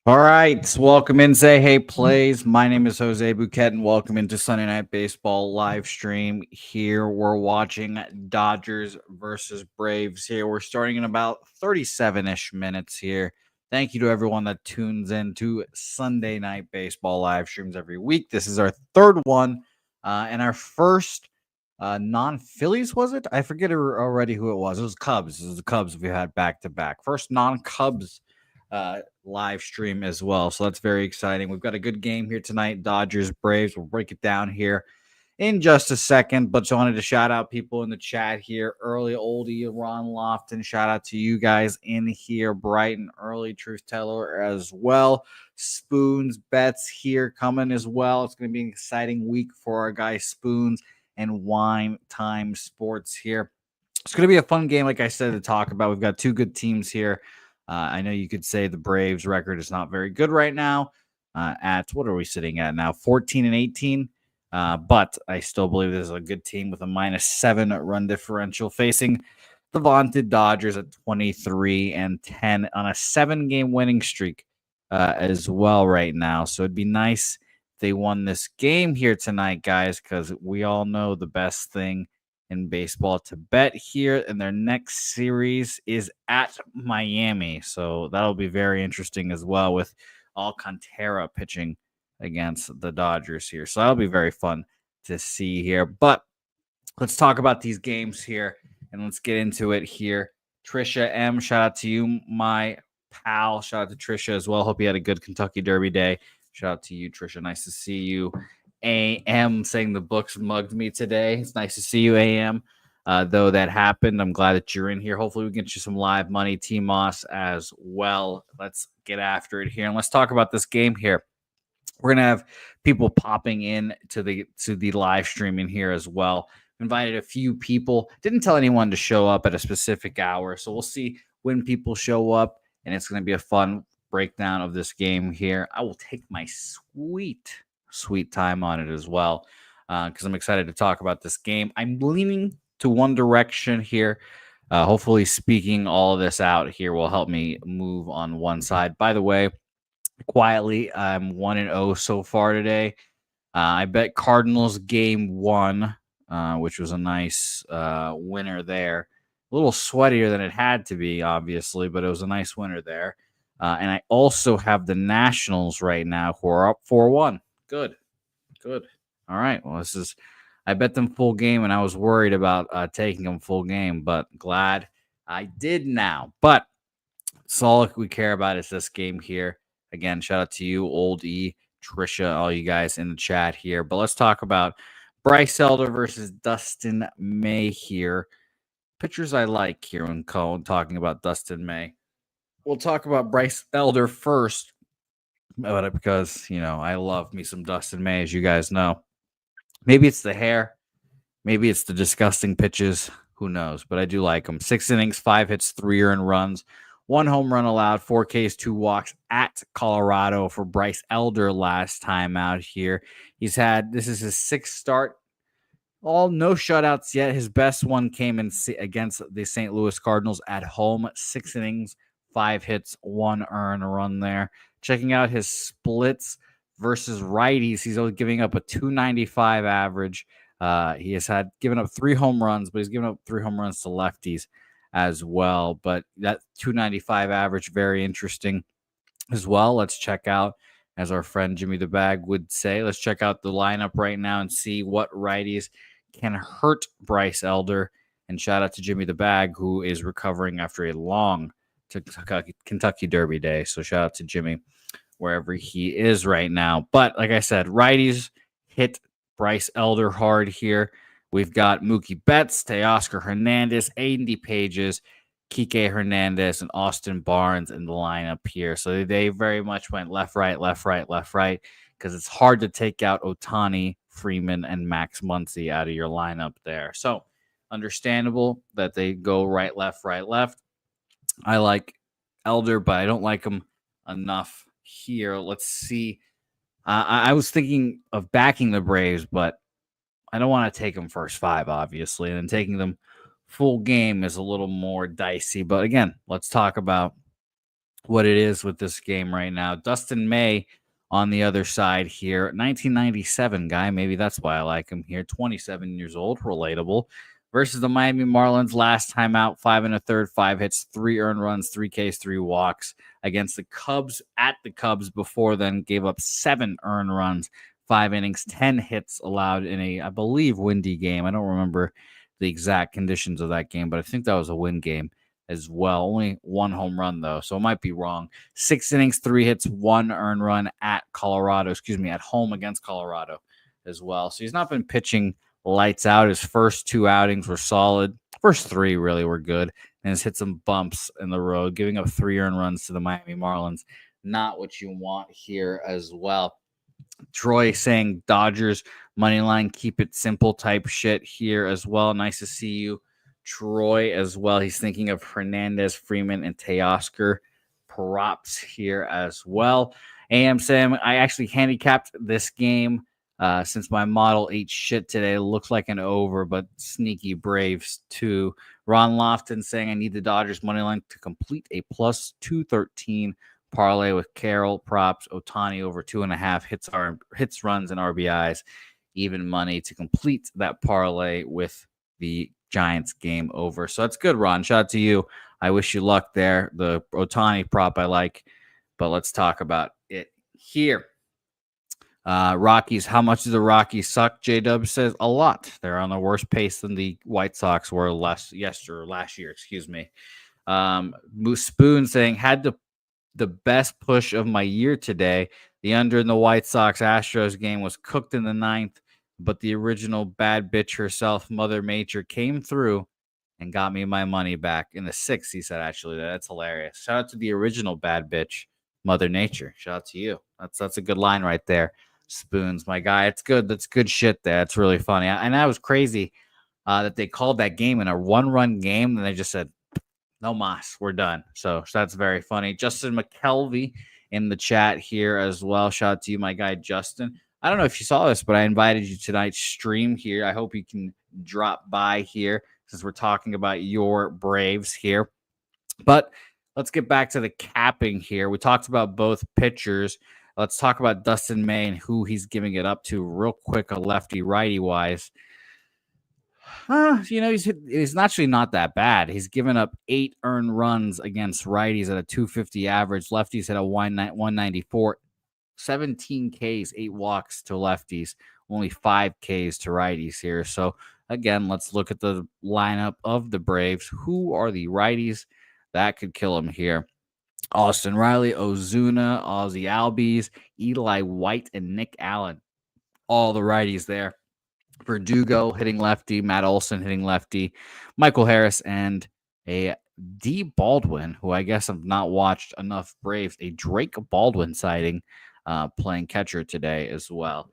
All right, welcome in. Say hey, plays. My name is Jose Bouquet, and welcome into Sunday Night Baseball live stream. Here we're watching Dodgers versus Braves. Here we're starting in about 37-ish minutes. Here, thank you to everyone that tunes in to Sunday Night Baseball live streams every week. This is our third one, and our first non-Phillies. Was it? I forget already who it was. It was Cubs. It was the Cubs. We had back to back. First non-Cubs live stream as well. So that's very exciting. We've got a good game here tonight. Dodgers, Braves. We'll break it down here in just a second. But just wanted to shout out people in the chat here. Early Oldie, Ron Lofton. Shout out to you guys in here. Bright and early Truth Teller as well. Spoons bets here coming as well. It's going to be an exciting week for our guy Spoons and Wine Time Sports here. It's going to be a fun game, like I said, to talk about. We've got two good teams here. I know you could say the Braves record is not very good right now. At what are we sitting at now? 14-18. But I still believe this is a good team with a -7 run differential facing the vaunted Dodgers at 23-10 on a 7-game winning streak as well right now. So it'd be nice if they won this game here tonight, guys, because we all know the best thing in baseball to bet here, and their next series is at Miami. So that'll be very interesting as well with Alcantara pitching against the Dodgers here. So that'll be very fun to see here. But let's talk about these games here and let's get into it here. Trisha M, shout out to you, my pal. Shout out to Trisha as well. Hope you had a good Kentucky Derby day. Shout out to you, Trisha. Nice to see you. AM saying the books mugged me today. It's nice to see you, AM. Though that happened, I'm glad that you're in here. Hopefully, we can get you some live money, T-Moss, as well. Let's get after it here. And let's talk about this game here. We're going to have people popping in to the live stream in here as well. Invited a few people. Didn't tell anyone to show up at a specific hour. So we'll see when people show up. And it's going to be a fun breakdown of this game here. I will take my sweet time on it as well because I'm excited to talk about this game. I'm leaning to one direction here. Hopefully speaking all of this out here will help me move on one side. By the way, quietly, I'm 1-0 so far today. I bet Cardinals game 1, which was a nice winner there. A little sweatier than it had to be, obviously, but it was a nice winner there. And I also have the Nationals right now who are up 4-1. Good. All right. Well, I bet them full game, and I was worried about taking them full game, but glad I did now. But that's all we care about is this game here. Again, shout out to you, Old E, Trisha, all you guys in the chat here. But let's talk about Bryce Elder versus Dustin May here. Pitchers I like here when talking about Dustin May. We'll talk about Bryce Elder first, because, I love me some Dustin May, as you guys know. Maybe it's the hair. Maybe it's the disgusting pitches. Who knows? But I do like him. 6 innings, 5 hits, 3 earned runs, 1 home run allowed, 4 Ks, 2 walks at Colorado for Bryce Elder last time out here. This is his 6th start. All no shutouts yet. His best one came against the St. Louis Cardinals at home. 6 innings, 5 hits, 1 earned run there. Checking out his splits versus righties, he's only giving up a 295 average. He has given up 3 home runs, but he's given up 3 home runs to lefties as well. But that 295 average, very interesting as well. Let's check out, as our friend Jimmy the Bag would say, let's check out the lineup right now and see what righties can hurt Bryce Elder. And shout out to Jimmy the Bag, who is recovering after a long Kentucky Derby day. So shout out to Jimmy wherever he is right now. But like I said, righties hit Bryce Elder hard here. We've got Mookie Betts, Teoscar Hernandez, Andy Pages, Kike Hernandez, and Austin Barnes in the lineup here. So they very much went left, right, because it's hard to take out Ohtani, Freeman, and Max Muncy out of your lineup there. So understandable that they go right, left. I like Elder, but I don't like him enough here. Let's see. I was thinking of backing the Braves, but I don't want to take them first 5, obviously. And then taking them full game is a little more dicey. But again, let's talk about what it is with this game right now. Dustin May on the other side here, 1997 guy. Maybe that's why I like him here. 27 years old, relatable. Versus the Miami Marlins last time out, 5 1/3, 5 hits, 3 earned runs, 3 Ks, 3 walks against the Cubs at the Cubs before then, gave up 7 earned runs, 5 innings, 10 hits allowed in a, I believe, windy game. I don't remember the exact conditions of that game, but I think that was a wind game as well. Only 1 home run though, so it might be wrong. 6 innings, 3 hits, 1 earned run at Colorado. Excuse me, at home against Colorado as well. So he's not been pitching lights out. His first 2 outings were solid. First 3 really were good, and has hit some bumps in the road, giving up 3 earned runs to the Miami Marlins. Not what you want here as well. Troy saying Dodgers money line, keep it simple type shit here as well. Nice to see you, Troy, as well. He's thinking of Hernandez, Freeman, and Teoscar props here as well. AM Sam, I actually handicapped this game since my model ate shit today. It looks like an over, but sneaky Braves too. Ron Lofton saying I need the Dodgers money line to complete a plus 213 parlay with Carroll props, Otani over 2.5 hits, runs, and RBIs, even money to complete that parlay with the Giants game over. So that's good, Ron. Shout out to you. I wish you luck there. The Otani prop I like, but let's talk about it here. Rockies, how much do the Rockies suck? J-Dub says a lot. They're on the worst pace than the White Sox were last year, excuse me. Moose Spoon saying had the best push of my year today. The under in the White Sox Astros game was cooked in the 9th, but the original bad bitch herself, Mother Nature, came through and got me my money back in the 6th. He said, actually, that's hilarious. Shout out to the original bad bitch, Mother Nature. Shout out to you. That's a good line right there. Spoons, my guy. It's good. That's good shit there. It's really funny. And that was crazy that they called that game in a 1-run game, and they just said, no mas, we're done. So that's very funny. Justin McKelvey in the chat here as well. Shout out to you, my guy Justin. I don't know if you saw this, but I invited you to tonight's stream here. I hope you can drop by here since we're talking about your Braves here. But let's get back to the capping here. We talked about both pitchers. Let's talk about Dustin May and who he's giving it up to real quick, a lefty righty wise. He's actually not that bad. He's given up 8 earned runs against righties at a 250 average. Lefties at a 194, 17 Ks, 8 walks to lefties, only 5 Ks to righties here. So again, let's look at the lineup of the Braves. Who are the righties that could kill him here? Austin Riley, Ozuna, Ozzy Albies, Eli White, and Nick Allen. All the righties there. Verdugo hitting lefty, Matt Olson hitting lefty, Michael Harris, and a D. Baldwin, who I guess I've not watched enough Braves, a Drake Baldwin sighting playing catcher today as well.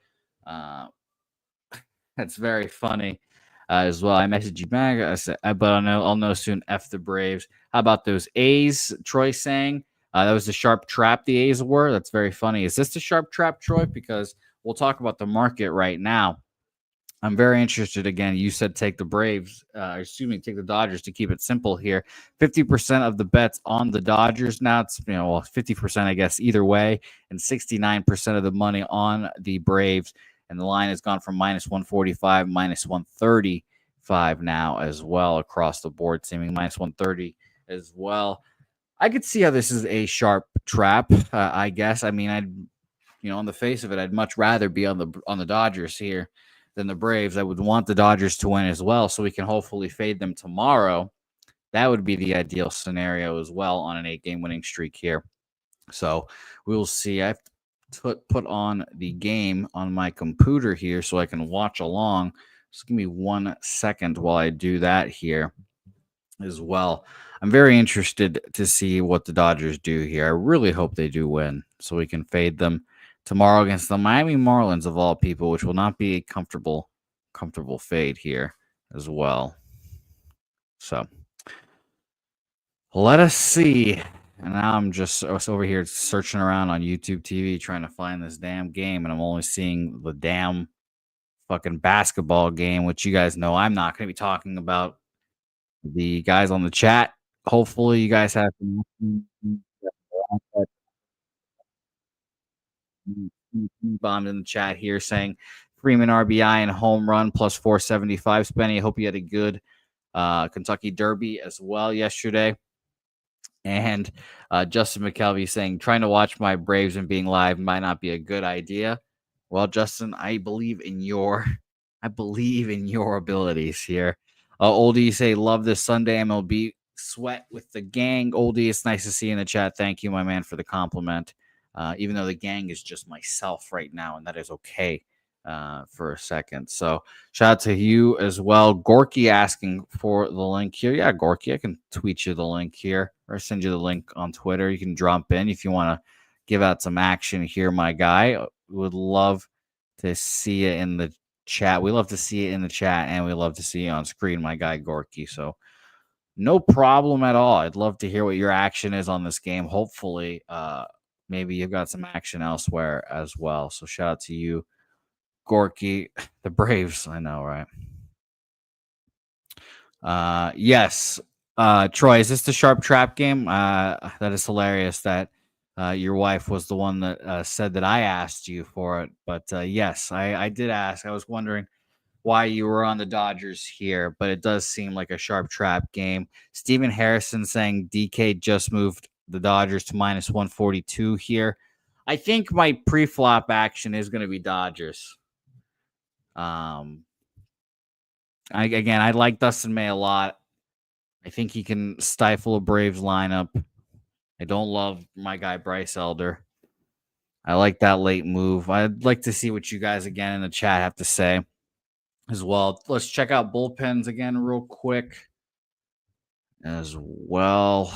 That's very funny as well. I messaged you back, I said, but I'll know soon. F the Braves. How about those A's? Troy saying that was the sharp trap the A's were. That's very funny. Is this the sharp trap, Troy? Because we'll talk about the market right now. I'm very interested. Again, you said take the Braves, take the Dodgers to keep it simple here. 50% of the bets on the Dodgers now. It's 50%, I guess, either way, and 69% of the money on the Braves. And the line has gone from minus 145, minus 135 now as well across the board, seeming minus 130 as well. I could see how this is a sharp trap. I guess. I mean, on the face of it, I'd much rather be on the Dodgers here than the Braves. I would want the Dodgers to win as well, so we can hopefully fade them tomorrow. That would be the ideal scenario as well on an 8-game winning streak here. So we will see. I have to put on the game on my computer here so I can watch along. Just give me 1 second while I do that here as well. I'm very interested to see what the Dodgers do here. I really hope they do win so we can fade them tomorrow against the Miami Marlins of all people, which will not be a comfortable fade here as well. So let us see. And now I'm just over here searching around on YouTube TV trying to find this damn game, and I'm only seeing the damn fucking basketball game, which you guys know I'm not going to be talking about. The guys on the chat, hopefully you guys have Bombed in the chat here saying Freeman RBI and home run plus 475. Spenny, I hope you had a good Kentucky Derby as well yesterday. And Justin McKelvey saying trying to watch my Braves and being live might not be a good idea. Well, Justin, I believe in your abilities here. Oldie say love this Sunday MLB sweat with the gang. Oldie, it's nice to see you in the chat. Thank you, my man, for the compliment. Even though the gang is just myself right now, and that is okay for a second. So shout out to you as well. Gorky asking for the link here. Yeah, Gorky, I can tweet you the link here or send you the link on Twitter. You can drop in if you want to give out some action here, my guy. Would love to see you in the chat. We love to see it in the chat, and we love to see you on screen, my guy Gorky. So no problem at all. I'd love to hear what your action is on this game. Hopefully, maybe you've got some action elsewhere as well. So shout out to you, Gorky. The Braves, I know, right? Yes. Troy, is this the sharp trap game? That is hilarious that your wife was the one that said that I asked you for it. But yes, I did ask. I was wondering why you were on the Dodgers here, but it does seem like a sharp trap game. Steven Harrison saying DK just moved the Dodgers to minus 142 here. I think my pre-flop action is going to be Dodgers. I like Dustin May a lot. I think he can stifle a Braves lineup. I don't love my guy Bryce Elder. I like that late move. I'd like to see what you guys again in the chat have to say as well. Let's check out bullpens again real quick as well.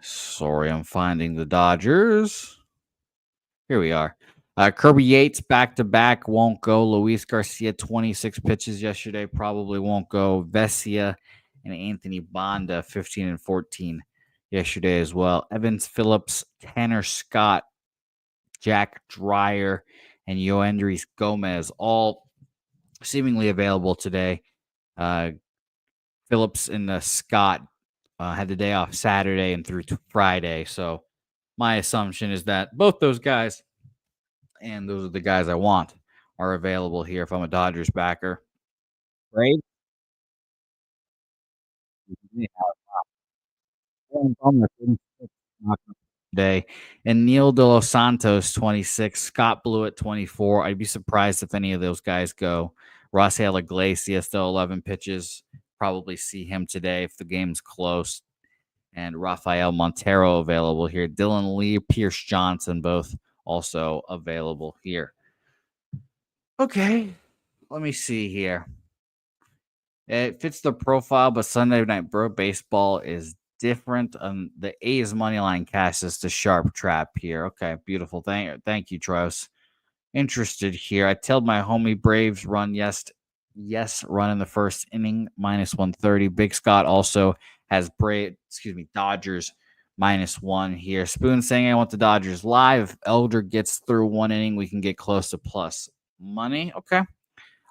Sorry, I'm finding the Dodgers. Here we are. Kirby Yates back to back won't go. Luis Garcia 26 pitches yesterday probably won't go. Vesia and Anthony Banda 15 and 14 yesterday as well. Evans Phillips, Tanner Scott, Jack Dreyer, and Yoendris Gomez all seemingly available today. Phillips and Scott had the day off Saturday and through to Friday. So my assumption is that both those guys, and those are the guys I want, are available here if I'm a Dodgers backer. Right? Today. And Neil De Los Santos, 26. Scott Blewett, 24. I'd be surprised if any of those guys go. Rafael Iglesias, still 11 pitches. Probably see him today if the game's close. And Rafael Montero available here. Dylan Lee, Pierce Johnson, both also available here. Okay, let me see here. It fits the profile, but Sunday Night Baseball is different. The A's money line cash is the sharp trap here. Okay, beautiful. Thank you, Trouse. Interested here. I told my homie Braves run run in the first inning minus 130. Big Scott also has Dodgers -1 here. Spoon saying I want the Dodgers live. If Elder gets through one inning, we can get close to plus money. Okay,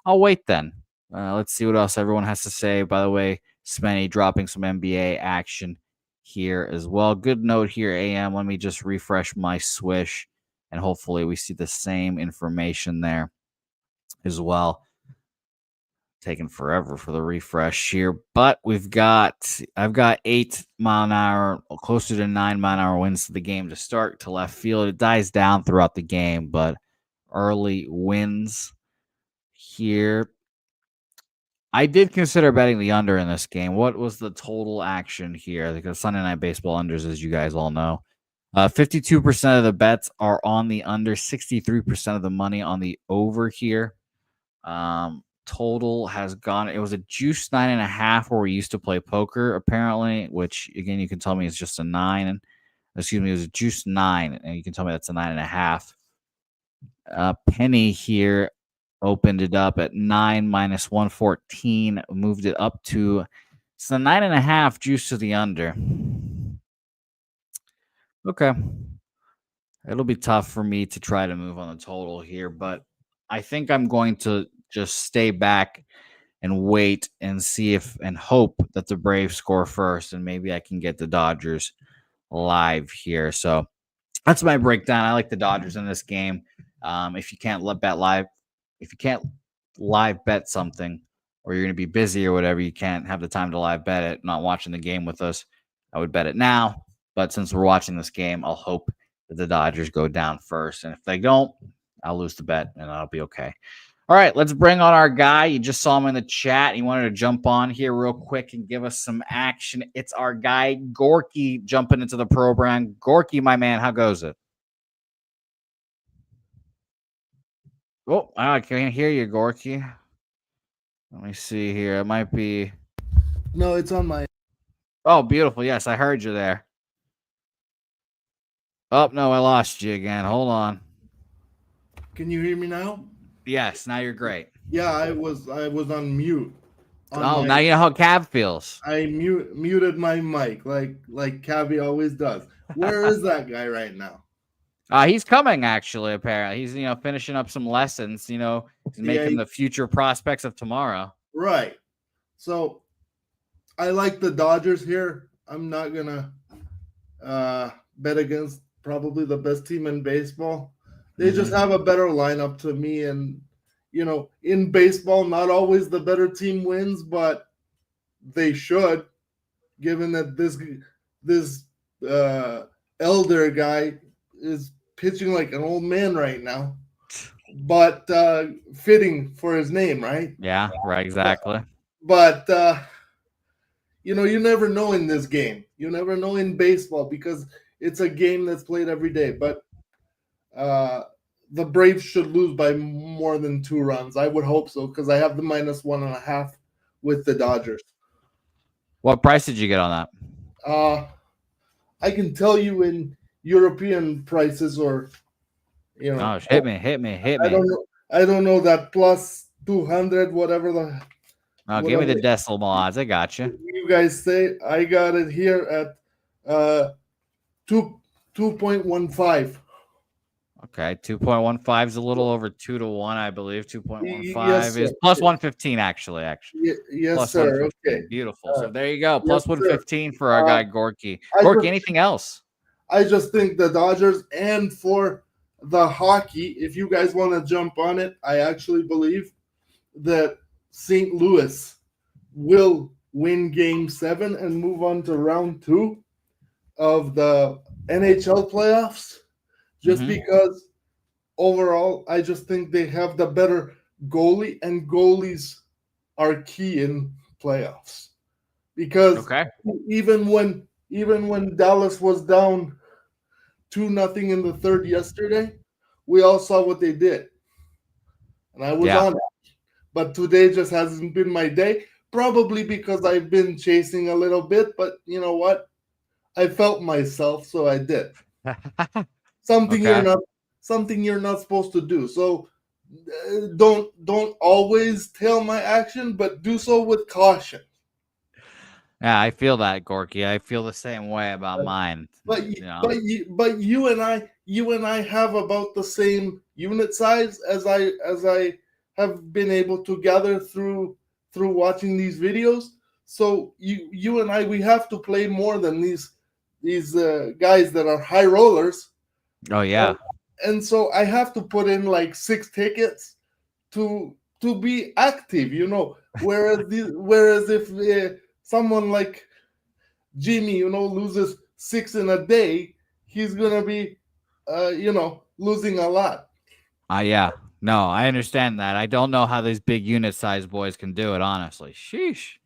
I'll wait then. Let's see what else everyone has to say. By the way, Spenny dropping some NBA action here as well. Good note here, AM. Let me just refresh my swish, and hopefully we see the same information there as well. Taking forever for the refresh here, but I've got 8-mile-an-hour, closer to 9-mile-an-hour winds to the game to start to left field. It dies down throughout the game, but early wins here. I did consider betting the under in this game. What was the total action here? Because Sunday Night Baseball unders, as you guys all know, 52% of the bets are on the under, 63% of the money on the over here. Total has gone. It was a juice 9.5 where we used to play poker, apparently, which again you can tell me is just a 9. Excuse me, it was a juice 9, and you can tell me that's a 9.5. Penny here opened it up at 9 minus 114, moved it up to it's the 9.5 juice to the under. Okay. It'll be tough for me to try to move on the total here, but I think I'm going to just stay back and wait and see if and hope that the Braves score first, and maybe I can get the Dodgers live here. So That's my breakdown. I like the Dodgers in this game. If you can't if you can't live bet something, or you're going to be busy or whatever, you can't have the time to live bet it, not watching the game with us, I would bet it now. But since we're watching this game, I'll hope that the Dodgers go down first. And if they don't, I'll lose the bet and I'll be okay. All right, let's bring on our guy. You just saw him in the chat. He wanted to jump on here real quick and give us some action. It's our guy, Gorky, jumping into the program. Gorky, my man, how goes it? Oh, I can't hear you, Gorky. Let me see here. It might be. No, it's on my. Oh, beautiful. Yes, I heard you there. Oh, no, I lost you again. Hold on. Can you hear me now? Yes, now you're great. Yeah, I was on mute. Now you know how Cav feels. I muted my mic like Cavi always does. Where is that guy right now? He's coming, actually, apparently. He's, finishing up some lessons, he's making the future prospects of tomorrow. Right. So I like the Dodgers here. I'm not gonna bet against probably the best team in baseball. They just have a better lineup to me, and in baseball, not always the better team wins, but they should, given that this elder guy is pitching like an old man right now, but fitting for his name, right? Yeah, right, exactly. But you never know in this game. You never know in baseball because it's a game that's played every day. But the Braves should lose by more than 2 runs. I would hope so because I have the -1.5 with the Dodgers. What price did you get on that? I can tell you in European prices, or Oh, hit me. I don't know that plus 200, whatever the. Oh, give me the decimal odds. I got you. You guys say I got it here at 2.15. Okay, 2.15 is a little over 2-1, I believe. 2.15 yes, is plus 115, actually. Yes, plus sir. Okay, beautiful. So there you go, plus yes, 115 for our guy Gorky. Gorky, anything else? I just think the Dodgers, and for the hockey, if you guys want to jump on it, I actually believe that St. Louis will win Game 7 and move on to round 2 of the NHL playoffs. Just because overall, I just think they have the better goalie, and goalies are key in playoffs. Because even when Dallas was down 2-0 in the third yesterday, we all saw what they did. And I was on it. But today just hasn't been my day, probably because I've been chasing a little bit, but you know what? I felt myself, so I did. Something you're not supposed to do. So don't always tail my action, but do so with caution. Yeah, I feel that, Gorky. I feel the same way about mine. But you and I have about the same unit size as I have been able to gather through watching these videos. So you and I, we have to play more than these guys that are high rollers. Oh yeah. And so I have to put in like 6 tickets to be active, Whereas if someone like Jimmy, loses 6 in a day, he's gonna be, losing a lot. Yeah. No, I understand that. I don't know how these big unit size boys can do it, honestly. Sheesh.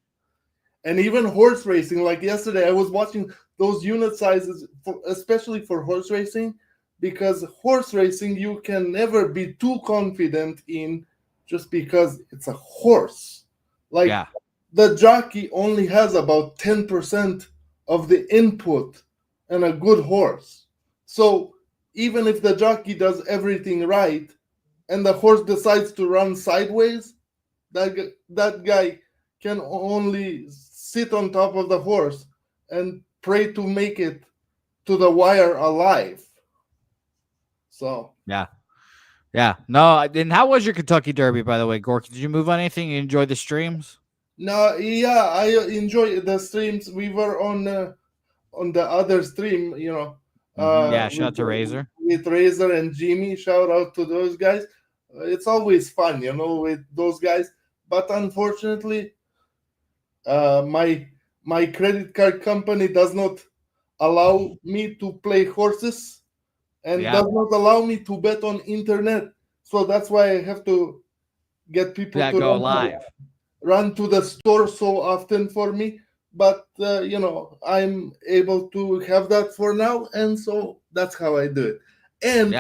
And even horse racing, like yesterday, I was watching those unit sizes, especially for horse racing, because horse racing you can never be too confident in, just because it's a horse. Like the jockey only has about 10% of the input in a good horse. So even if the jockey does everything right and the horse decides to run sideways, that guy can only sit on top of the horse and pray to make it to the wire alive. So yeah. No, and how was your Kentucky Derby, by the way, Gorky? Did you move on anything? You enjoyed the streams? No, yeah, I enjoy the streams. We were on the other stream, Yeah, shout out to Razor. with Razor and Jimmy. Shout out to those guys. It's always fun, with those guys. But unfortunately, my credit card company does not allow me to play horses and does not allow me to bet on internet. So that's why I have to get people to go live. Run to the store so often for me. But I'm able to have that for now, and so that's how I do it. And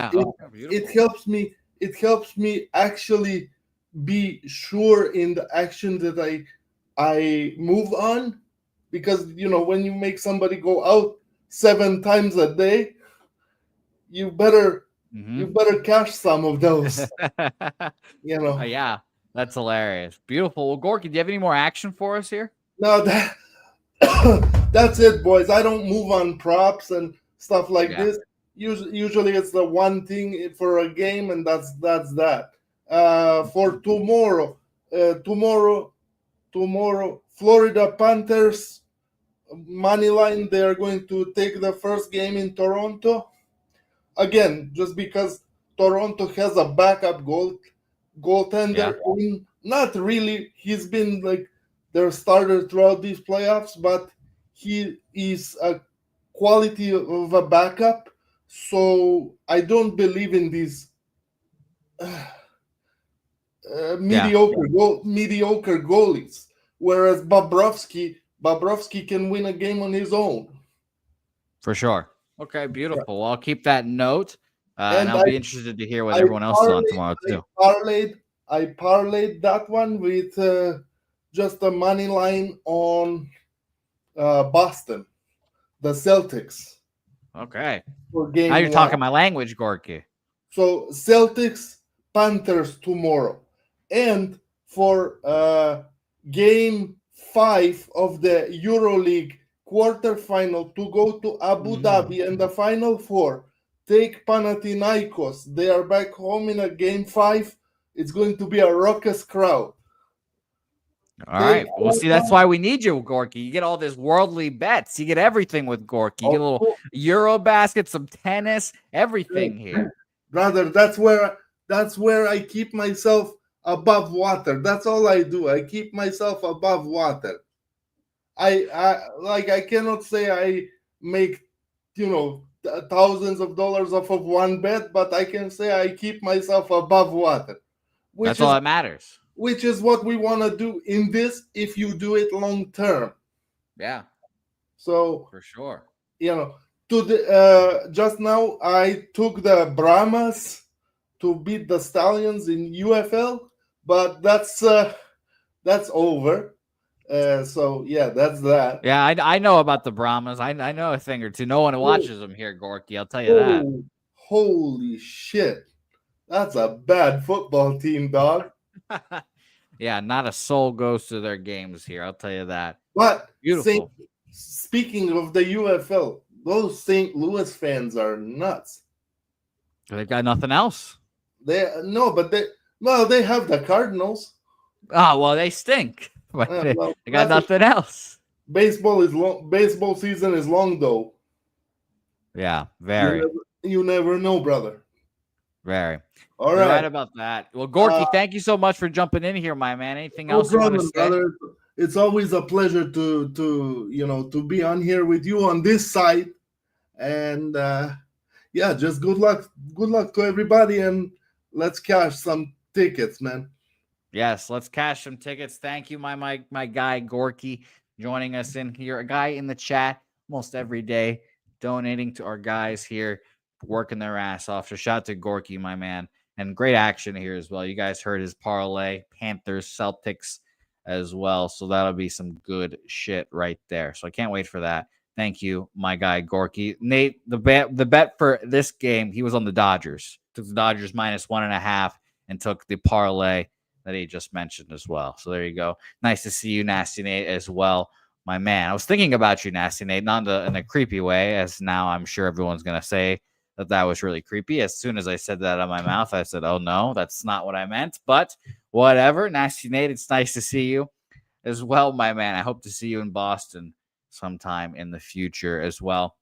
it helps me. It helps me actually be sure in the action that I move on, because when you make somebody go out 7 times a day, you better cash some of those. Yeah, that's hilarious. Beautiful. Well, Gorky, do you have any more action for us here? No, that's it, boys. I don't move on props and stuff like this. Usually it's the one thing for a game, and that's that. For tomorrow, Florida Panthers money line. They are going to take the first game in Toronto. Again, just because Toronto has a backup goaltender. Not really. He's been like their starter throughout these playoffs, but he is a quality of a backup. So I don't believe in these mediocre goalies. Whereas Bobrovsky can win a game on his own. For sure. Okay, beautiful. Well, I'll keep that note, and I'll be interested to hear what everyone else is on tomorrow too. I parlayed that one with just a money line on Boston, the Celtics. Okay. Now you're talking my language, Gorky. So Celtics, Panthers tomorrow. And for game 5 of the EuroLeague quarterfinal to go to Abu Dhabi and the Final Four, take Panathinaikos. They are back home in a game 5. It's going to be a raucous crowd. All right. Well, see, that's why we need you, Gorky. You get all this worldly bets. You get everything with Gorky. You get a little Euro basket, some tennis, everything here. Brother, that's where I keep myself above water. That's all I do. I keep myself above water. I cannot say I make, thousands of dollars off of one bet, but I can say I keep myself above water. That's all that matters. Which is what we want to do in this if you do it long term. Yeah. So for sure. Just now I took the Brahmas to beat the Stallions in UFL, but that's over. So yeah, that's that. Yeah, I know about the Brahmas. I know a thing or two. No one watches them here, Gorky. I'll tell you that. Holy shit. That's a bad football team, dog. Yeah, not a soul goes to their games here. I'll tell you that. But beautiful. Speaking of the UFL, those St. Louis fans are nuts. They've got nothing else. They have the Cardinals. Oh, well, they stink. But they got nothing else. Baseball season is long, though. Yeah, very. You never know, brother. Very. All You're right. right about that. Well, Gorky, thank you so much for jumping in here, my man. Anything else you want to say? Brother. It's always a pleasure to be on here with you on this side. And just good luck to everybody, and let's cash some tickets, man. Yes, let's cash some tickets. Thank you, my guy Gorky, joining us in here. A guy in the chat almost every day, donating to our guys here, working their ass off. So shout out to Gorky, my man. And great action here as well. You guys heard his parlay, Panthers, Celtics as well. So that'll be some good shit right there. So I can't wait for that. Thank you, my guy Gorky. Nate, the bet for this game, he was on the Dodgers. Took the Dodgers -1.5 and took the parlay that he just mentioned as well. So there you go. Nice to see you, Nasty Nate, as well, my man. I was thinking about you, Nasty Nate, not in a creepy way, as now I'm sure everyone's going to say that was really creepy. As soon as I said that out of my mouth, I said, oh, no, that's not what I meant. But whatever. Nasty Nate, it's nice to see you as well, my man. I hope to see you in Boston sometime in the future as well.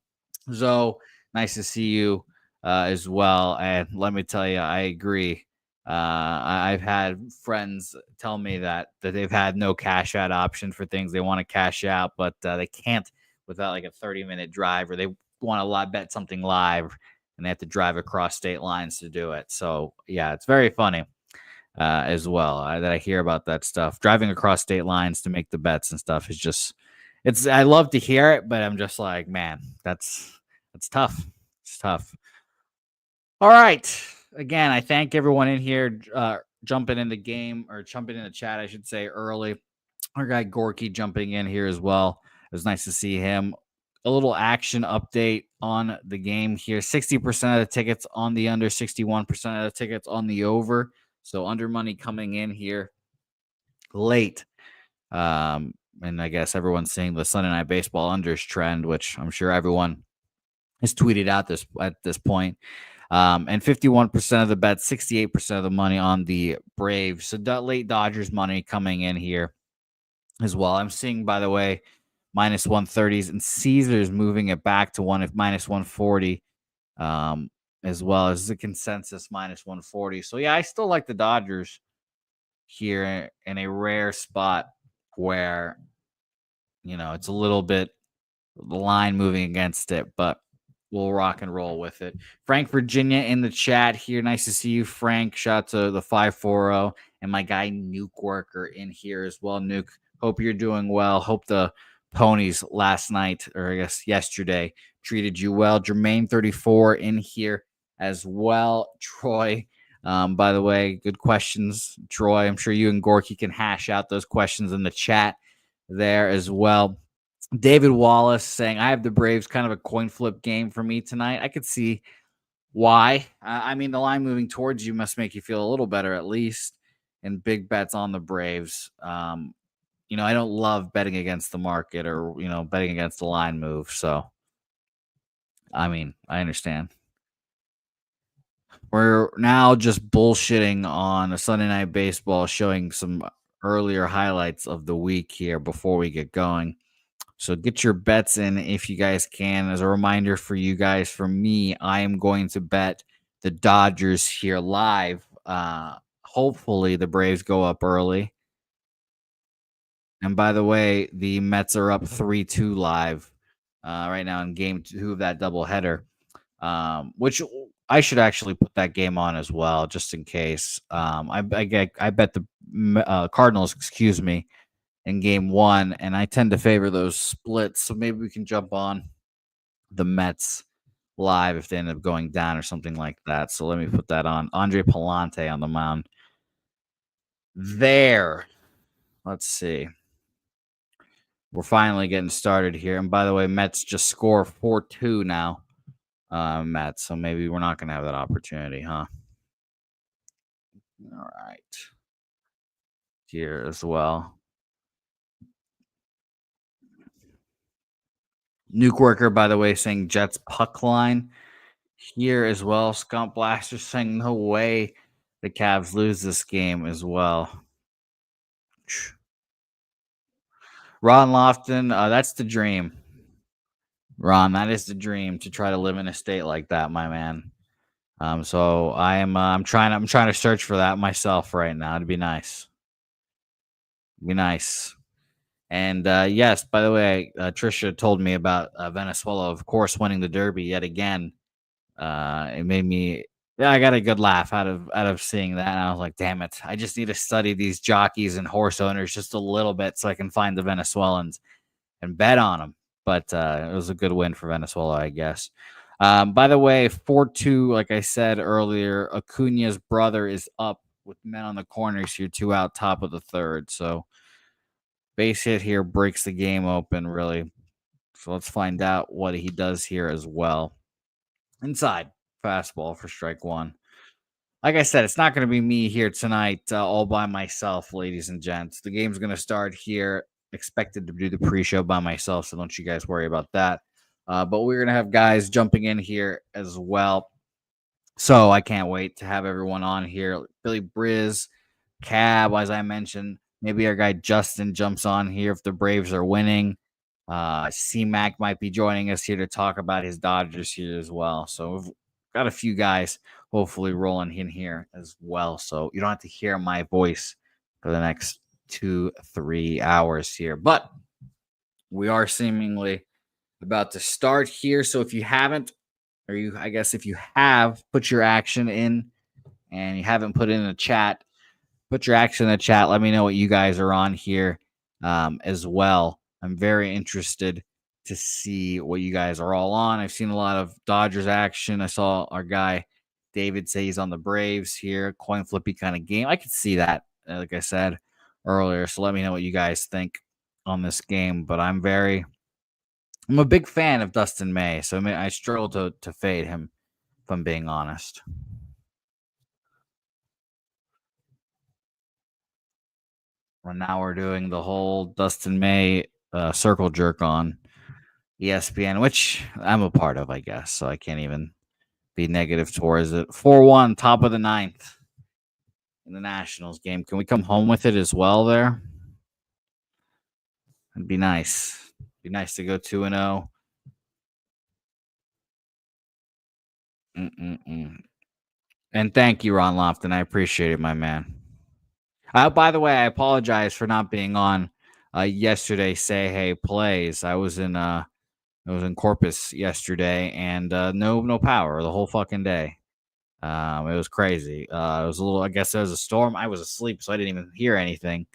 So Nice to see you as well. And let me tell you, I agree. I've had friends tell me that they've had no cash out option for things they want to cash out, but they can't without like a 30-minute drive, or they want to bet something live and they have to drive across state lines to do it. So yeah, it's very funny as well that I hear about that stuff. Driving across state lines to make the bets and stuff is just, it's, I love to hear it, but I'm just like, man, that's tough. It's tough. All right. Again, I thank everyone in here jumping in the game, or jumping in the chat, I should say, early. Our guy Gorky jumping in here as well. It was nice to see him. A little action update on the game here. 60% of the tickets on the under, 61% of the tickets on the over. So under money coming in here late. And I guess everyone's seeing the Sunday Night Baseball unders trend, which I'm sure everyone has tweeted out at this point. And 51% of the bets, 68% of the money on the Braves. So late Dodgers money coming in here as well. I'm seeing, by the way, minus 130s, and Caesars moving it back to minus 140, as well as the consensus minus 140. So yeah, I still like the Dodgers here in a rare spot where, it's a little bit the line moving against it, but we'll rock and roll with it. Frank, Virginia in the chat here. Nice to see you, Frank. Shout out to the 540 and my guy Nuke Worker in here as well. Nuke, hope you're doing well. Hope the ponies last night, or I guess yesterday, treated you well. Jermaine 34 in here as well. Troy, by the way, good questions, Troy. I'm sure you and Gorky can hash out those questions in the chat there as well. David Wallace saying, I have the Braves, kind of a coin flip game for me tonight. I could see why. I mean, the line moving towards you must make you feel a little better, at least, and big bets on the Braves. I don't love betting against the market, or, betting against the line move. So, I mean, I understand. We're now just bullshitting on a Sunday Night Baseball, showing some earlier highlights of the week here before we get going. So get your bets in if you guys can. As a reminder for you guys, for me, I am going to bet the Dodgers here live. Hopefully the Braves go up early. And by the way, the Mets are up 3-2 live right now in game 2 of that doubleheader, which I should actually put that game on as well, just in case. I bet the Cardinals, in game 1, and I tend to favor those splits. So maybe we can jump on the Mets live if they end up going down or something like that. So let me put that on. Andre Palante on the mound there. Let's see. We're finally getting started here. And by the way, Mets just score 4-2 now. Mets. So maybe we're not going to have that opportunity, huh? All right. Here as well. Nuke Worker, by the way, saying Jets puck line here as well. Skunk Blaster saying no way the Cavs lose this game as well. Ron Lofton, that's the dream. Ron, that is the dream, to try to live in a state like that, my man. So I'm trying to search for that myself right now. It'd be nice. Be nice. And yes, by the way, Trisha told me about Venezuela, of course, winning the Derby yet again. It made me, yeah, I got a good laugh out of seeing that. And I was like, damn it, I just need to study these jockeys and horse owners just a little bit so I can find the Venezuelans and bet on them. But it was a good win for Venezuela, I guess. By the way, 4-2, like I said earlier, Acuna's brother is up with men on the corners here, 2 out, top of the 3rd. So base hit here breaks the game open, really. So let's find out what he does here as well. Inside fastball for strike 1. Like I said, it's not going to be me here tonight all by myself, ladies and gents. The game's going to start here. Expected to do the pre-show by myself, so don't you guys worry about that. But we're going to have guys jumping in here as well. So I can't wait to have everyone on here. Billy Briz, Cab, as I mentioned. Maybe our guy Justin jumps on here if the Braves are winning. C-Mac might be joining us here to talk about his Dodgers here as well. So we've got a few guys hopefully rolling in here as well. So you don't have to hear my voice for the next 2-3 hours here. But we are seemingly about to start here. So if you haven't, I guess if you have put your action in and you haven't put in a chat, put your action in the chat. Let me know what you guys are on here as well. I'm very interested to see what you guys are all on. I've seen a lot of Dodgers action. I saw our guy David say he's on the Braves here, coin flippy kind of game. I could see that, like I said earlier. So let me know what you guys think on this game. But I'm a big fan of Dustin May, so I struggle to fade him, if I'm being honest. Well, now we're doing the whole Dustin May circle jerk on ESPN, which I'm a part of, I guess. So I can't even be negative towards it. 4-1, top of the ninth in the Nationals game. Can we come home with it as well there? It'd be nice. Be nice to go 2-0. And thank you, Ron Lofton. I appreciate it, my man. By the way, I apologize for not being on yesterday. Say hey plays. I was in Corpus yesterday, and no power the whole fucking day. It was crazy. It was a little. I guess there was a storm. I was asleep, so I didn't even hear anything.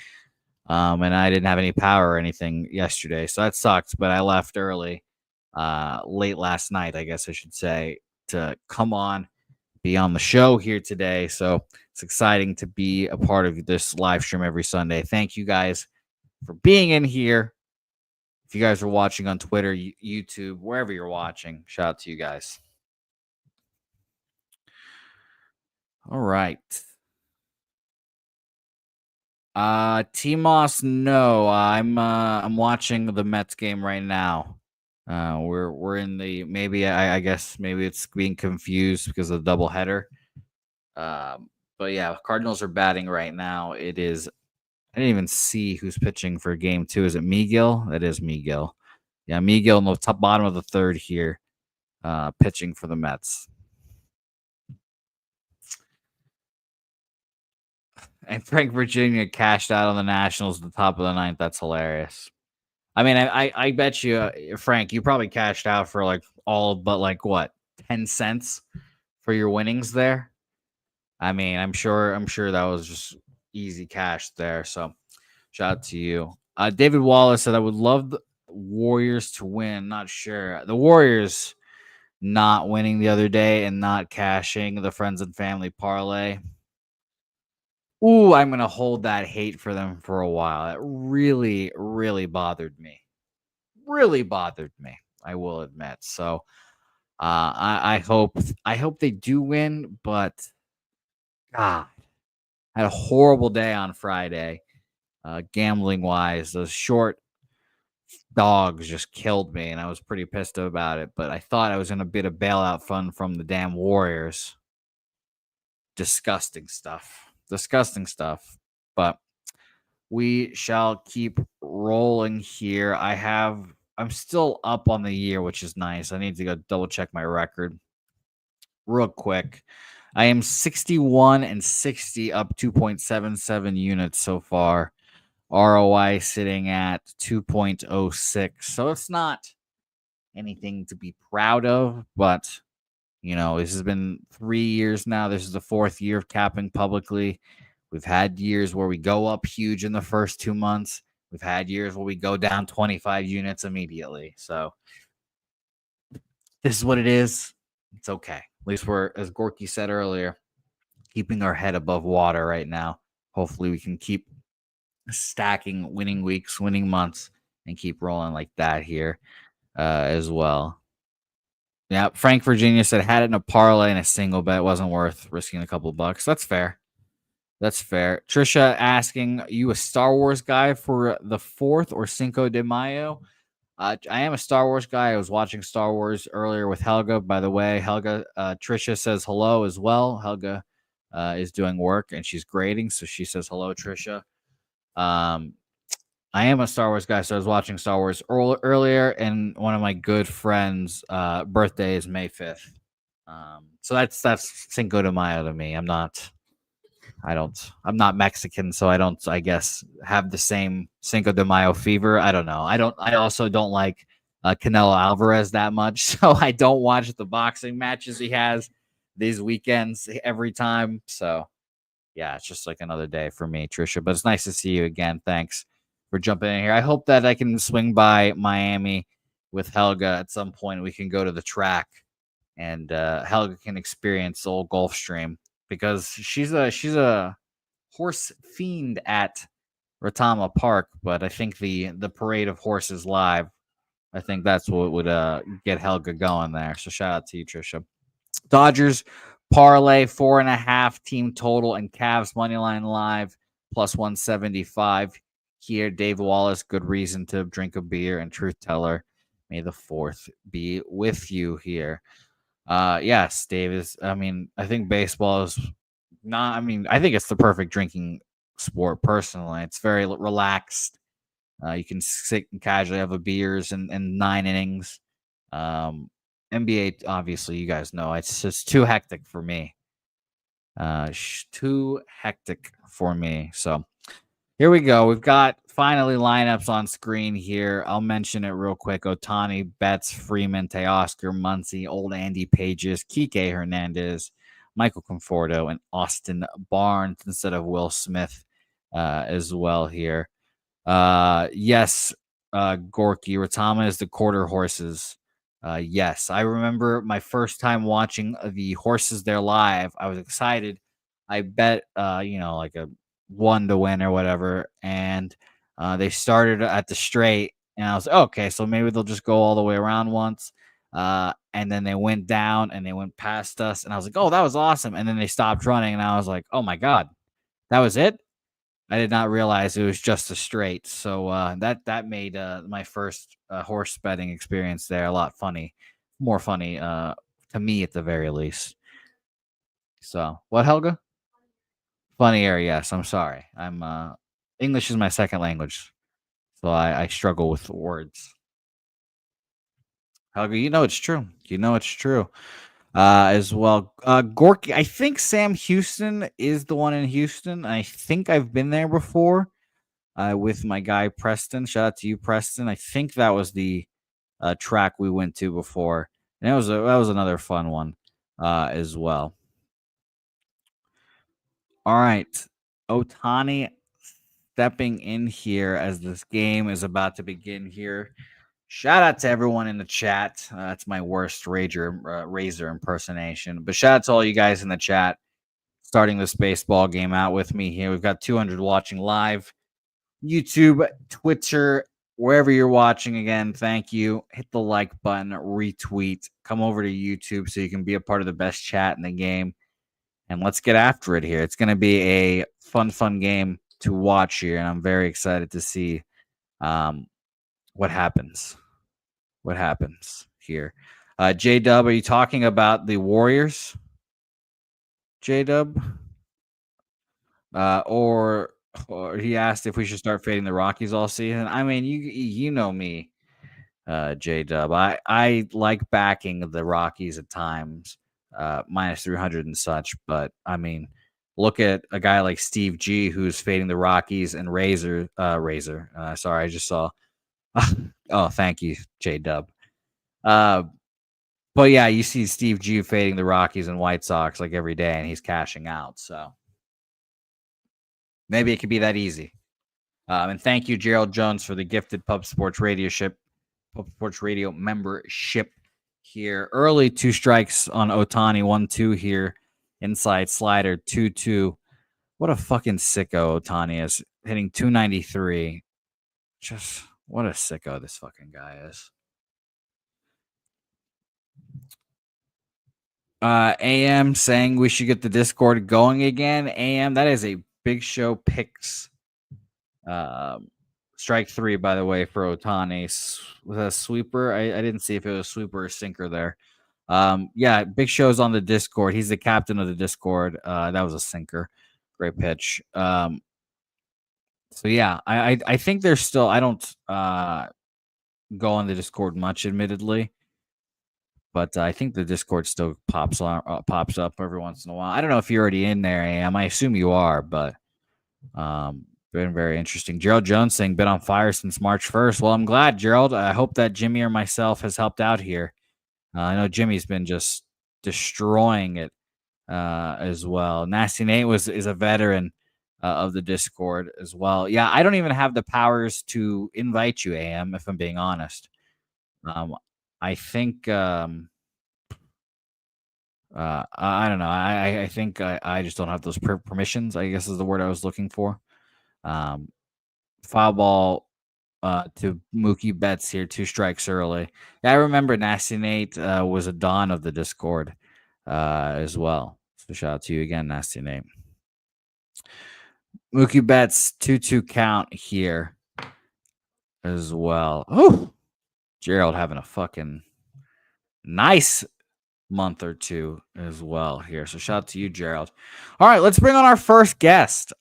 And I didn't have any power or anything yesterday, so that sucked. But I left early, late last night, I guess I should say, to come on, be on the show here today. So it's exciting to be a part of this live stream every Sunday. Thank you guys for being in here. If you guys are watching on Twitter, YouTube, wherever you're watching, shout out to you guys. All right. T-Moss, no. I'm watching the Mets game right now. We're in the I guess maybe it's being confused because of the doubleheader. But yeah, Cardinals are batting right now. It is. I didn't even see who's pitching for game 2. Is it Miguel? That is Miguel. Yeah, Miguel in the bottom of the third here, pitching for the Mets. And Frank Virginia cashed out on the Nationals at the top of the ninth. That's hilarious. I mean, I bet you, Frank, you probably cashed out for like all but like what 10 cents for your winnings there. I mean, I'm sure that was just easy cash there. So shout out to you. David Wallace said, I would love the Warriors to win. Not sure. The Warriors not winning the other day and not cashing the friends and family parlay. Ooh, I'm going to hold that hate for them for a while. It really, really bothered me. Really bothered me, I will admit. So I hope they do win, but God, I had a horrible day on Friday. Gambling wise, those short dogs just killed me, and I was pretty pissed about it. But I thought I was in a bit of bailout fund from the damn Warriors. Disgusting stuff. But we shall keep rolling here. I'm still up on the year, which is nice. I need to go double check my record real quick. I am 61-60, up 2.77 units so far. ROI sitting at 2.06. So it's not anything to be proud of, but this has been 3 years now. This is the 4th year of capping publicly. We've had years where we go up huge in the first 2 months. We've had years where we go down 25 units immediately. So this is what it is. It's okay. At least we're, as Gorky said earlier, keeping our head above water right now. Hopefully we can keep stacking winning weeks, winning months, and keep rolling like that here as well. Yeah, Frank Virginia said had it in a parlay and a single bet wasn't worth risking a couple bucks. That's fair. Trisha asking, you a Star Wars guy for the 4th or Cinco de Mayo? I am a Star Wars guy. I was watching Star Wars earlier with Helga. By the way, Helga, Trisha says hello as well. Helga is doing work and she's grading, so she says hello, Trisha. I am a Star Wars guy, so I was watching Star Wars earlier, and one of my good friends' birthday is May 5th. So that's Cinco de Mayo to me. I'm not Mexican, so I don't, I guess, have the same Cinco de Mayo fever. I don't know. I also don't like Canelo Alvarez that much, so I don't watch the boxing matches he has these weekends every time. So yeah, it's just like another day for me, Trisha. But it's nice to see you again. Thanks for jumping in here. I hope that I can swing by Miami with Helga at some point. We can go to the track, and Helga can experience the old Gulf Stream because she's a horse fiend at Ratama Park. But I think the parade of horses live, I think that's what would get Helga going there. So shout out to you, Trisha. Dodgers parlay 4.5 team total and Cavs money line live plus 175. Here, Dave Wallace, good reason to drink a beer, and truth teller, may the fourth be with you here. Yes, Dave is. I mean, I think baseball is not. I mean, I think it's the perfect drinking sport. Personally, it's very relaxed. You can sit and casually have a beers and 9 innings. Um, NBA, obviously, you guys know it's just too hectic for me. Too hectic for me. So here we go. We've got finally lineups on screen here. I'll mention it real quick. Otani, Betts, Freeman, Teoscar, Muncy, Old Andy Pages, Kike Hernandez, Michael Conforto, and Austin Barnes instead of Will Smith as well here. Yes, Gorky, Ratama is the quarter horses. Yes, I remember my first time watching the horses there live. I was excited. I bet, like a 1 to win or whatever, and they started at the straight, and I was like, okay, so maybe they'll just go all the way around once. And then they went down and they went past us, and I was like, oh, that was awesome. And then they stopped running, and I was like, oh my god, that was it. I did not realize it was just a straight. So that made my first horse betting experience there a lot more funny to me at the very least. So what, Helga? Funnier, yes. I'm sorry. I'm English is my second language, so I struggle with words. Helga, you know it's true. You know it's true. As well, Gorky. I think Sam Houston is the one in Houston. I think I've been there before. With my guy Preston. Shout out to you, Preston. I think that was the track we went to before, and that was another fun one as well. All right, Otani stepping in here as this game is about to begin here. Shout out to everyone in the chat. That's my worst Razor impersonation, but shout out to all you guys in the chat starting this baseball game out with me here. We've got 200 watching live. YouTube, Twitter, wherever you're watching. Again, thank you. Hit the like button, retweet, come over to YouTube so you can be a part of the best chat in the game. And let's get after it here. It's going to be a fun game to watch here. And I'm very excited to see what happens. What happens here. J-Dub, are you talking about the Warriors? J-Dub? Or he asked if we should start fading the Rockies all season. I mean, you know me, J Dub. I like backing the Rockies at times, minus 300 and such. But I mean, look at a guy like Steve G, who's fading the Rockies and Razor. Sorry, I just saw. Oh, thank you, J Dub. But yeah, you see Steve G fading the Rockies and White Sox like every day, and he's cashing out. So maybe it could be that easy. And thank you, Gerald Jones, for the gifted Pub Sports Radio membership here. Early 2 strikes on Otani, 1-2 here. Inside slider, 2-2. What a fucking sicko Otani is. Hitting 293. Just what a sicko this fucking guy is. AM saying we should get the Discord going again. AM, that is a Big Show picks. Strike 3, by the way, for Otani. Was that a sweeper? I didn't see if it was sweeper or sinker there. Yeah, Big Show's on the Discord. He's the captain of the Discord. That was a sinker. Great pitch. So yeah, I think there's still I don't go on the Discord much, admittedly, but I think the Discord still pops up every once in a while. I don't know if you're already in there, Am. I assume you are, but been very interesting. Gerald Jones saying been on fire since March 1st. Well, I'm glad, Gerald. I hope that Jimmy or myself has helped out here. I know Jimmy's been just destroying it as well. Nasty Nate is a veteran of the Discord as well. Yeah, I don't even have the powers to invite you, Am, if I'm being honest. I think I don't know. I think I just don't have those permissions, I guess is the word I was looking for. Foul ball to Mookie Betts here, 2 strikes early. Yeah, I remember Nasty Nate was a don of the Discord as well. So shout out to you again, Nasty Nate. Mookie Betts 2-2 count here as well. Oh, Gerald having a fucking nice month or two as well here. So shout out to you, Gerald. All right, let's bring on our first guest.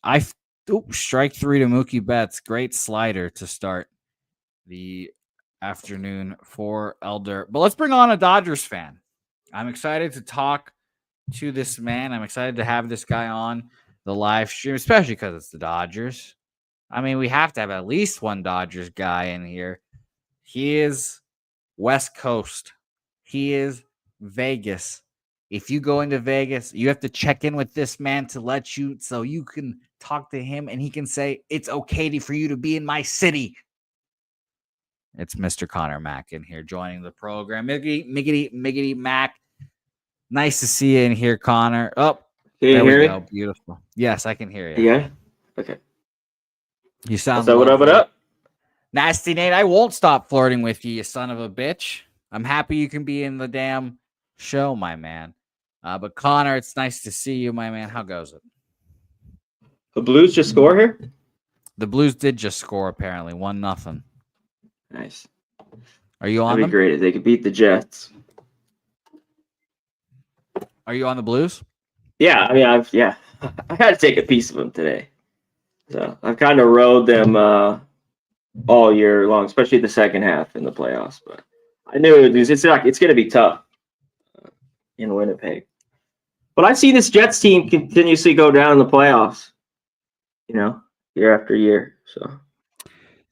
Strike 3 to Mookie Betts. Great slider to start the afternoon for Elder. But let's bring on a Dodgers fan. I'm excited to talk to this man. I'm excited to have this guy on the live stream, especially because it's the Dodgers. I mean, we have to have at least one Dodgers guy in here. He is West Coast. He is Vegas. If you go into Vegas, you have to check in with this man so you can talk to him and he can say, it's okay for you to be in my city. It's Mr. Connor Mack in here joining the program. Miggity Mack. Nice to see you in here, Connor. Oh, there we go. Beautiful. Yes, I can hear you. Yeah. Okay. You sound so lovely. What up? Nasty Nate, I won't stop flirting with you son of a bitch. I'm happy you can be in the damn show, my man. But Connor, it's nice to see you, my man. How goes it? The Blues just score here? The Blues did just score, apparently. 1-0. Nice. Are you on That'd them? be great if they could beat the Jets. Are you on the Blues? Yeah, I mean, I had to take a piece of them today. So I've kind of rode them all year long, especially the second half in the playoffs. But I knew it's going to be tough in Winnipeg. But I've seen this Jets team continuously go down in the playoffs, year after year. So.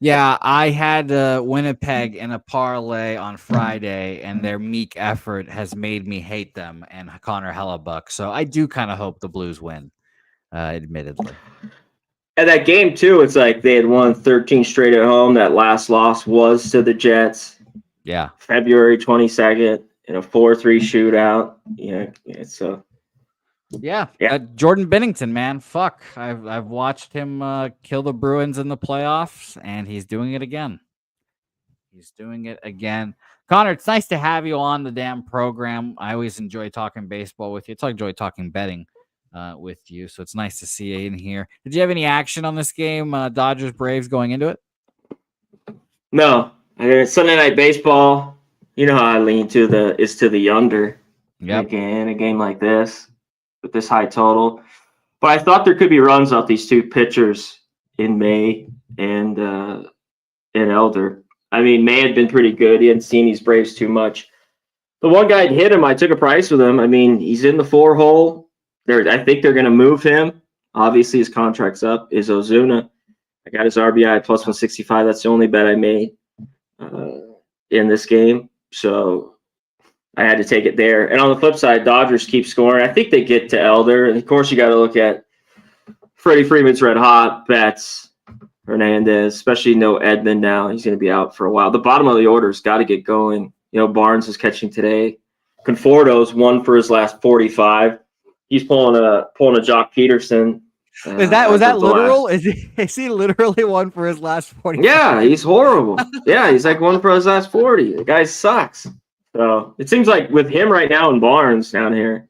Yeah, I had Winnipeg in a parlay on Friday, and their meek effort has made me hate them and Connor Hellebuck. So I do kind of hope the Blues win, admittedly. And that game, too, it's like they had won 13 straight at home. That last loss was to the Jets. Yeah. February 22nd in a 4-3 shootout. Yeah. Jordan Bennington, man. Fuck. I've watched him kill the Bruins in the playoffs, and he's doing it again. Connor, it's nice to have you on the damn program. I always enjoy talking baseball with you. I enjoy talking betting with you, so it's nice to see you in here. Did you have any action on this game, Dodgers Braves, going into it? No. Sunday Night Baseball, you know how I lean to the under. Yep. In a game like this with this high total. But I thought there could be runs off these two pitchers in May and Elder. I mean, May had been pretty good. He hadn't seen these Braves too much. The one guy had hit him. I took a price with him. I mean, he's in the 4-hole. I think they're going to move him. Obviously, his contract's up. Is Ozuna. I got his RBI plus 165. That's the only bet I made in this game. So I had to take it there. And on the flip side, Dodgers keep scoring. I think they get to Elder. And, of course, you got to look at Freddie Freeman's red hot, Betts, Hernandez, especially no Edman now. He's going to be out for a while. The bottom of the order's got to get going. Barnes is catching today. Conforto's 1 for his last 45. He's pulling a Jock Peterson. Was that literal? Is he literally 1 for his last 40? Yeah, he's horrible. Yeah, he's like 1 for his last 40. The guy sucks. So it seems like with him right now and Barnes down here,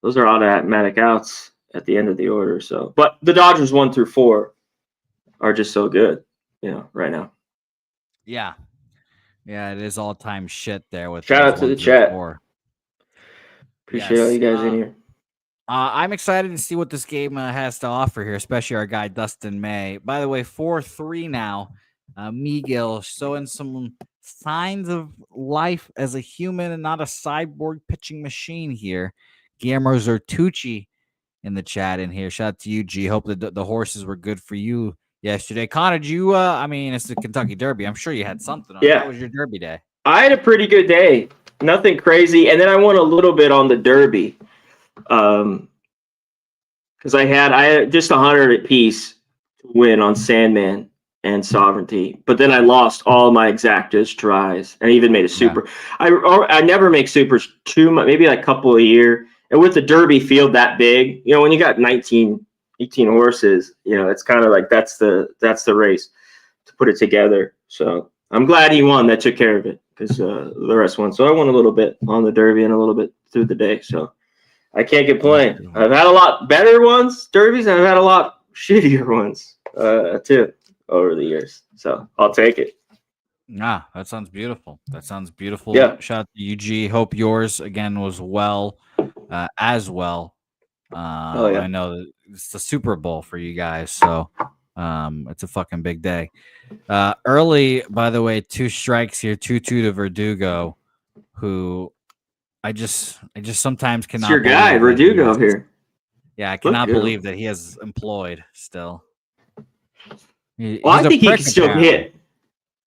those are automatic outs at the end of the order. So, but the Dodgers 1 through 4 are just so good, right now. Yeah, it is all time shit there. With shout out to the chat. 4. Appreciate all you guys in here. I'm excited to see what this game has to offer here, especially our guy Dustin May. By the way, 4-3 now. Miguel showing some signs of life as a human and not a cyborg pitching machine here. Guillermo Zertucci in the chat in here. Shout out to you, G. Hope that the horses were good for you yesterday. Connor, did you? I mean, it's the Kentucky Derby. I'm sure you had something on. Yeah. How was your Derby day? I had a pretty good day. Nothing crazy. And then I won a little bit on the Derby. Because I had just 100 apiece to win on Sandman and Sovereignty, but then I lost all my exactas tries and even made a super. Yeah. I never make supers too much, maybe like a couple a year. And with the Derby field that big, when you got 18 horses, it's kind of like that's the race to put it together. So I'm glad he won. That took care of it because the rest won. So I won a little bit on the Derby and a little bit through the day. So I can't complain. I've had a lot better ones, Derbies, and I've had a lot shittier ones too over the years. So I'll take it. Nah, that sounds beautiful. Yeah. Shout out to UG. Hope yours again was well as well. Oh, yeah. I know that it's the Super Bowl for you guys, so it's a fucking big day. Early, by the way, 2 strikes here, 2-2 to Verdugo, who I just sometimes cannot. It's your guy, Verdugo here. Yeah, I cannot believe that he has employed still. I think he can still hit.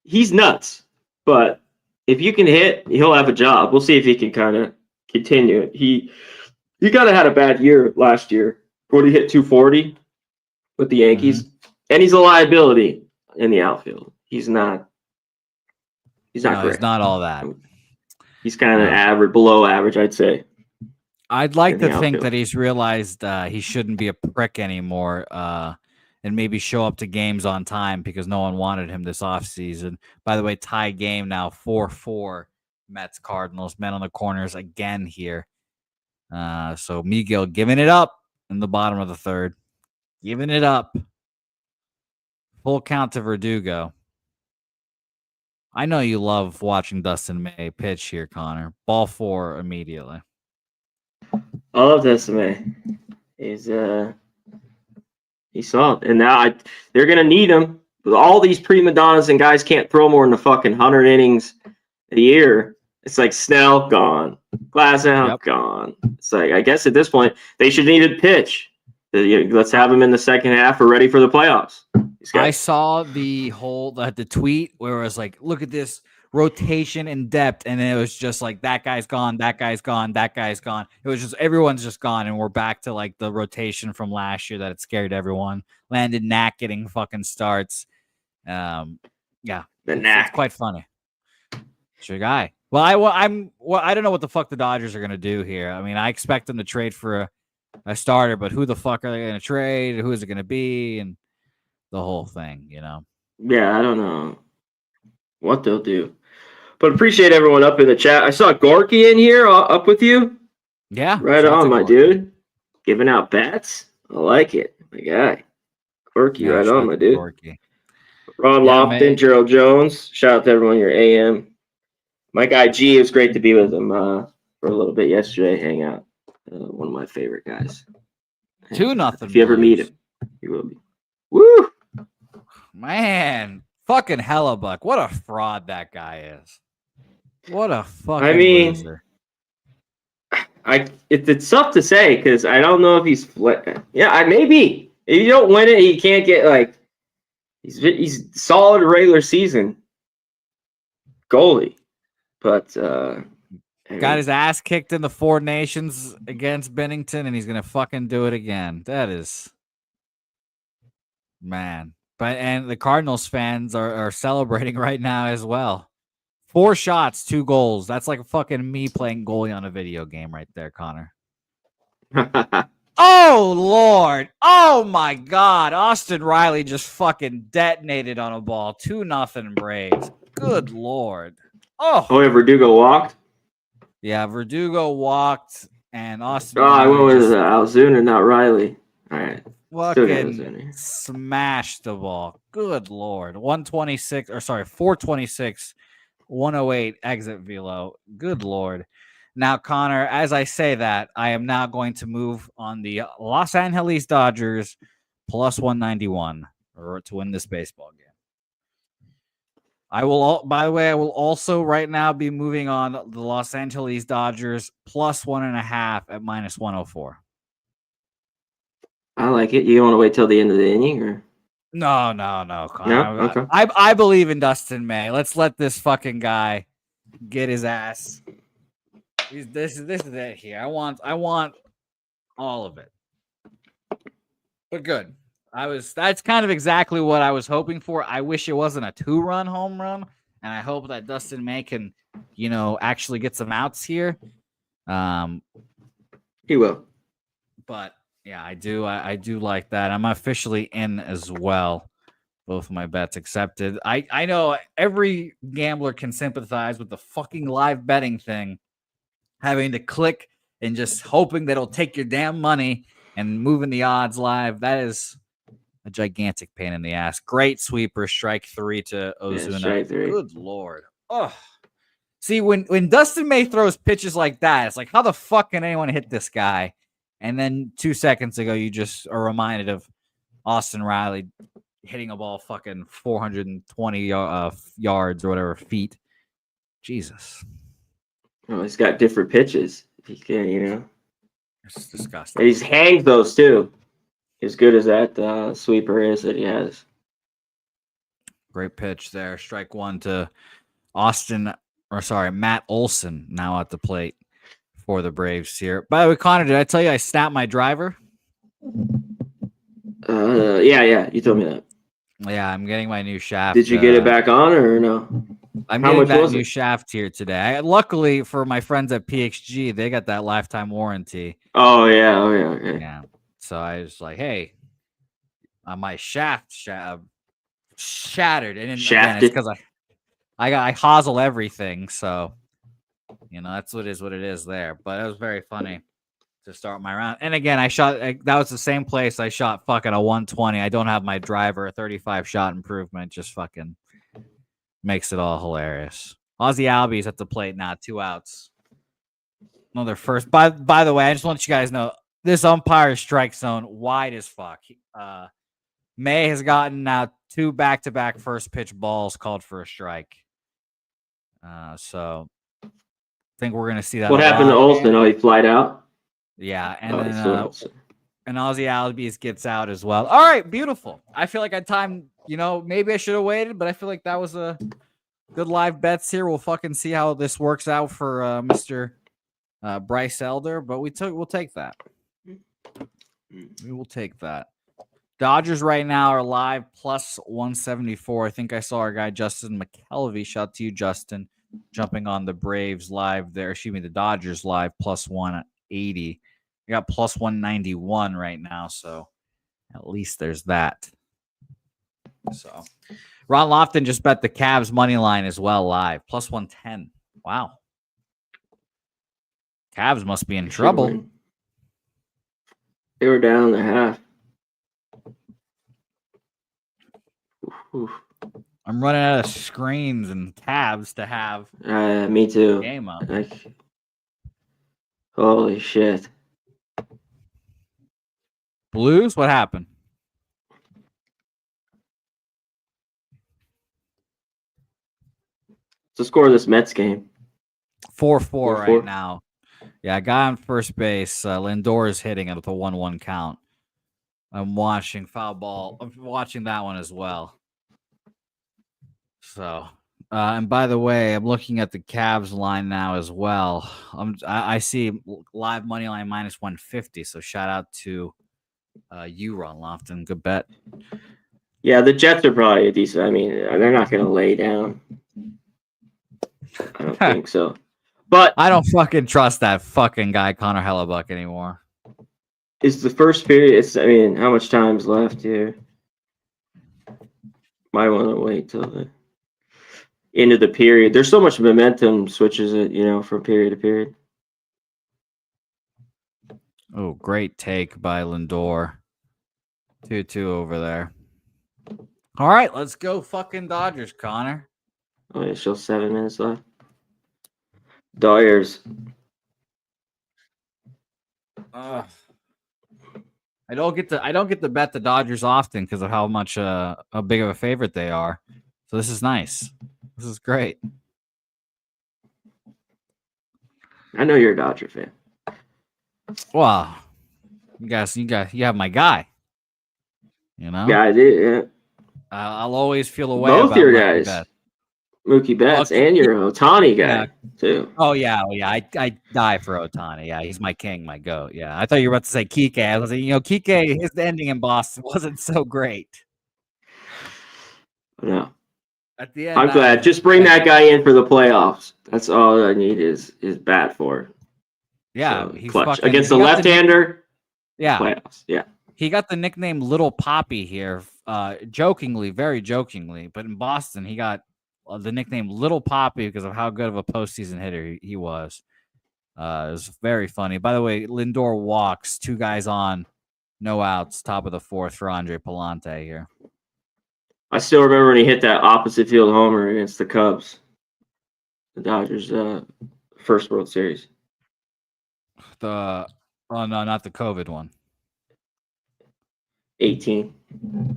He's nuts, but if you can hit, he'll have a job. We'll see if he can kind of continue it. He kind of had a bad year last year. When he hit 240 with the Yankees, and he's a liability in the outfield. He's not great. He's not all that. He's kind of average, below average, I'd say. I'd like to think that he's realized he shouldn't be a prick anymore and maybe show up to games on time because no one wanted him this offseason. By the way, tie game now, 4-4 Mets Cardinals. Men on the corners again here. So Miguel giving it up in the bottom of the third. Giving it up. Full count to Verdugo. I know you love watching Dustin May pitch here, Connor. Ball 4 immediately. I love Dustin May. He's solid. And now they're going to need him. All these prima donnas and guys can't throw more than a fucking 100 innings a year. It's like Snell, gone. Glasnow, gone. It's like, I guess at this point, they should need a pitch. Let's have them in the second half. We're ready for the playoffs. I saw the tweet where it was like, look at this rotation and depth, and it was just like that guy's gone, that guy's gone, that guy's gone. It was just everyone's just gone, and we're back to like the rotation from last year that it scared everyone. Landon Knack getting fucking starts. Yeah, it's quite funny. It's your guy. Well, I don't know what the fuck the Dodgers are gonna do here. I mean, I expect them to trade for a starter, but who the fuck are they gonna trade? Who is it gonna be? And the whole thing, Yeah, I don't know what they'll do. But appreciate everyone up in the chat. I saw Gorky in here up with you. Yeah. Right on, my dude. Giving out bats. I like it. My guy. Gorky, right on, my dude. Gorky. Ron Lofton, Gerald Jones. Shout out to everyone your AM. My guy G, it was great to be with him for a little bit yesterday. Hang out. One of my favorite guys. 2-0. If you ever meet him, he will be. Woo! Man, fucking Hellebuck. What a fraud that guy is. What a fucking loser. It's tough to say because I don't know if he's maybe. If you don't win it, he can't get like he's solid regular season goalie. But got his ass kicked in the Four Nations against Bennington, and he's gonna fucking do it again. That is, man. And the Cardinals fans are celebrating right now as well. 4 shots, 2 goals. That's like fucking me playing goalie on a video game right there, Connor. Oh, Lord. Oh, my God. Austin Riley just fucking detonated on a ball. 2-0 Braves. Good Lord. Oh, yeah, Verdugo walked? Yeah, Verdugo walked, and Austin Riley I went with Alzuna, not Riley. All right. Fucking smashed the ball. Good Lord. 426, 108 exit velo. Good Lord. Now, Connor, as I say that, I am now going to move on the Los Angeles Dodgers plus 191 to win this baseball game. By the way, I will also right now be moving on the Los Angeles Dodgers plus 1.5 at minus 104. I like it. You want to wait till the end of the inning, or No, Connor. no? Okay. I believe in Dustin May. Let's let this fucking guy get his ass. This is it here. I want all of it. But good. That's kind of exactly what I was hoping for. I wish it wasn't a 2-run home run, and I hope that Dustin May can, actually get some outs here. He will. But yeah, I do like that. I'm officially in as well. Both of my bets accepted. I know every gambler can sympathize with the fucking live betting thing, having to click and just hoping that it'll take your damn money and moving the odds live. That is a gigantic pain in the ass. Great sweeper, strike 3 to Ozuna. Yeah, strike 3. Good Lord. Oh, see, when Dustin May throws pitches like that, it's like, how the fuck can anyone hit this guy? And then 2 seconds ago, you just are reminded of Austin Riley hitting a ball fucking 420 yards or whatever feet. Jesus. Oh, he's got different pitches. He can, It's disgusting. And he's hanged those too. As good as that sweeper is that he has. Great pitch there. Strike 1 to Matt Olson now at the plate for the Braves here. By the way, Connor, did I tell you I snapped my driver? Yeah, you told me that. Yeah, I'm getting my new shaft. Did you get it back on or no? I'm getting that new shaft here today. Luckily for my friends at PXG, they got that lifetime warranty. Oh yeah, okay. Yeah. So I was like, hey, my shaft shattered. And again, it's because I hosel everything. So, that's what it is there. But it was very funny to start my round. And again, that was the same place I shot fucking a 120. I don't have my driver, a 35 shot improvement. Just fucking makes it all hilarious. Ozzie Albies at the plate now, 2 outs. Another first. By the way, I just want you guys to know this umpire strike zone wide as fuck. May has gotten now 2 back-to-back first pitch balls called for a strike. So I think we're gonna see that. What happened to Olson? Oh, he flied out. Yeah, and Ozzie Albies gets out as well. All right, beautiful. I feel like I timed. Maybe I should have waited, but I feel like that was a good live bets here. We'll fucking see how this works out for Mr. Bryce Elder, but we'll take that. We will take that. Dodgers right now are live plus 174. I think I saw our guy Justin McKelvey. Shout out to you, Justin, jumping on the Braves live there. The Dodgers live plus 180. We got plus 191 right now, so at least there's that. So Ron Lofton just bet the Cavs money line as well live, plus 110. Wow. Cavs must be in trouble. They were down the half. Oof. I'm running out of screens and tabs to have. Me too. Game up. Holy shit. Blues, what happened? What's the score of this Mets game? 4-4 right now. Yeah, guy on first base. Lindor is hitting it with a 1-1 count. I'm watching foul ball. I'm watching that one as well. So, and by the way, I'm looking at the Cavs line now as well. I see live money line minus 150. So shout out to you, Ron Lofton. Good bet. Yeah, the Jets are probably a decent. I mean, they're not going to lay down. I don't think so. But I don't fucking trust that fucking guy, Connor Hellebuck, anymore. Is the first period? How much time's left here? Might want to wait till the end of the period. There's so much momentum switches it, from period to period. Oh, great take by Lindor. 2-2 over there. All right, let's go fucking Dodgers, Connor. Oh, yeah, still 7 minutes left. Dodgers. I don't get to bet the Dodgers often because of how much how big of a favorite they are. So this is nice. This is great. I know you're a Dodger fan. Well, you have my guy. You know, Yeah, I did. Yeah. I'll always feel a way Both about your Mookie guys, Betts. Mookie Betts, Well, and your Ohtani guy yeah. too. Oh yeah. I die for Ohtani. Yeah, he's my king, my goat. Yeah, I thought you were about to say Kike. I was like, Kike, his ending in Boston wasn't so great. No, At the end, I'm glad. Just bring that guy in for the playoffs. That's all I need is bat for. Yeah, so, he's clutch fucking against the left-hander. Yeah, playoffs. Yeah, he got the nickname Little Poppy here, jokingly, very jokingly. But in Boston, he got the nickname Little Poppy because of how good of a postseason hitter he was. It was very funny. By the way, Lindor walks, 2 guys on, no outs, top of the 4th for Andre Palante here. I still remember when he hit that opposite field homer against the Cubs, the Dodgers' first World Series. Oh no, not the COVID one. 18.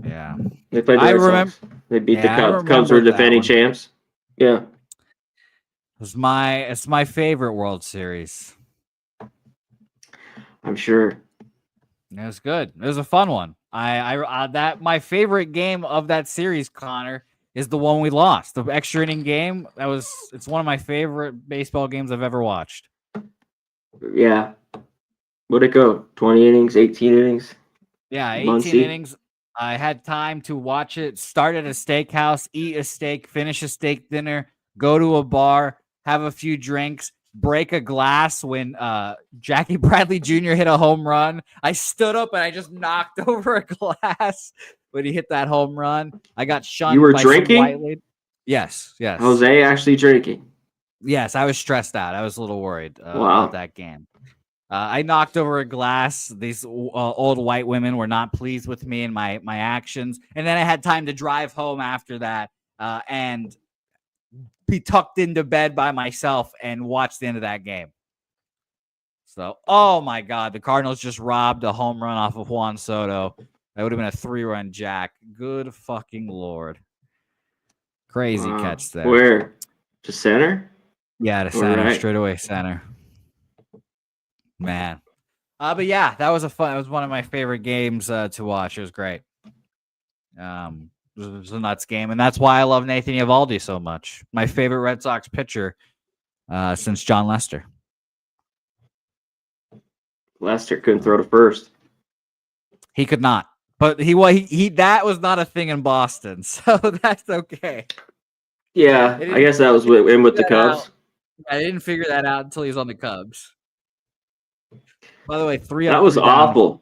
Yeah, They played the Red Sox. They beat the Cubs. Cubs were defending champs. Yeah. It's my favorite World Series. I'm sure. It was good. It was a fun one. That my favorite game of that series, Connor, is the one we lost. The extra inning game. It's one of my favorite baseball games I've ever watched. Yeah. What'd it go? 20 innings, 18 innings? Yeah, 18 innings. I had time to watch it. Start at a steakhouse, eat a steak, finish a steak dinner, go to a bar, have a few drinks, break a glass when Jackie Bradley Jr. hit a home run. I stood up and I just knocked over a glass when he hit that home run. I got shunned. You were by drinking? Some white lady. Yes. Jose actually drinking? Yes, I was stressed out. I was a little worried Wow. about that game. I knocked over a glass. These old white women were not pleased with me and my actions. And then I had time to drive home after that and be tucked into bed by myself and watch the end of that game. So, oh my God, the Cardinals just robbed a home run off of Juan Soto. That would have been a 3-run jack. Good fucking Lord. Crazy catch there. Where? To center? Yeah, to center. Right. Straight away center. Man. But yeah, it was one of my favorite games to watch. It was great. It was a nuts game, and that's why I love Nathan Eovaldi so much. My favorite Red Sox pitcher since John Lester. Lester couldn't throw to first. He could not, but he that was not a thing in Boston, so that's okay. Yeah, I guess that was with the Cubs. I didn't figure that out until he was on the Cubs. By the way, 3 up. That was awful.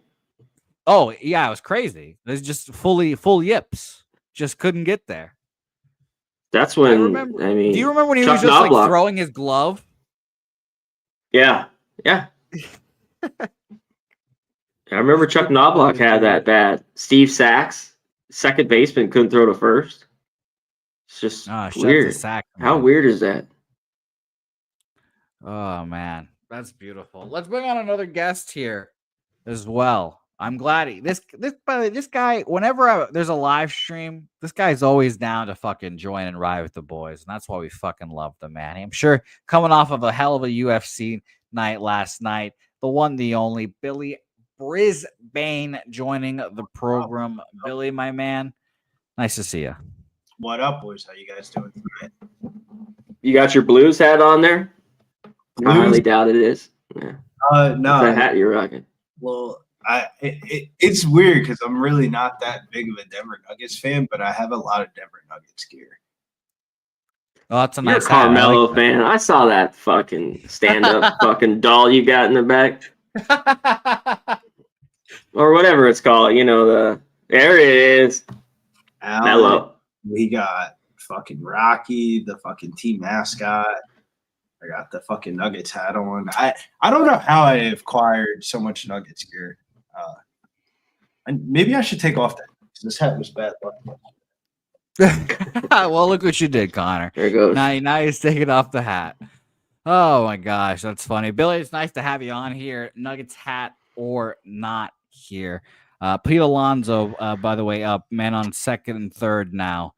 Oh, yeah, it was crazy. It was just full yips. Just couldn't get there. That's when, do you remember when he was just like throwing his glove? Yeah. I remember Chuck Knobloch had that bad. Steve Sachs, second baseman, couldn't throw to first. It's just weird. How weird is that? Oh, man. That's beautiful. Let's bring on another guest here as well. I'm glad by the way, this guy, whenever there's a live stream, this guy's always down to fucking join and ride with the boys. And that's why we fucking love the man. I'm sure coming off of a hell of a UFC night last night, the one, the only Billy Brisbane joining the program. Billy, my man, nice to see you. What up, boys? How you guys doing tonight? You got your Blues hat on there? Blues? I highly doubt it is. Yeah. No. What's that hat you're rocking? Well, it's weird because I'm really not that big of a Denver Nuggets fan, but I have a lot of Denver Nuggets gear. Oh, that's a nice You're a Carmelo fan. I saw that fucking stand-up fucking doll you got in the back. Or whatever it's called. There it is. Mello. We got fucking Rocky, the fucking team mascot. I got the fucking Nuggets hat on. I don't know how I acquired so much Nuggets gear. And maybe I should take off that. This hat was bad luck. Well, look what you did, Connor. There it goes. Now he's taking off the hat. Oh my gosh, that's funny. Billy, it's nice to have you on here. Nuggets hat or not here. Pete Alonso, by the way, up man on second and third now.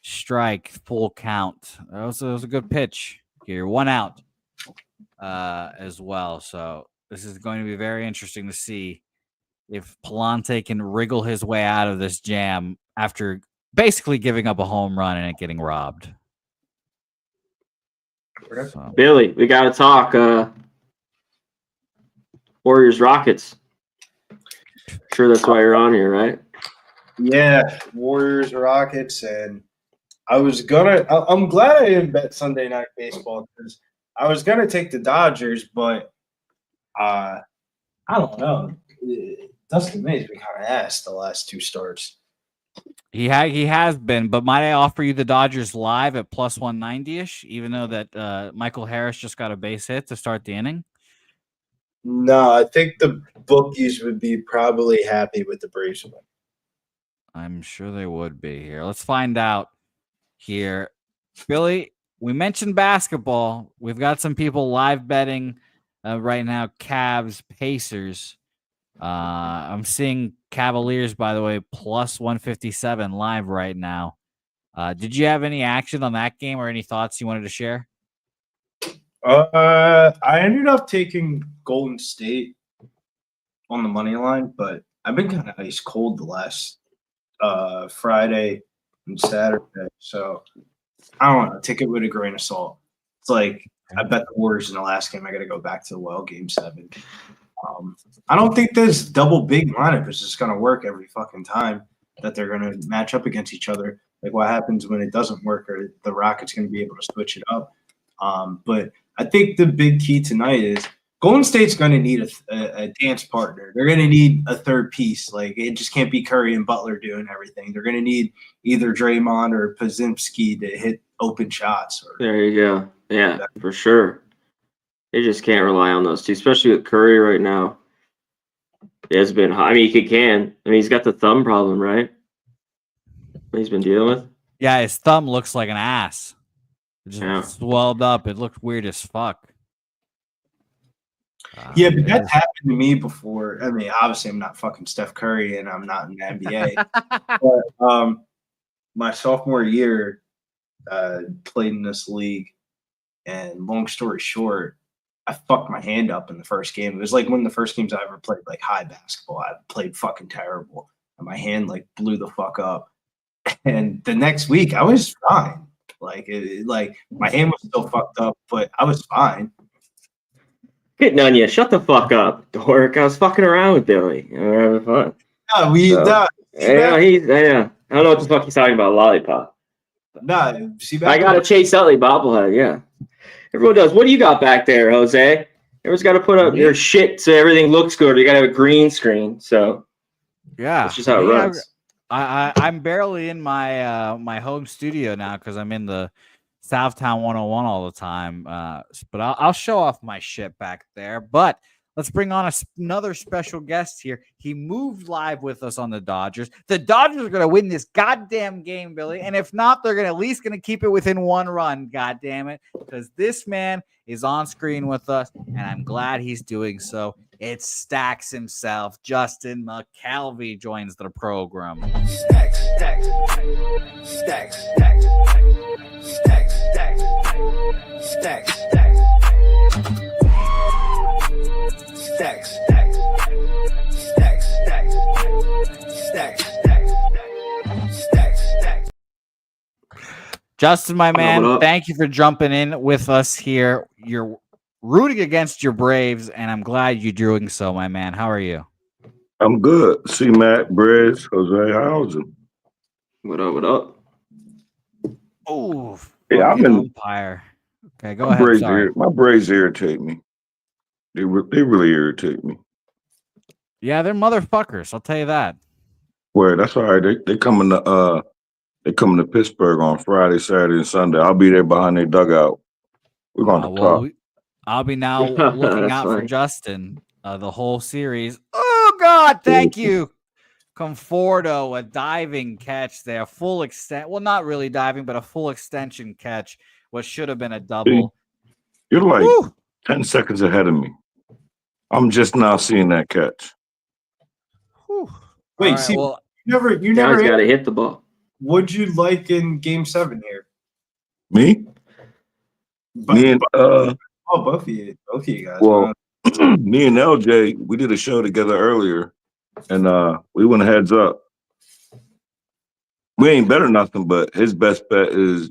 Strike, full count. That was a good pitch here. 1 out as well. So this is going to be very interesting to see if Palante can wriggle his way out of this jam after basically giving up a home run and it getting robbed. So. Billy, we got to talk Warriors Rockets. Sure, that's why you're on here, right? Yeah, Warriors Rockets, and I'm glad I didn't bet Sunday Night Baseball because I was gonna take the Dodgers, but I don't know. Dustin May's been kind of ass the last 2 starts. He has been, but might I offer you the Dodgers live at plus 190-ish, even though that Michael Harris just got a base hit to start the inning? No, I think the bookies would be probably happy with the Braves win. I'm sure they would be here. Let's find out here. Billy, we mentioned basketball. We've got some people live betting right now, Cavs, Pacers. I'm seeing Cavaliers, by the way, plus 157 live right now. Did you have any action on that game or any thoughts you wanted to share? I ended up taking Golden State on the money line, but I've been kind of ice cold the last Friday and Saturday. So I don't know. Take it with a grain of salt. It's like I bet the Warriors in the last game. I got to go back to the well, game 7. I don't think this double big lineup is just going to work every fucking time that they're going to match up against each other. Like what happens when it doesn't work, or the Rockets going to be able to switch it up. But I think the big key tonight is Golden State's going to need a dance partner. They're going to need a third piece. Like it just can't be Curry and Butler doing everything. They're going to need either Draymond or Podziemski to hit open shots. There you go. Yeah, for sure. They just can't rely on those two, especially with Curry right now. It's been hot. I mean, he can. I mean, he's got the thumb problem, right? He's been dealing with. Yeah, his thumb looks like an ass. It just swelled up. It looked weird as fuck. Yeah, but that's happened to me before. I mean, obviously, I'm not fucking Steph Curry, and I'm not in the NBA. But my sophomore year, played in this league, and long story short, I fucked my hand up in the first game. It was like one of the first games I ever played, like high basketball. I played fucking terrible, and my hand like blew the fuck up. And the next week, I was fine. Like my hand was still fucked up, but I was fine. Hitting on you. Shut the fuck up, dork. I was fucking around with Billy. We're having fun. Yeah, I don't know what the fuck he's talking about. Lollipop. I got a Chase Utley bobblehead. Yeah, everyone does. What do you got back there, Jose? Everyone's got to put up your shit so everything looks good. You got to have a green screen. So yeah, that's just how it runs. I'm barely in my my home studio now because I'm in the Southtown 101 all the time. But I'll show off my shit back there. But let's bring on another special guest here. He moved live with us on the Dodgers. The Dodgers are going to win this goddamn game, Billy. And if not, they're at least going to keep it within 1 run, goddamn it. Because this man is on screen with us, and I'm glad he's doing so. It's Stacks himself. Justin McCalvey joins the program. Stacks. Justin, my man, thank you for jumping in with us here. You're rooting against your Braves, and I'm glad you're doing so, my man. How are you? I'm good. See Matt, Brez, Jose, how's it? What up? Oh, yeah, I've been umpire. Okay, go ahead. Sorry. My Braves irritate me. They really irritate me. Yeah, they're motherfuckers. I'll tell you that. Well, that's all right. They coming to Pittsburgh on Friday, Saturday, and Sunday. I'll be there behind their dugout. We're going to talk. I'll be now looking out for Justin the whole series. Oh God, thank you, Conforto, a diving catch there, full extent. Well, not really diving, but a full extension catch. What should have been a double. You're like Woo! 10 seconds ahead of me. I'm just now seeing that catch. Whew. Wait, All right, see, well, you Now never. he's got to hit the ball. What'd you like in Game 7 here? Me? But, Me and both of you guys. well, me and LJ, we did a show together earlier, and we went heads up. We ain't better nothing, but his best bet is,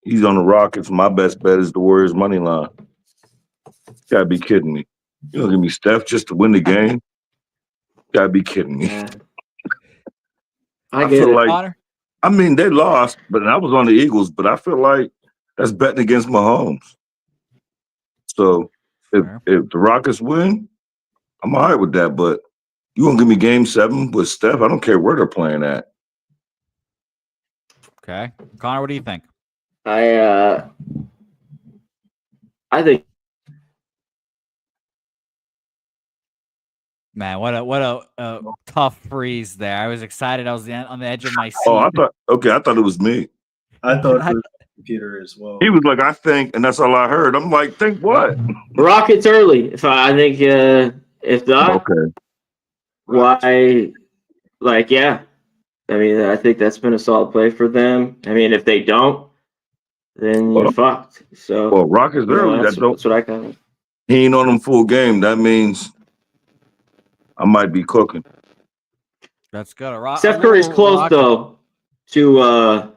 he's on the Rockets. My best bet is the Warriors money line. Gotta be kidding me. You don't give me Steph just to win the game. Gotta be kidding me. Yeah. I get feel it. like, Connor? I mean, they lost, but I was on the Eagles, but I feel like that's betting against Mahomes. So if the Rockets win, I'm all right with that. But you gonna give me Game 7 with Steph? I don't care where they're playing at. Okay. Connor, what do you think? I think Man, what a tough freeze there. I was excited. I was on the edge of my seat. Oh, I thought it was me. I thought it was computer as well. He was like, I think, and that's all I heard. I'm like, think what? Rockets early. I think if not, Okay. why? Like, yeah. I mean, I think that's been a solid play for them. I mean, if they don't, then you're fucked. So, Well, Rockets early. that's what I kind of. He ain't on them full game. That means I might be cooking. That's good. Steph Curry's close though to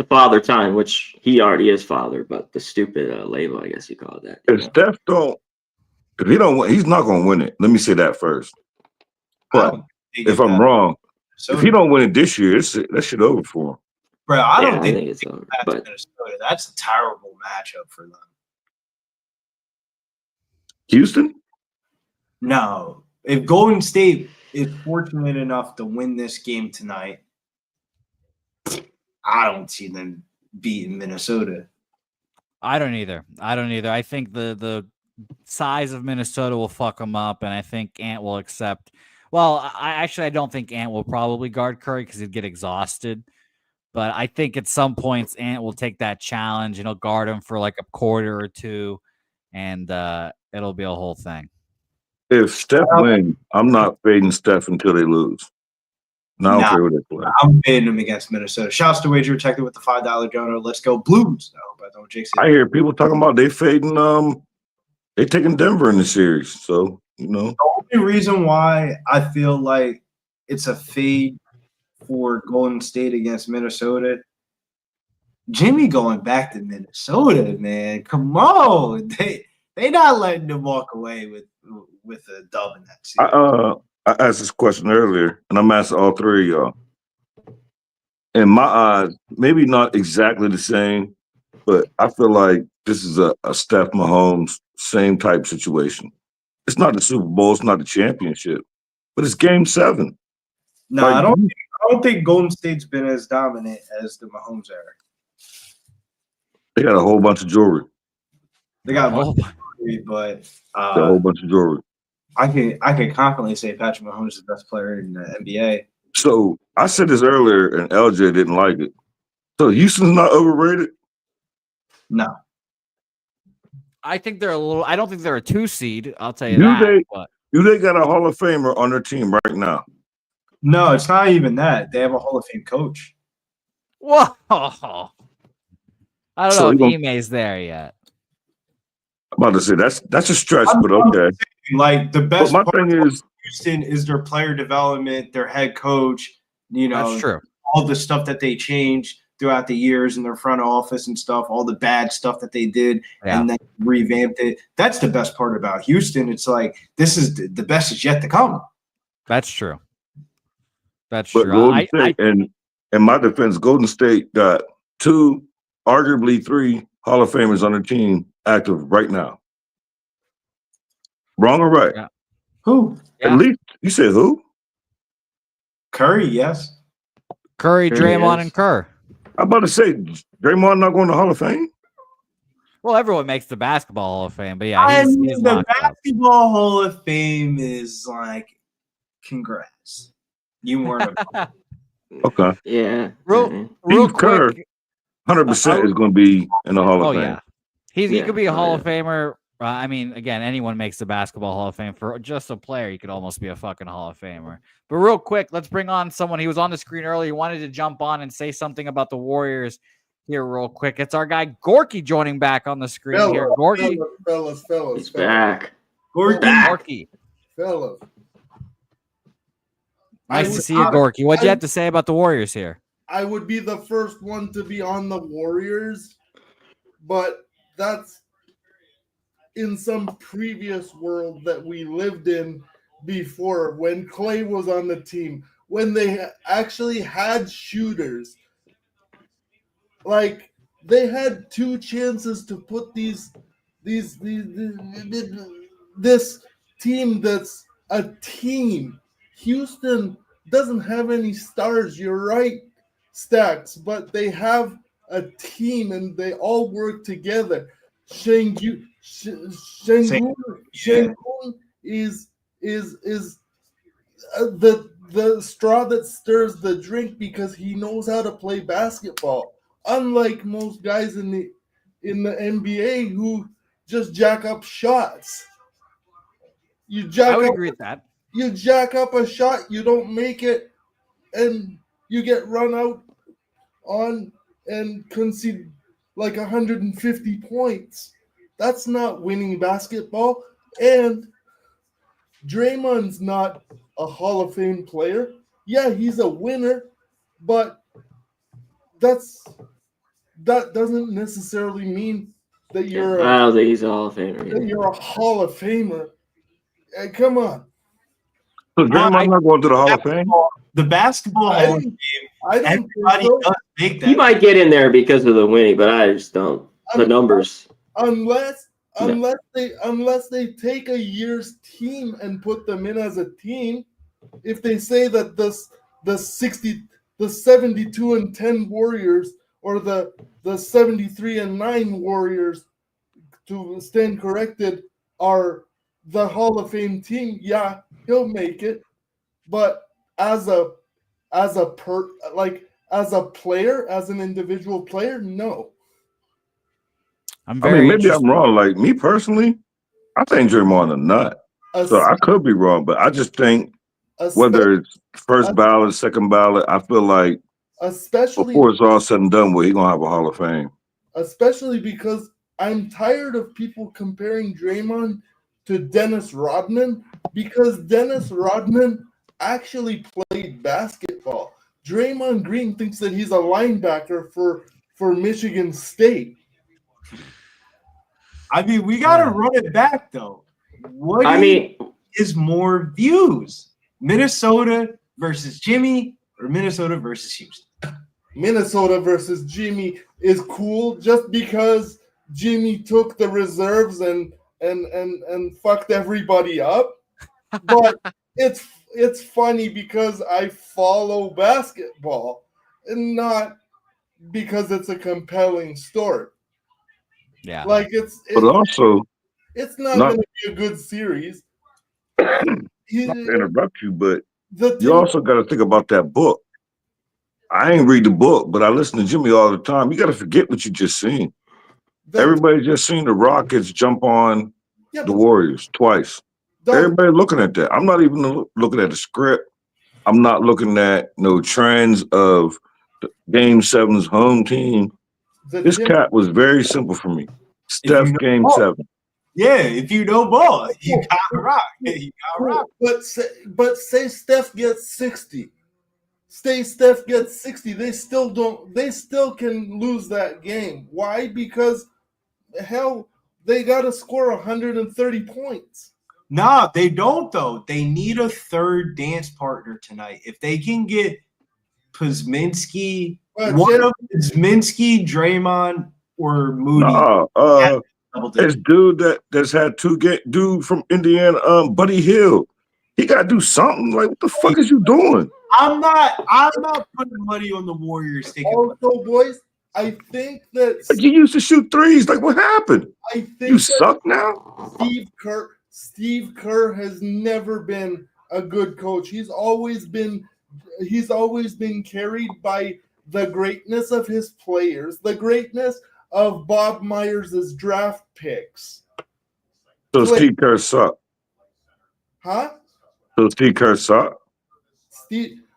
father time, which he already is father, but the stupid label, I guess you call it that. If Steph if he don't win, he's not gonna win it. Let me say that first. But if I'm wrong, if he don't win it this year, that shit over for him. Bro, I don't think it's over. But Minnesota. That's a terrible matchup for them. Houston? No. If Golden State is fortunate enough to win this game tonight, I don't see them beating Minnesota. I don't either. I think the size of Minnesota will fuck them up, and I think Ant will accept. Well, I don't think Ant will probably guard Curry because he'd get exhausted. But I think at some points Ant will take that challenge and he'll guard him for like a quarter or two, and it'll be a whole thing. If Steph wins, I'm not fading Steph until they lose. No, I don't care what they play. I'm fading them against Minnesota. Shouts to Wager Protected with the $5 donor. Let's go Blues. No, but don't jinx it. I hear people talking about they fading. They taking Denver in the series. So The only reason why I feel like it's a fade for Golden State against Minnesota, Jimmy going back to Minnesota, man. Come on, they not letting them walk away with a dub in that series. I asked this question earlier, and I'm asking all three of y'all. In my eyes, maybe not exactly the same, but I feel like this is a Steph Mahomes same type situation. It's not the Super Bowl, it's not the championship, but it's Game 7. No, I don't think Golden State's been as dominant as the Mahomes era. They got a whole bunch of jewelry. They got a whole bunch of jewelry. I can confidently say Patrick Mahomes is the best player in the NBA. So I said this earlier, and LJ didn't like it. So Houston's not overrated? No. I think they're I don't think they're a 2 seed. I'll tell you that. Do they got a Hall of Famer on their team right now? No, it's not even that. They have a Hall of Fame coach. Whoa! I don't know if Ime's there yet. I'm about to say that's a stretch, but okay. Like the best part of Houston is their player development, their head coach. That's true. All the stuff that they changed throughout the years in their front office and stuff, all the bad stuff that they did, and then revamped it. That's the best part about Houston. It's like this is the best is yet to come. That's true. That's but true. Golden State, and in my defense, Golden State got 2, arguably 3 Hall of Famers on their team active right now. Wrong or right? Yeah. Who? At least you said who? Curry, yes. Curry, Draymond, and Kerr. I'm about to say Draymond not going to Hall of Fame. Well, everyone makes the Basketball Hall of Fame, but yeah, he's the Basketball Hall of Fame is like, congrats, you weren't. Okay. Yeah. Real Steve Kerr, quick. 100% is going to be in the Hall of Fame. Yeah. He could be a Hall of Famer. I mean, again, anyone makes the basketball Hall of Fame. For just a player, he could almost be a fucking Hall of Famer. But real quick, let's bring on someone. He was on the screen earlier. He wanted to jump on and say something about the Warriors here real quick. It's our guy Gorky joining back on the screen here. Gorky. Fellas. He's back. Gorky. Fellas. Nice to see you, Gorky. What'd you have to say about the Warriors here? I would be the first one to be on the Warriors, but that's in some previous world that we lived in before, when Clay was on the team, when they actually had shooters. Like, they had 2 chances to put this team that's a team. Houston doesn't have any stars, you're right, Stacks, but they have a team and they all work together. Şengün is the straw that stirs the drink because he knows how to play basketball. Unlike most guys in the NBA who just jack up shots. I would agree with that. You jack up a shot, you don't make it, and you get run out on and concede like 150 points. That's not winning basketball. And Draymond's not a Hall of Fame player. Yeah, he's a winner, but that doesn't necessarily mean that you're I don't think he's a Hall of Famer. that you're a Hall of Famer. Hey, come on. So Draymond's not going to the Hall of Fame? The basketball Hall of Fame, I don't everybody think so. does make that. He might get in there because of the winning, but I just don't. The numbers. Unless they take a year's team and put them in as a team. If they say that the 72-10 Warriors or the 73-9 Warriors, to stand corrected, are the Hall of Fame team, yeah, he'll make it. But as a player, as an individual player, no. Maybe I'm wrong. Like, me personally, I think Draymond a nut. So I could be wrong, but I just think whether it's first ballot, second ballot, I feel like before it's all said and done with, he's going to have a Hall of Fame. Especially because I'm tired of people comparing Draymond to Dennis Rodman, because Dennis Rodman actually played basketball. Draymond Green thinks that he's a linebacker for Michigan State. I mean, we got to run it back, though. What is more views? Minnesota versus Jimmy or Minnesota versus Houston? Minnesota versus Jimmy is cool just because Jimmy took the reserves and fucked everybody up. But it's funny because I follow basketball and not because it's a compelling story. Yeah. Like but also it's not going to be a good series. Not to interrupt you, but you also got to think about that book. I ain't read the book, but I listen to Jimmy all the time. You got to forget what you just seen. Everybody just seen the Rockets jump on the Warriors twice. Everybody looking at that. I'm not even looking at the script. I'm not looking at no trends of the Game 7's home team. This cat was very simple for me. Steph Game 7. Yeah, if you know ball, you got to rock. You got to rock. But say Steph gets 60. Say Steph gets 60. They still can lose that game. Why? Because hell, they got to score 130 points. Nah, they don't though. They need a third dance partner tonight. If they can get Kuzminski, Kuzminski, Draymond, or Moody. This dude that's had 2 games, dude from Indiana, Buddy Hill. He got to do something. Like, what the fuck is you doing? I'm not putting money on the Warriors. Also, boys, I think that you used to shoot threes. Like, what happened? I think you suck now. Steve Kerr has never been a good coach. He's always been carried by the greatness of his players, the greatness of Bob Myers' draft picks. So Steve Kerr suck. Huh? So Steve Kerr suck.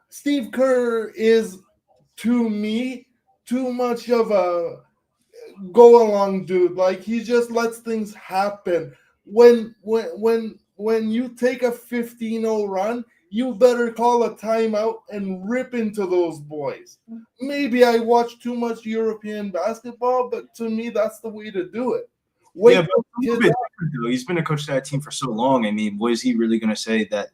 Steve Kerr is, to me, too much of a go along dude. Like, he just lets things happen. When you take a 15-0 run, you better call a timeout and rip into those boys. Maybe I watch too much European basketball, but to me, that's the way to do it. Yeah, but he's been a coach of that team for so long. I mean, what is he really going to say that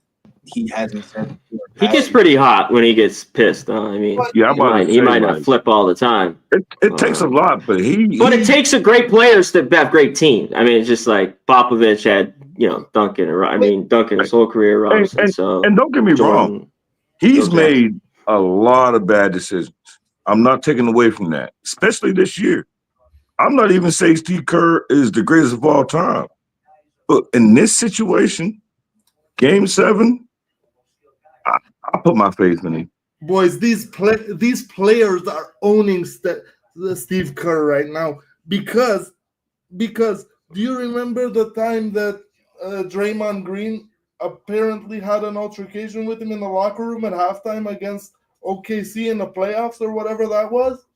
he hasn't said before? He gets pretty hot when he gets pissed. I mean, Yeah, he might not flip all the time. It takes a lot, but it takes a great players to have great teams. I mean, it's just like Popovich had, Duncan his whole career, Robinson. And don't get me wrong, he's made a lot of bad decisions. I'm not taking away from that, especially this year. I'm not even saying Steve Kerr is the greatest of all time, but in this situation, Game 7, I put my faith in him. Boys, these players are owning Steve Kerr right now because do you remember the time that Draymond Green apparently had an altercation with him in the locker room at halftime against OKC in the playoffs or whatever that was?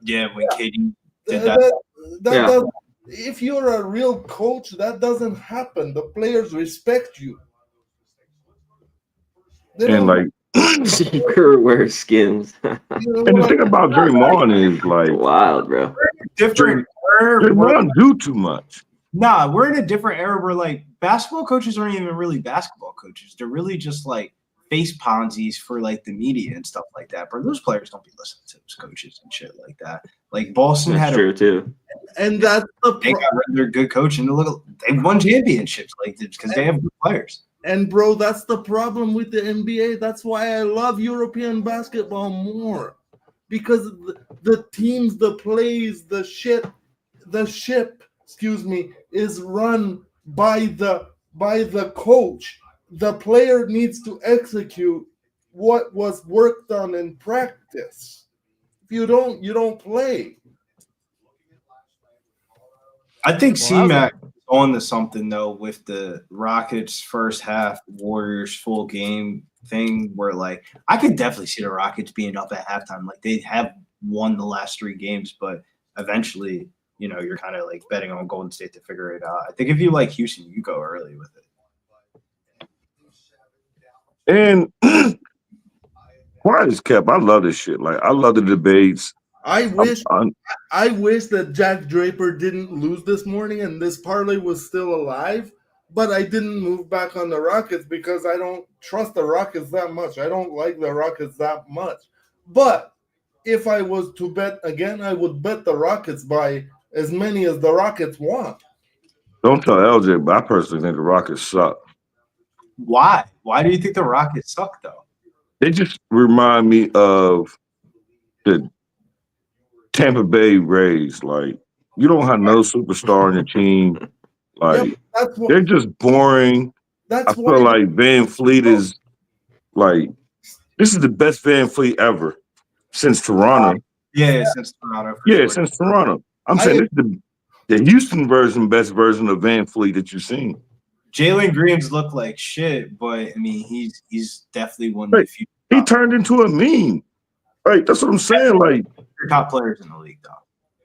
Yeah, when KD did that. If you're a real coach, that doesn't happen. The players respect you. And like Steve Kerr wears skins. And the thing about Draymond is like wild, bro. Draymond do too much. Nah, we're in a different era where like basketball coaches aren't even really basketball coaches. They're really just like face ponzies for like the media and stuff like that. But those players don't be listening to those coaches and shit like that. Like Boston that's true too. And that's they got their good coach and they won championships like because they have good players. And bro, that's the problem with the NBA. That's why I love European basketball more. Because the teams, the plays, the ship, is run by the coach. The player needs to execute what was worked on in practice. If you don't, you don't play. I think C-Mac is on to something, though, with the Rockets first half, Warriors full game thing, where, like, I could definitely see the Rockets being up at halftime. Like, they have won the last 3 games, but eventually, you're kind of, like, betting on Golden State to figure it out. I think if you like Houston, you go early with it. And quiet as kept. I love this shit. Like, I love the debates. I wish that Jack Draper didn't lose this morning and this parlay was still alive, but I didn't move back on the Rockets because I don't trust the Rockets that much. I don't like the Rockets that much. But if I was to bet again, I would bet the Rockets by as many as the Rockets want. Don't tell LJ, but I personally think the Rockets suck. Why? Why do you think the Rockets suck, though? They just remind me of the Tampa Bay Rays. Like, you don't have no superstar in your team. Like, they're just boring. I feel like Van Fleet is like, this is the best Van Fleet ever since Toronto. Since Toronto. Since Toronto. I'm saying this is the Houston best version of Van Fleet that you've seen. Jalen Green's look like shit, but I mean, he's definitely one of the few. He turned into a meme. Right, that's what I'm saying. Like, top players in the league, though.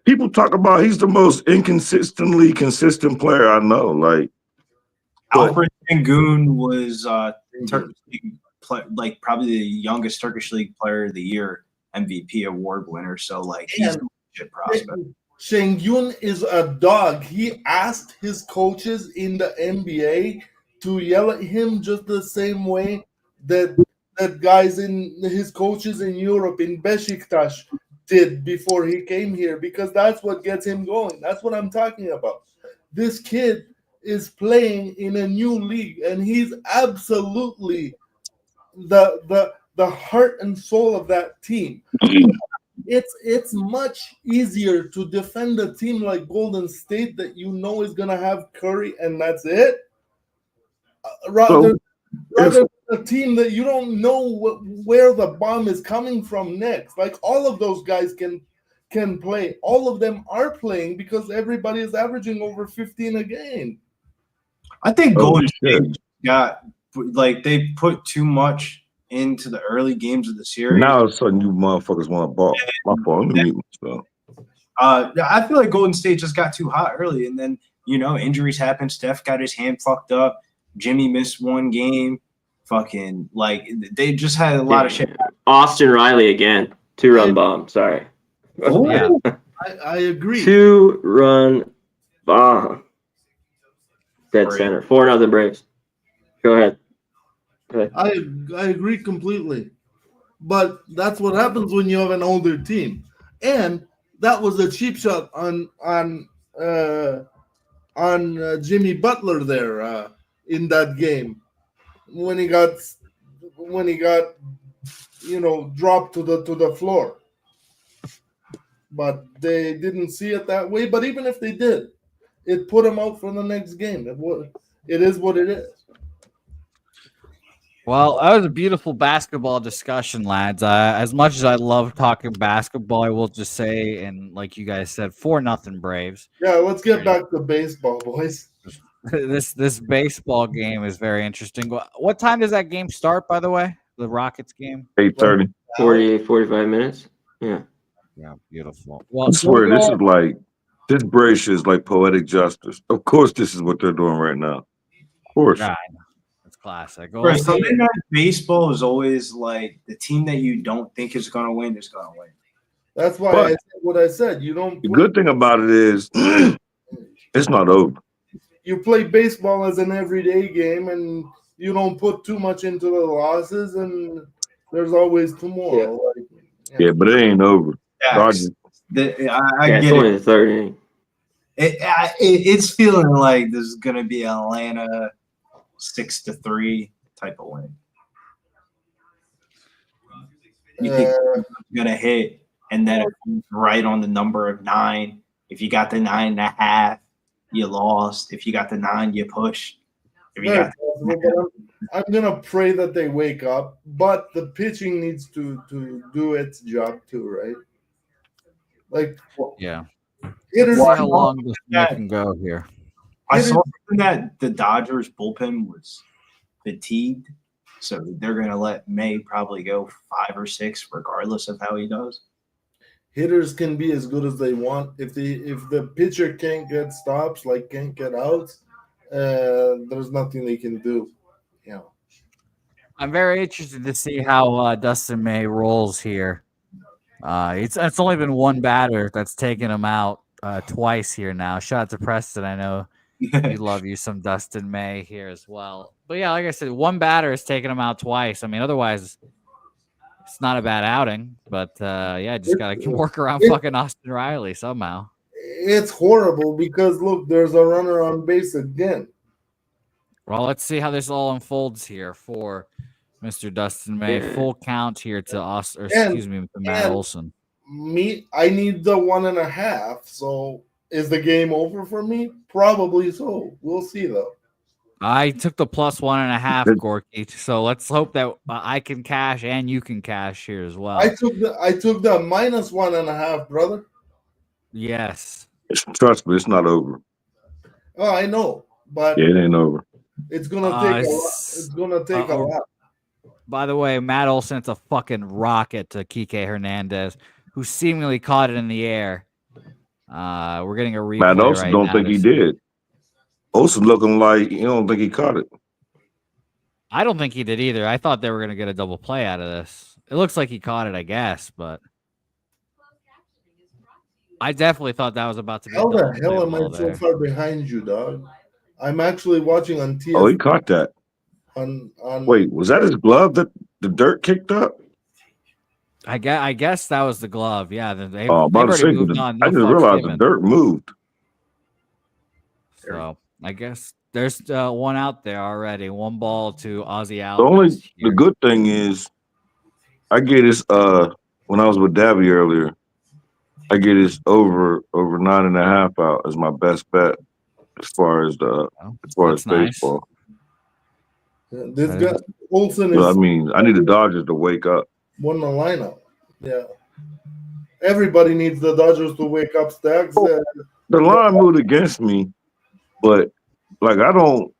People talk about he's the most inconsistently consistent player I know. Like, Alfred Sengun was Turkish League like probably the youngest Turkish League Player of the Year MVP award winner. So like he's a shit prospect. Sengun is a dog. He asked his coaches in the NBA to yell at him just the same way that guys in his coaches in Europe in Beşiktaş did before he came here, because that's what gets him going. That's what I'm talking about. This kid is playing in a new league, and he's absolutely the heart and soul of that team. It's much easier to defend a team like Golden State that you know is gonna have Curry and that's it, rather than a team that you don't know where the bomb is coming from next. Like all of those guys can can play. All of them are playing because everybody is averaging over 15 a game. I think Oh, Golden shit. State got they put too much into the early games of the series. Now all of a sudden you motherfuckers want to ball. My fault. Let me mute myself. I feel like Golden State just got too hot early, and then injuries happened. Steph got his hand fucked up. Jimmy missed one game. Fucking they just had a lot of shit. Austin Riley again, 2-run bomb. Sorry. Oh, Yeah. I agree. 2-run bomb. Dead Great. center. 4-0 Braves. Go ahead. I agree completely. But that's what happens when you have an older team. And that was a cheap shot on Jimmy Butler there in that game when he got dropped to the floor. But they didn't see it that way. But even if they did, it put him out for the next game. It is what it is. Well, that was a beautiful basketball discussion, lads. As much as I love talking basketball, I will just say, and like you guys said, 4-0 Braves. Yeah, let's get back to baseball, boys. This baseball game is very interesting. What time does that game start, by the way? The Rockets game? 8:30. 48, 45 minutes. Yeah. Yeah, beautiful. I Well, swear this Braves is like poetic justice. Of course, this is what they're doing right now. Of course. yeah, I know. It's classic. Bro, Sunday night baseball is always like the team that you don't think is going to win is going to win. That's why But I said what I said. You don't. The good thing about it is it's not over. You play baseball as an everyday game, and you don't put too much into the losses, and there's always tomorrow. Yeah, but it ain't over. Facts. I It's get only it. the third inning. It's feeling like this is going to be Atlanta 6-3 type of win. You think it's going to hit, and then it's right on the number of 9. If you got the 9.5, you lost. If you got the 9, you pushed. If you got I'm gonna pray that they wake up, but the pitching needs to do its job too, right? Like, yeah. hitters, See how long this thing can go here. I saw that the Dodgers bullpen was fatigued, so they're going to let May probably go 5 or 6, regardless of how he does. hitters can be as good as they want. If the pitcher can't get stops, like can't get outs, there's nothing they can do. You know. I'm very interested to see how Dustin May rolls here. It's only been one batter that's taken him out twice here now. Shout out to Preston. I know we love you some Dustin May here as well. But yeah, like I said, one batter has taken him out twice. I mean, otherwise, it's not a bad outing. But yeah, just got to work around fucking Austin Riley somehow. It's horrible because look, there's a runner on base again. Well, let's see how this all unfolds here for Mr. Dustin May. Full count here to Austin, to Matt Olson. I need the 1.5. So is the game over for me? Probably so. We'll see though. I took the plus 1.5, Gorky. So let's hope that I can cash and you can cash here as well. I took the minus 1.5, brother. Yes. Trust me, it's not over. Oh, I know, but yeah, it ain't over. It's gonna take a lot. It's gonna take a lot. By the way, Matt Olson, it's a fucking rocket to Kike Hernandez, who seemingly caught it in the air. We're getting a replay. Matt Olson right don't now think he did. Olson looking like you don't think he caught it. I don't think he did either. I thought they were gonna get a double play out of this. It looks like he caught it, I guess, but I definitely thought that was about to be. How the hell am I so far behind you, dog? I'm actually watching on TF. Oh, he caught that. Wait, was that his glove that the dirt kicked up? I guess that was the glove. Yeah, they about to say, moved on. I didn't realize the dirt moved. So I guess there's one out there already. 1 ball to Ozzy Alvarez. The good thing is, I get this. When I was with Davy earlier, I get this over 9.5 out as my best bet as far as baseball. This guy Olson I mean, I need the Dodgers to wake up. Won the lineup. Yeah. Everybody needs the Dodgers to wake up, Stacks. The line moved against me, but like I don't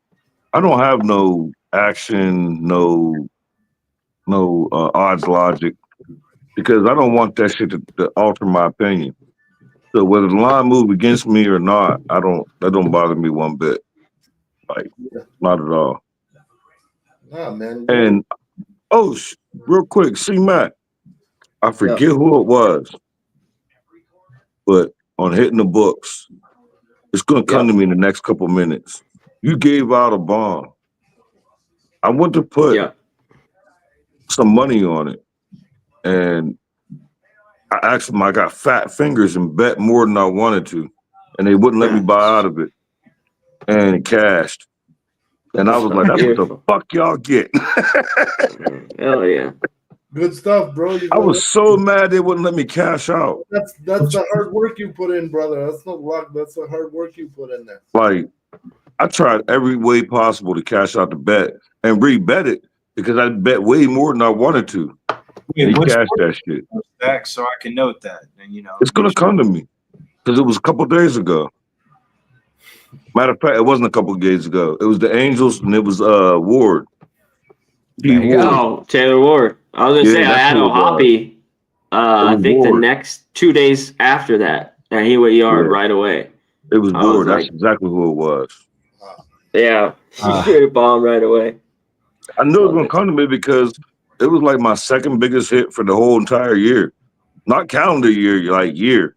have no action, no odds logic because I don't want that shit to alter my opinion. So whether the line moved against me or not, that don't bother me one bit. Like not at all. Nah, man. And real quick, see Matt, I forget who it was, but on hitting the books, it's gonna come to me in the next couple minutes. You gave out a bomb. I went to put some money on it, and I got fat fingers and bet more than I wanted to, and they wouldn't let me buy out of it, and it cashed. And I was like, "That's what the fuck y'all get." Hell yeah! Good stuff, bro. I was so mad they wouldn't let me cash out. That's the hard work you put in, brother. That's not luck. That's the hard work you put in there. Like, I tried every way possible to cash out the bet and re-bet it because I bet way more than I wanted to. He cashed that shit. Back so I can note that, and it's gonna come to me because it was a couple days ago. Matter of fact, it wasn't a couple of days ago. It was the Angels and it was Ward. Taylor Ward. I was gonna say I had a Hoppy. I think the next 2 days after that, and he went yard right away. It was Ward. That's exactly who it was. Yeah, he hit a bomb right away. I knew it was gonna come to me because it was like my second biggest hit for the whole entire year, not calendar year, like year.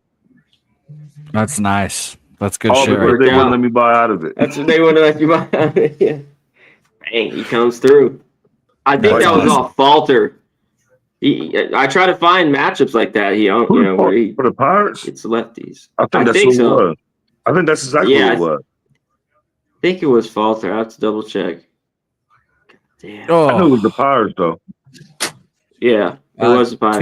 That's nice. That's good shit. Because they wouldn't let me buy out of it. That's what they wouldn't let you buy out of it. Yeah. Dang, he comes through. I think that was all Falter. I try to find matchups like that. Where he for the Pirates, it's lefties. I think that's what it was. I think that's exactly what it was. I think it was Falter. I have to double check. Damn. I knew it was the Pirates though. Yeah, it was the Pirates.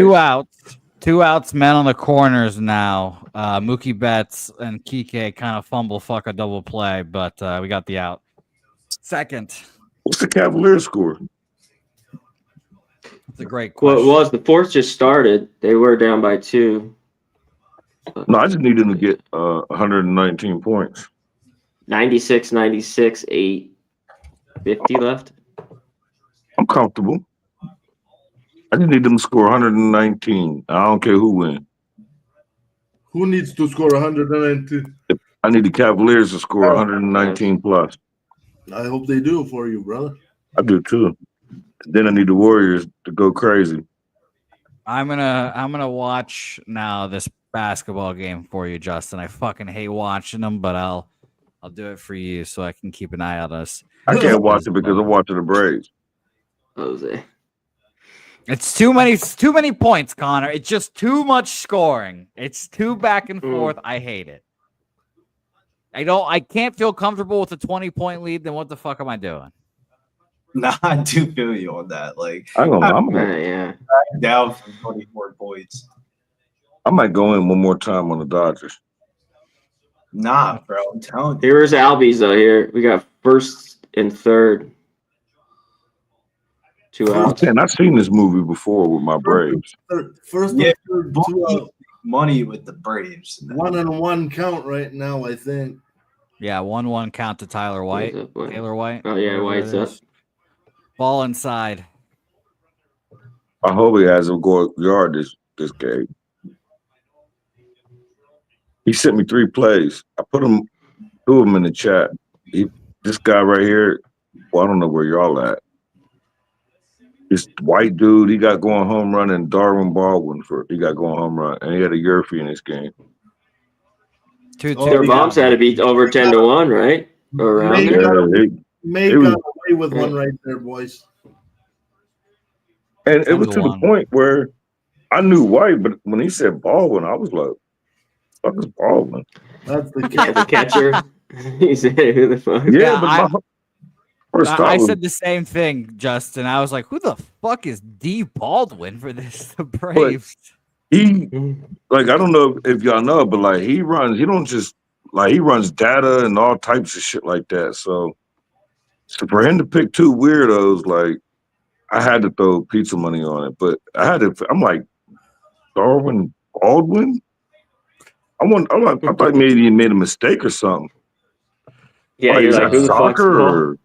Two outs, men on the corners now. Mookie Betts and Kike kind of fumble fuck a double play, but we got the out. Second. What's the Cavaliers score? That's a great question. Well, it was. The fourth just started. They were down by 2. No, I just need them to get 119 points. 96, 96, 8, 50 left. I'm comfortable. I just need them to score 119. I don't care who wins. Who needs to score 119? I need the Cavaliers to score 119 plus. I hope they do for you, brother. I do too. Then I need the Warriors to go crazy. I'm gonna watch now this basketball game for you, Justin. I fucking hate watching them, but I'll do it for you so I can keep an eye on us. I can't watch it because I'm watching the Braves. Jose. It's too many points, Connor. It's just too much scoring. It's too back and forth. I hate it. I can't feel comfortable with a 20-point lead. Then what the fuck am I doing? Nah, I do feel you on that. Like I'm down from 24 points. I might go in one more time on the Dodgers. Nah, bro, I'm telling you. Here's Albies though. Here we got first and third. 2 outs. Man, I've seen this movie before with my Braves. First, Yeah, third, 2 outs. Money with the Braves. 1-1 count right now, I think. Yeah, 1-1 count to Tyler White. Taylor White. Oh yeah, White's up. Ball inside. I hope he has a go yard this game. He sent me 3 plays. I put 2 of them in the chat. This guy right here, well, I don't know where y'all at. This white dude, he got going home run, and Darwin Baldwin he got going home run, and he had a Yurfie in this game. 2-2. Their bombs had to be over 10-1, right? Or around there. May got away with one right there, boys. And it was to the point where I knew White, but when he said Baldwin, I was like, "Fuck is Baldwin?" That's the The catcher. He said, "Who the fuck?" Yeah, but I said the same thing, Justin. I was like, "Who the fuck is D Baldwin for this?" The Braves. He, like, I don't know if y'all know, but like he runs data and all types of shit like that. So for him to pick 2 weirdos, like, I had to throw pizza money on it. But I'm like, Darwin Baldwin? I thought maybe he made a mistake or something. Yeah, Like, you're is like, that who the fuck's soccer? ball? Or...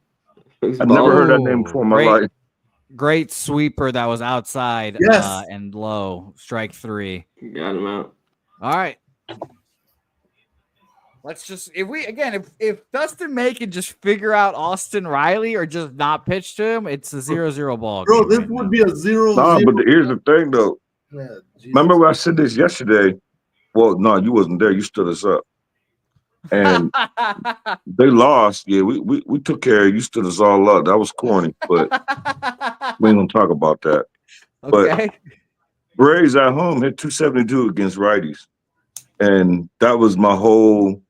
Who's I've never heard that Baldwin? name before in my Great. life. Great sweeper that was outside Yes. and low. Strike 3. Got him out. All right. Let's just if Dustin May can just figure out Austin Riley or just not pitch to him, it's a 0-0 ball Bro, game. this right would now. be a 0-0. Nah, but here's the thing, though. Yeah, Jesus. Remember when I said this yesterday? Well, no, you wasn't there. You stood us up. And they lost. Yeah, we took care of you. Stood us all up. That was corny, but we ain't going to talk about that. Okay. But Braves at home hit 272 against righties. And that was my whole...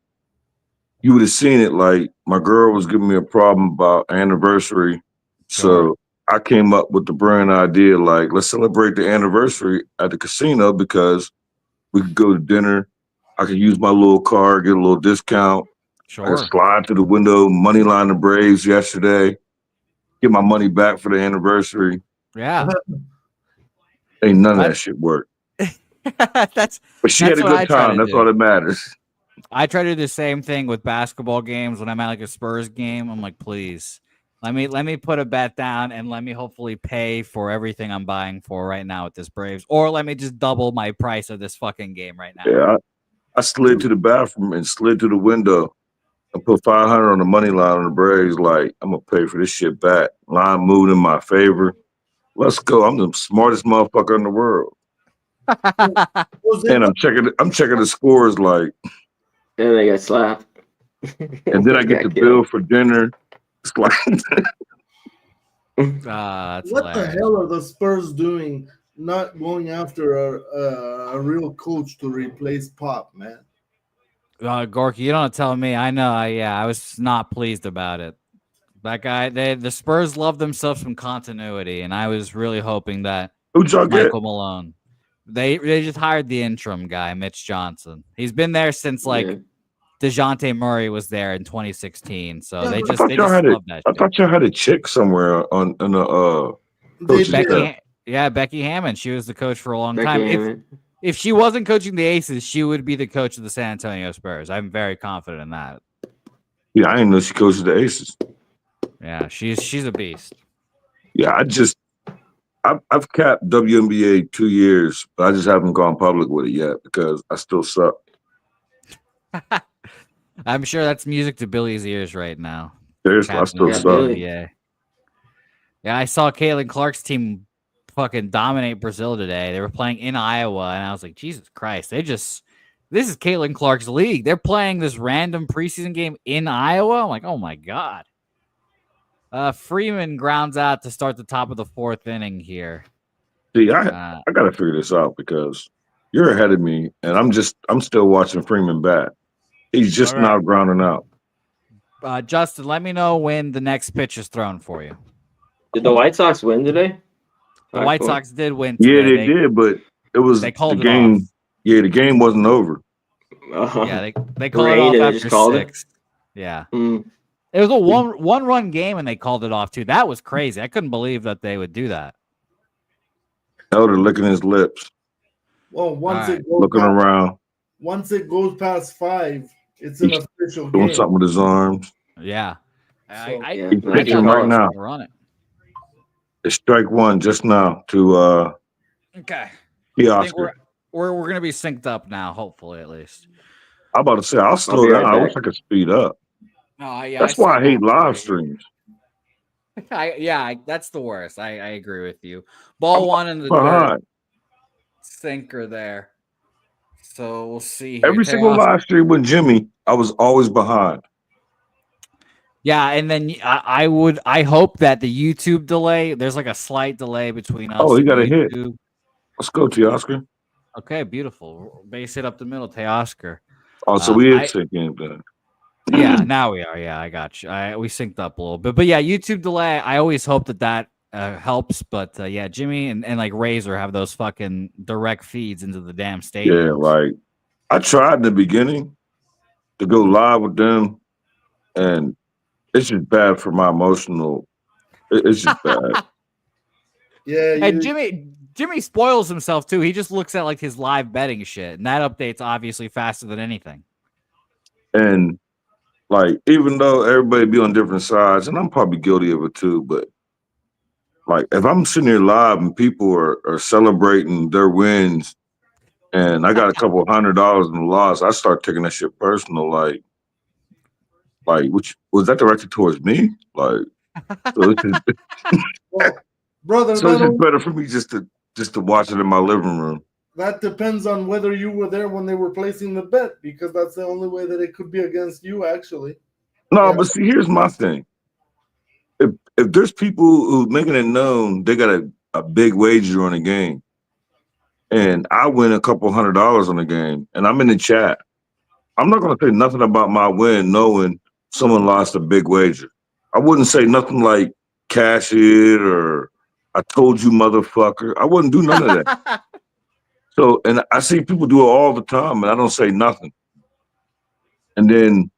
You would have seen it, like my girl was giving me a problem about anniversary. Sure. So I came up with the brilliant idea, like, let's celebrate the anniversary at the casino because we could go to dinner. I could use my little card, get a little discount. I Sure. could slide through the window, money line the Braves yesterday, get my money back for the anniversary. Yeah. Ain't none of that shit work. That's But she had a what I good try time. to That's do. all that matters. I try to do the same thing with basketball games when I'm at like a Spurs game. I'm like, please, let me put a bet down and let me hopefully pay for everything I'm buying for right now with this Braves, or let me just double my price of this fucking game right now. Yeah, I slid to the bathroom and slid to the window and put 500 on the money line on the Braves. Like, I'm gonna pay for this shit back. Line moved in my favor. Let's go. I'm the smartest motherfucker in the world. And I'm checking the scores, like, And they got slapped. and then I get the bill for dinner. It's like That's What the hilarious. hell are the Spurs doing? Not going after a real coach to replace Pop, man. Gorky, you don't tell me. I know. I was not pleased about it. That guy, the Spurs love themselves some continuity, and I was really hoping that who'd y'all get? Michael Malone. They just hired the interim guy, Mitch Johnson. He's been there since DeJounte Murray was there in 2016. So Yeah, they but just love that I shit. thought y'all had a chick somewhere on the They coach's did. staff. Becky Hammond. She was the coach for a long Becky time. Hammond. If she wasn't coaching the Aces, she would be the coach of the San Antonio Spurs. I'm very confident in that. Yeah, I didn't know she coaches the Aces. Yeah, she's a beast. Yeah, I've capped WNBA 2 years, but I just haven't gone public with it yet because I still suck. I'm sure that's music to Billy's ears right now. Seriously, I still Yeah, suck. Billy. Yeah, I saw Caitlin Clark's team fucking dominate Brazil today. They were playing in Iowa, and I was like, Jesus Christ, this is Caitlin Clark's league. They're playing this random preseason game in Iowa. I'm like, oh my God. Freeman grounds out to start the top of the 4th inning here. See, I gotta figure this out because you're ahead of me, and I'm still watching Freeman bat. He's just All right. now grounding out. Justin, let me know when the next pitch is thrown for you. Did the White Sox win today? The White Sox did win Yeah, today. they did, but it was They called the it game. off. Yeah, the game wasn't over. Yeah, they called it Rain off and they after just called 6. Yeah. Mm. It was a one-run game, and they called it off, too. That was crazy. I couldn't believe that they would do that. Elder licking his lips, Well, once Alright. it goes looking past, around, once it goes past 5, it's an official doing game. something with his arms. Yeah. So- Yeah, He's I pitching can right call it. now. Run it. It's strike one just now to Okay. the I think Oscar. we're going to be synced up now, hopefully, at least. I'm about to say I'll slow be right down. I wish back. I could speed up. No, yeah, That's why I hate live streams. That's the worst. I agree with you. Ball one in the dirt. Behind. Sinker there. So we'll see here. Every single live stream with Jimmy, I was always behind. Yeah, and then I hope that the YouTube delay, there's like a slight delay between us. Oh, he and got a hit. YouTube. Let's go to Oscar. Okay, beautiful. Base hit up the middle, Teoscar. Oh, so we is syncing then. Yeah, now we are. Yeah, I got you. We synced up a little bit, but yeah, YouTube delay. I always hope that helps, but yeah, Jimmy and like Razor have those fucking direct feeds into the damn stadium. Yeah, like I tried in the beginning to go live with them, and it's just bad for my emotional. It's just bad. Yeah. And Jimmy Jimmy spoils himself too. He just looks at like his live betting shit, and that updates obviously faster than anything. And like, even though everybody be on different sides, and I'm probably guilty of it too, but like if I'm sitting here live and people are celebrating their wins and I got a couple $100 in the loss, I start taking that shit personal. Like which was that directed towards me? Like, so Well, brother, so it's just better for me just to watch it in my living room. that depends on whether you were there when they were placing the bet, because that's the only way that it could be against you, actually. No, Yeah. but see, here's my thing. If there's people who making it known they got a big wager on a game, and I win a couple $100 on the game, and I'm in the chat, I'm not gonna say nothing about my win knowing someone lost a big wager. I wouldn't say nothing like cash it or I told you motherfucker. I wouldn't do none of that. So, and I see people do it all the time, and I don't say nothing. And then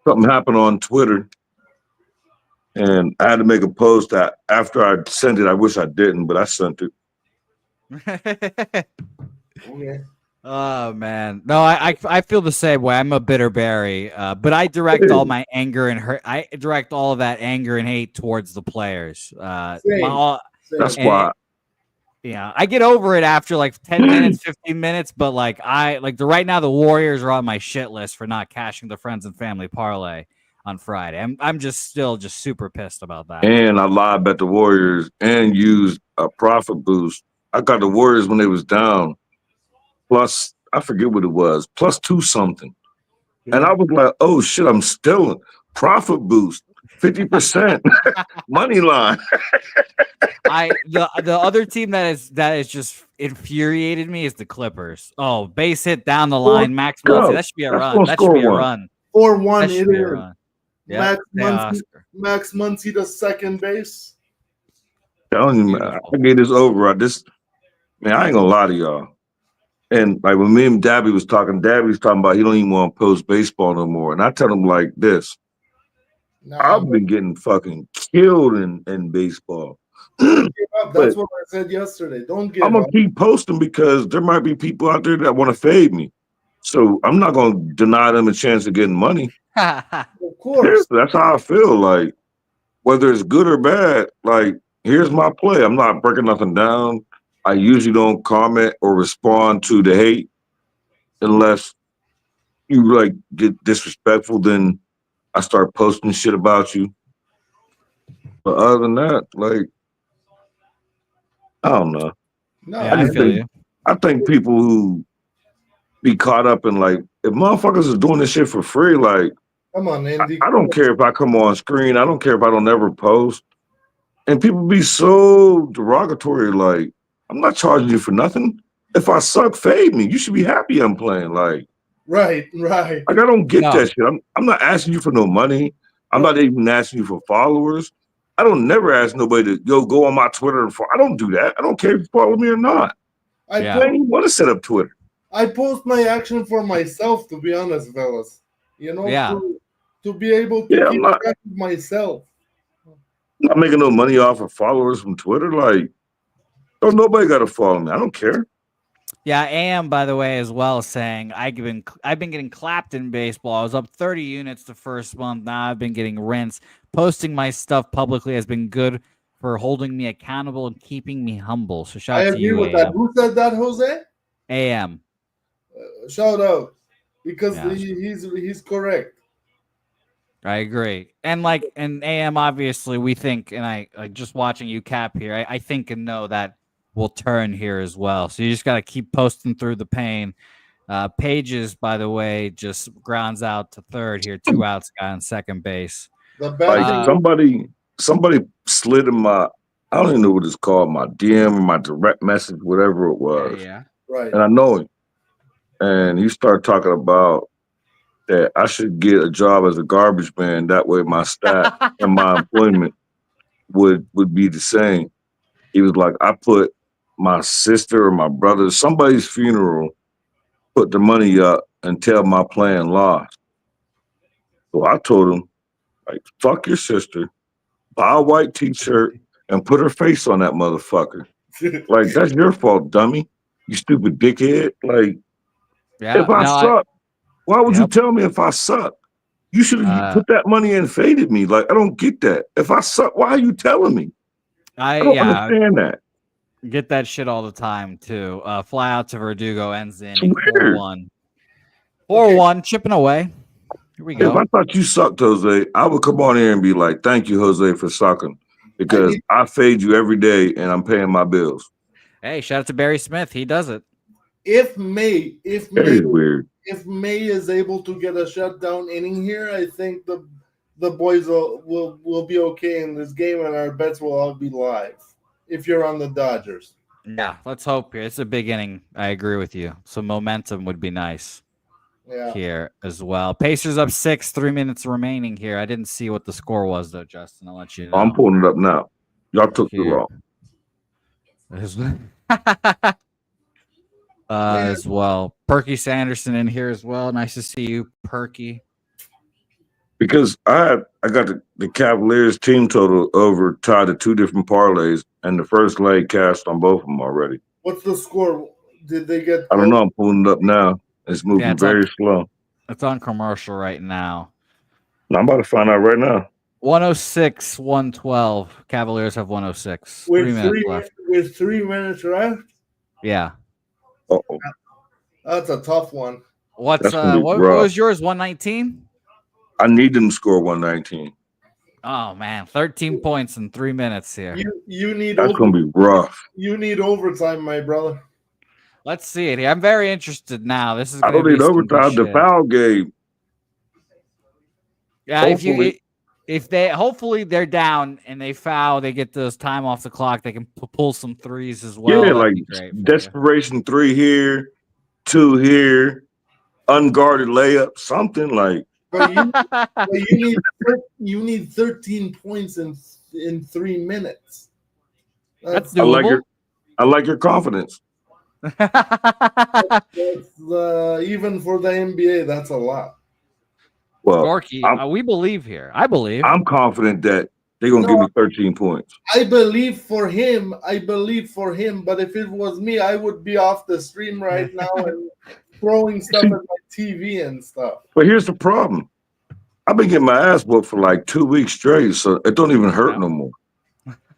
something happened on Twitter, and I had to make a post that after I sent it, I wish I didn't, but I sent it. Okay. Oh man, no, I feel the same way. I'm a bitter Barry, but I direct all my anger and hurt. I direct all of that anger and hate towards the players. Same. That's why. Yeah, I get over it after like 10 minutes, 15 minutes, but like right now the Warriors are on my shit list for not cashing the friends and family parlay on Friday. I'm just still super pissed about that. And I lied bet the Warriors and used a profit boost. I got the Warriors when they was down. Plus, I forget what it was, plus 2 something. Yeah. And I was like, oh shit, I'm still profit boost, 50% money line. The other team that is just infuriated me is the Clippers. Oh, base hit down the line, Max Muncy. That should be a run. That should be a run. 4-1. That should be a run. Yeah, Max Muncy to second base. Telling you, man, I get this over. I ain't gonna lie to y'all. And like when me and Dabby was talking about he don't even want to post baseball no more. And I tell him like this, I've been getting fucking killed in baseball. That's what I said yesterday. Don't give I'm gonna keep posting because there might be people out there that want to fade me. So I'm not gonna deny them a chance of getting money. Of course. Seriously, that's how I feel. Like whether it's good or bad, like here's my play. I'm not breaking nothing down. I usually don't comment or respond to the hate unless you like get disrespectful. Then I start posting shit about you. But other than that, like I don't know. No, yeah, I feel you. I think people who be caught up in like if motherfuckers is doing this shit for free, like come on, Andy. I don't care if I come on screen. I don't care if I don't ever post. And people be so derogatory, like I'm not charging you for nothing. If I suck, fade me. You should be happy I'm playing. Like, right. Like I don't get that shit. I'm not asking you for no money. I'm not even asking you for followers. I don't never ask nobody to go on my Twitter and I don't do that. I don't care if you follow me or not. I don't even want to set up Twitter. I post my action for myself, to be honest, fellas. You know, to be able to keep track of myself. I'm not making no money off of followers from Twitter. Like, don't nobody got to follow me. I don't care. Yeah, AM, by the way, as well, saying I've been getting clapped in baseball. I was up 30 units the first month. Now I've been getting rents. Posting my stuff publicly has been good for holding me accountable and keeping me humble. So shout out to you, with that. Who said that, Jose? AM. Shout out, because he's correct. I agree. And AM, obviously, we think, and I just watching you cap here, I think and know that will turn here as well. So you just got to keep posting through the pain. Pages, by the way, just grounds out to third here. 2 outs, guy on second base. Somebody slid in my, I don't even know what it's called, my DM or my direct message, whatever it was. Yeah. Right. And I know him. And he started talking about that I should get a job as a garbage man. That way my stat and my employment would be the same. He was like, I put my sister or my brother, somebody's funeral, put the money up until my plan lost. So I told him, like, fuck your sister, buy a white t-shirt and put her face on that motherfucker. Like, that's your fault, dummy. You stupid dickhead. Like, Yeah. if I No, suck, why would you Yep. tell me if I suck? You should have Uh, put that money and faded me. Like, I don't get that. If I suck, why are you telling me? I don't understand that. get that shit all the time too. Fly out to Verdugo ends the It's inning weird. 4-1. 4-1, chipping away. Here we If go. I thought you sucked, Jose, I would come on here and be like, thank you, Jose, for sucking. Because I fade you every day and I'm paying my bills. Hey, shout out to Barry Smith. He does it. If May Weird. if May is able to get a shutdown inning here, I think the boys will be okay in this game, and our bets will all be live. If you're on the Dodgers, Yeah, let's hope here. It's a big inning. I agree with you. Some momentum would be nice here as well. Pacers up 6, 3 minutes remaining here. I didn't see what the score was though, Justin. I'll let you know. I'm pulling it up now. Y'all took too long. As well. Perky Sanderson in here as well. Nice to see you, Perky. Because I got the Cavaliers team total over tied to 2 different parlays, and the first leg cashed on both of them already. what's the score? Did they get? I don't know. I'm pulling it up now. It's moving very slow. It's on commercial right now. No, I'm about to find out right now. 106, 112. Cavaliers have 106. With 3 minutes left. With 3 minutes left. Yeah. Uh-oh. That's a tough one. What was yours? 119? I need them to score 119. Oh man, 13 points in 3 minutes here. You need that's gonna be rough. You need overtime, my brother. Let's see it here. I'm very interested now. This is I don't need overtime. The foul game. Yeah, if they hopefully they're down and they foul, they get this time off the clock. They can pull some threes as well. Yeah, like desperation 3 here, 2 here, unguarded layup, something like. But you need 13 points in 3 minutes. That's doable. I like your confidence. Even for the NBA, that's a lot. Well, Gorky, we believe here. I believe. I'm confident that they're gonna give me 13 points. I believe for him. But if it was me, I would be off the stream right now and throwing stuff at my TV and stuff. But here's the problem. I've been getting my ass whooped for like 2 weeks straight, so it don't even hurt no more.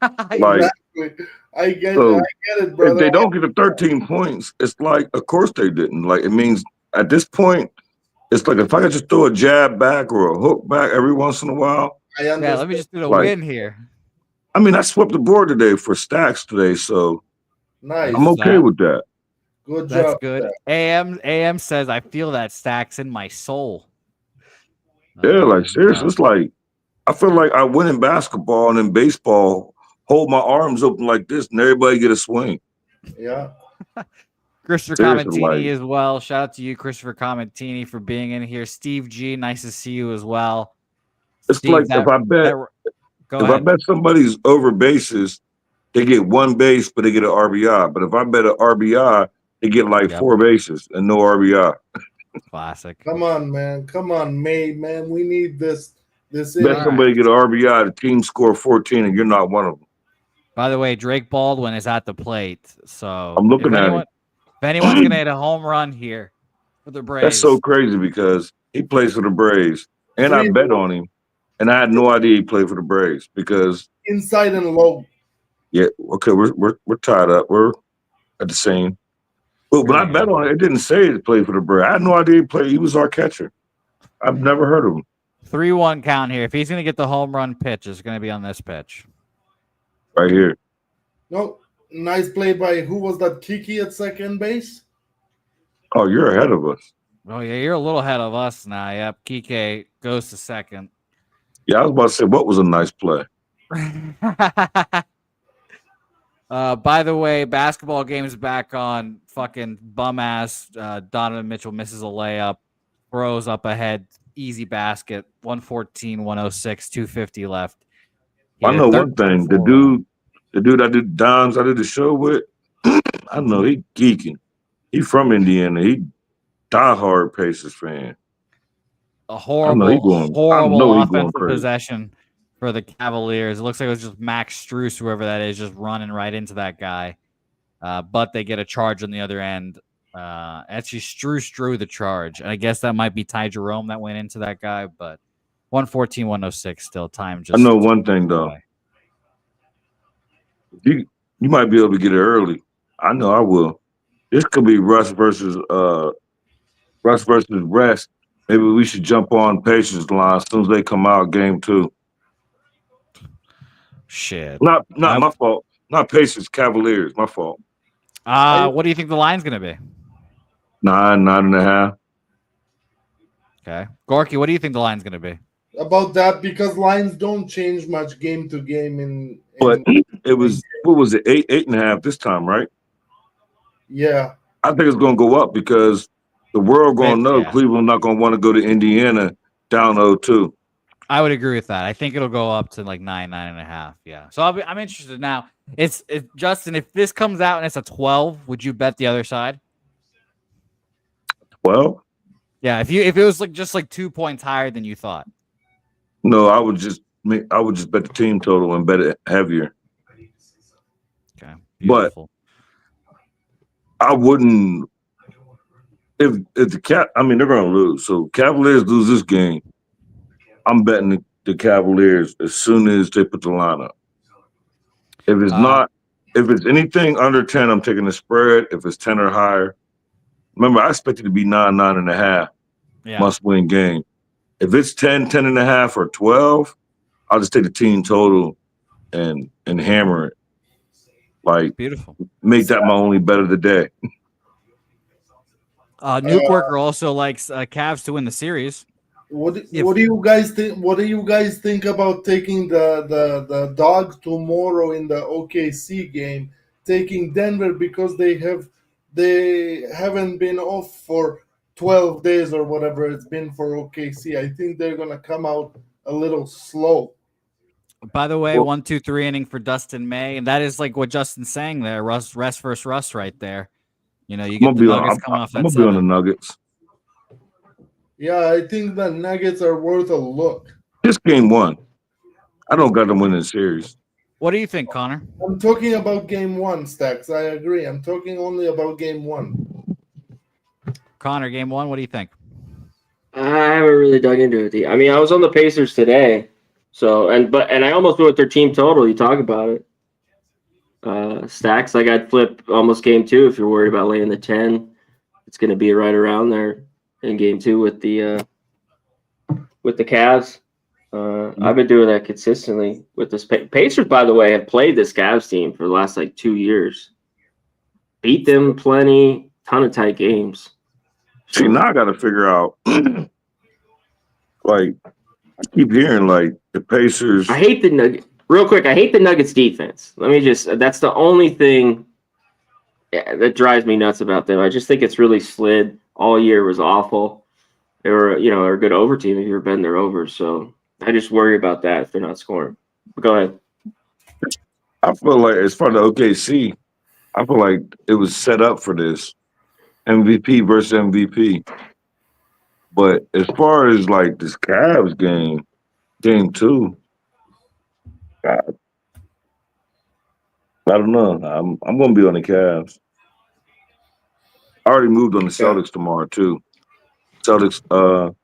Like, exactly. I get it, brother. If they don't get the 13 points, it's like, of course they didn't. Like, it means at this point, it's like if I could just throw a jab back or a hook back every once in a while. Yeah, let me just do the win here. I mean, I swept the board today for stacks today, so nice. I'm okay with that. Good job. That's good. AM says I feel that stacks in my soul. Yeah, like seriously, it's like I feel like I win in basketball and in baseball, hold my arms open like this, and everybody get a swing. Yeah. Christopher Comentini as well. Shout out to you, Christopher Comentini, for being in here. Steve G, nice to see you as well. It's Steve, like if I bet somebody's over bases, they get 1 base, but they get an RBI. But if I bet an RBI, they get like 4 bases and no RBI. Classic. Come on, man. Come on, May, man. We need this. Bet somebody get an RBI, the team score 14, and you're not one of them. By the way, Drake Baldwin is at the plate. So I'm looking at him. If anyone's going to hit a home run here for the Braves. That's so crazy because he plays for the Braves. And I bet on him. And I had no idea he played for the Braves because inside and low. Yeah, okay, we're tied up. We're at the same. But when I bet on it didn't say he played for the Braves. I had no idea he played. He was our catcher. I've never heard of him. 3-1 count here. If he's going to get the home run pitch, it's going to be on this pitch. Right here. No, nice play by who was that? Kiki at second base. Oh, you're ahead of us. Oh yeah, you're a little ahead of us now. Yep, Kike goes to second. Yeah, I was about to say what was a nice play. By the way, basketball game's back on. Fucking bum ass Donovan Mitchell misses a layup, throws up ahead, easy basket. 114, 106, 250 left. I know one thing. The dude I did dimes, I did the show with. I know he geeking. He from Indiana. He diehard Pacers fan. A horrible offensive possession for the Cavaliers. It looks like it was just Max Strus, whoever that is, just running right into that guy. but they get a charge on the other end. Actually, Strew the charge. And I guess that might be Ty Jerome that went into that guy, but 114, 106 still time. Just I know one thing, though. away. You might be able to get it early. I know I will. This could be Russ versus Rest. Maybe we should jump on Patience line as soon as they come out game 2. Shit. Not my fault. Not Patience, Cavaliers. My fault. What do you think the line's going to be? 9.5. Okay. Gorky, what do you think the line's going to be? About that, because lines don't change much game to game. But it was, what was it, 8.5 this time, right? Yeah. I think it's going to go up because the world going to know Cleveland not going to want to go to Indiana down 0-2. I would agree with that. I think it'll go up to like 9.5. Yeah. So I'm interested now. It's Justin, if this comes out and it's a 12, would you bet the other side? 12? Yeah. If it was like just like 2 points higher than you thought. No, I would just bet the team total and bet it heavier. Okay. Beautiful. But I wouldn't. If the they're going to lose. So Cavaliers lose this game. I'm betting the Cavaliers as soon as they put the line up. If it's if it's anything under 10, I'm taking the spread. If it's 10 or higher, remember I expect it to be 9.5. Yeah. Must-win game. If it's 10, 10.5, or 12, I'll just take the team total and hammer it. Like, beautiful. Make that my only bet of the day. Newkirker also likes Cavs to win the series. What do you guys think? What do you guys think about taking the Dogs tomorrow in the OKC game? Taking Denver because they haven't been off for 12 days or whatever it's been for OKC. I think they're gonna come out a little slow. By the way, 1-2-3 inning for Dustin May, and that is like what Justin's saying there. Rest versus Russ right there. You know, you get the Nuggets coming off that. I'm gonna be on the Nuggets. Yeah, I think the Nuggets are worth a look. This game 1. I don't got them winning the series. What do you think, Connor? I'm talking about game 1, Stacks. I agree. I'm talking only about game 1. Connor, game 1, what do you think? I haven't really dug into it. I mean, I was on the Pacers today, so and I almost went with their team total. You talk about it. Stacks, like I'd flip almost game 2 if you're worried about laying the 10. It's going to be right around there in game 2 with the Cavs. I've been doing that consistently with this. Pacers, by the way, have played this Cavs team for the last like 2 years. Beat them plenty, ton of tight games. See, now I got to figure out. Like, I keep hearing like the Pacers. I hate the Nuggets. Real quick, I hate the Nuggets defense. That's the only thing that drives me nuts about them. I just think it's really slid. All year was awful. They were, a good over team if you were betting their overs. So I just worry about that if they're not scoring. But go ahead. I feel like as far as the OKC, I feel like it was set up for this MVP versus MVP. But as far as like this Cavs game 2, God, I don't know. I'm going to be on the Cavs. I already moved on the Celtics tomorrow too. Celtics. I'll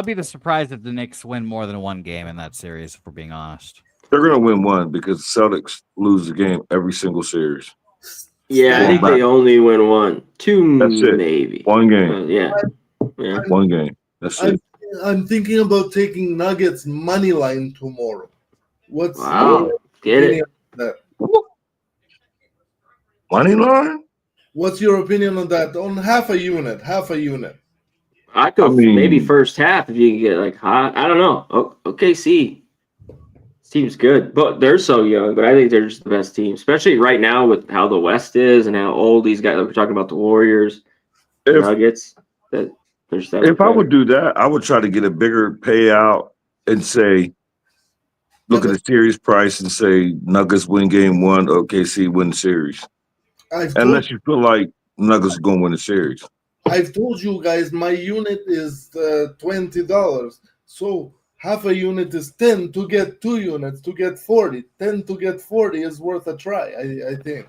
be surprised if the Knicks win more than one game in that series. If we're being honest, they're going to win one because the Celtics lose the game every single series. Yeah, I think they only win 1, 2, That's it. maybe 1 game. Yeah, 1 game. That's it. I'm thinking about taking Nuggets money line tomorrow. What's get it? Money line? What's your opinion on that? On half a unit. I maybe first half if you can get like hot. I don't know. OKC seems good, but they're so young. But I think they're just the best team, especially right now with how the West is and how old these guys. We're talking about the Warriors, Nuggets. If I would do that, I would try to get a bigger payout and say, look at the series price and say Nuggets win game 1, OKC win the series. Unless you feel like Nuggets are going to win the series. I've told you guys my unit is $20. So half a unit is 10 to get 2 units to get 40. 10 to get 40 is worth a try, I think.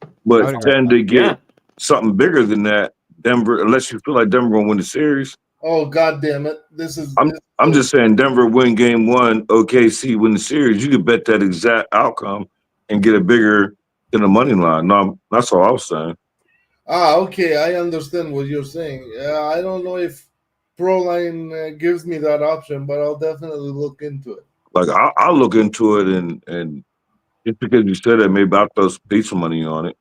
I But would agree 10 with to get Yeah. something bigger than that, Denver, unless you feel like Denver gonna win the series. Oh, God damn it. This is I'm just saying Denver win game 1, OKC win the series. You could bet that exact outcome and get it bigger than the money line. No, that's all I was saying. okay. I understand what you're saying. I don't know if Proline gives me that option, but I'll definitely look into it. Like I'll look into it and just because you said that, maybe I'll throw some pizza money on it.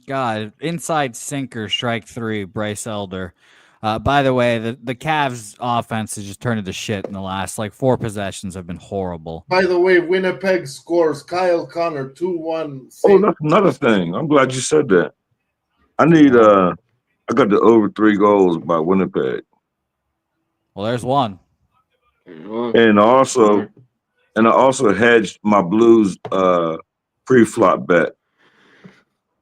God, inside sinker, strike 3, Bryce Elder. By the way, the Cavs offense has just turned into shit in the last 4 possessions have been horrible. By the way, Winnipeg scores. Kyle Connor 2-1. Oh, that's another thing. I'm glad you said that. I need I got the over 3 goals by Winnipeg. Well, there's one. And I also hedged my Blues pre-flop bet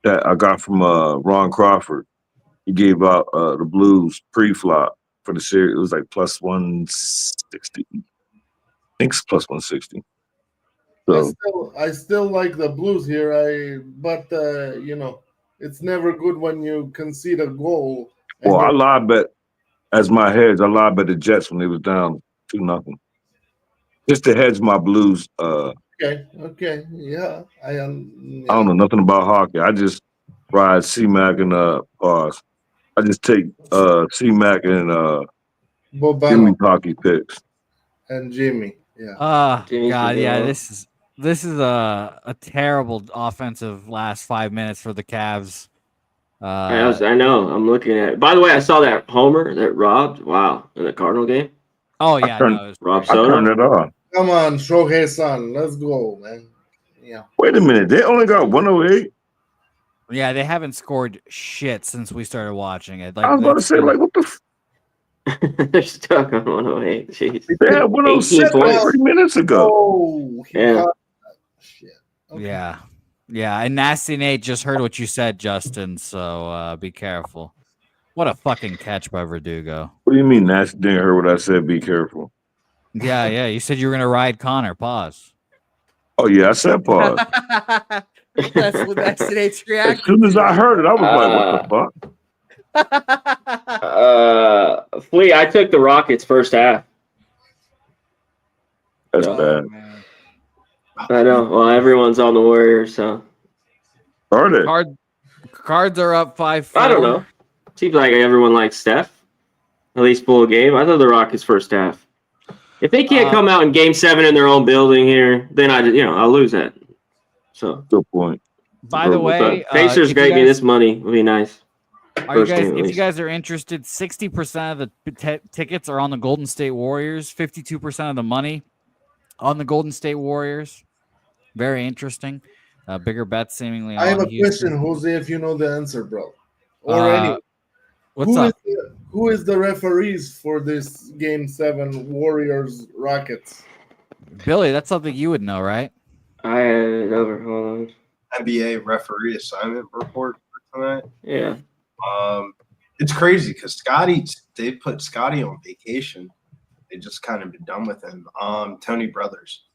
that I got from Ron Crawford. He gave out the Blues pre-flop for the series. It was like plus 160. I think it's plus 160. So I still like the Blues here. But it's never good when you concede a goal. well, I live bet as my hedge. I live bet the Jets when they was down 2-0. Just to hedge my Blues. Okay, yeah. I don't know nothing about hockey. I just ride C-Mac and pause. I just take C-Mac and Bobano Jimmy hockey picks. and Jimmy. Yeah. Jimmy's God, the yeah, hero. this is a terrible offensive last 5 minutes for the Cavs. I know. I'm looking at it. By the way, I saw that homer that robbed. Wow, in the Cardinal game. Oh yeah, turned- no, it was Rob crazy. I turned Soto. it off. Come on, Shohei-san. Let's go, man. Yeah. Wait a minute. They only got 108? Yeah, they haven't scored shit since we started watching it. I was about to say, what the They're stuck on 108. Jeez. They had 106 18 points. 30 minutes ago. Oh, he Yeah. caught that shit. Okay. Yeah, and Nasty Nate just heard what you said, Justin. So be careful. What a fucking catch by Verdugo. What do you mean? Nash didn't hear what I said. Be careful. Yeah. You said you were gonna ride Connor. Pause. Oh yeah, I said pause. That's what Nasty Nate's As reaction. soon as I heard it, I was like, "What the fuck?" Flea, I took the Rockets first half. That's Oh, bad. Man. I know. Well, everyone's on the Warriors, so Are they? Cards are up 5-4. I don't know. Seems like everyone likes Steph. At least full game. I thought the Rockets first half. If they can't come out in Game 7 in their own building here, then I'll lose that. So Good point. By the way, Pacers if gave you me this money. Would be nice. Are you First game, guys, at if you least. guys are interested, 60% of the tickets are on the Golden State Warriors, 52% of the money on the Golden State Warriors. Very interesting. Bigger bets seemingly on I have a Houston. question, Jose, if you know the answer, bro. Or any. What's up? Who is the referees for this Game 7 Warriors Rockets? Billy, that's something you would know, right? I had it over. Hold on. NBA referee assignment report for tonight. Yeah. It's crazy because they put Scotty on vacation. They just kind of been done with him. Tony Brothers.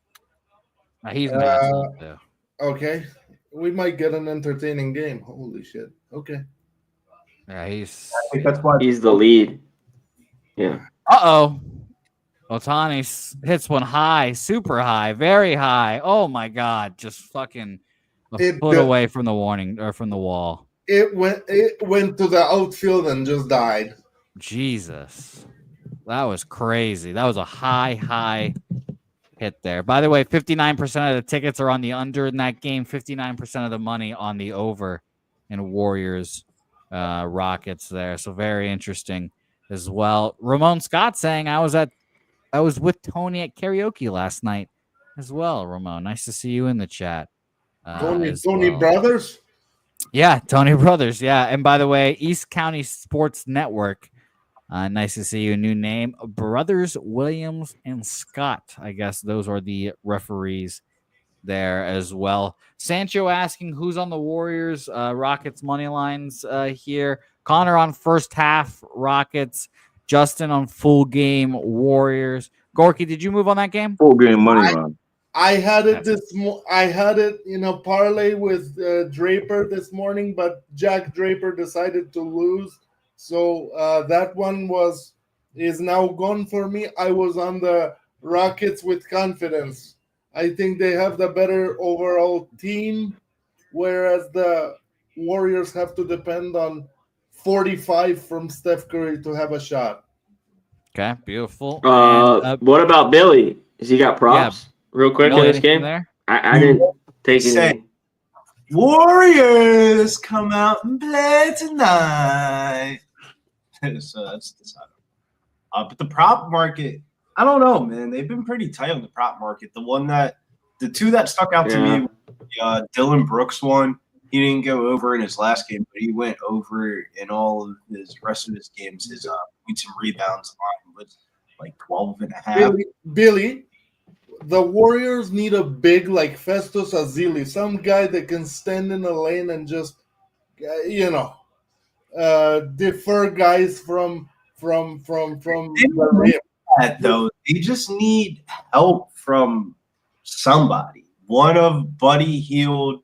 He's an asshole, too. Okay. We might get an entertaining game. Holy shit. Okay. Yeah, I think that's why He's the lead. Yeah. Uh-oh. Otani hits one high, super high, very high. Oh, my God. Just fucking a foot away from the warning or from the wall. It went to the outfield and just died. Jesus. That was crazy. That was a high hit there. By the way, 59% of the tickets are on the under in that game, 59% of the money on the over in Warriors Rockets there. So very interesting as well. Ramon Scott saying I was with Tony at karaoke last night as well. Ramon, nice to see you in the chat. Tony Brothers? Yeah, Tony Brothers. Yeah. And by the way, East County Sports Network. Nice to see you. A new name. Brothers Williams and Scott. I guess those are the referees there as well. Sancho asking who's on the Warriors, Rockets money lines here. Connor on first half Rockets. Justin on full game Warriors. Gorky, did you move on that game? 4-game money line. I had it I had it in a parlay with Draper this morning, but Jack Draper decided to lose, so that one is now gone for me. I was on the Rockets with confidence. I think they have the better overall team, whereas the Warriors have to depend on 45 from Steph Curry to have a shot. Okay, beautiful. What about Billy? Has he got props real quick in this game? There? I didn't take anything. Warriors come out and play tonight. So that's but the prop market, I don't know, man. They've been pretty tight on the prop market. The two that stuck out to me, Dylan Brooks one. He didn't go over in his last game, but he went over in all of his rest of his games. His points and rebounds line was like 12.5. Billy, the Warriors need a big like Festus Azili, some guy that can stand in the lane and just, defer guys from the rim. That though, they just need help from somebody. One of Buddy Hield,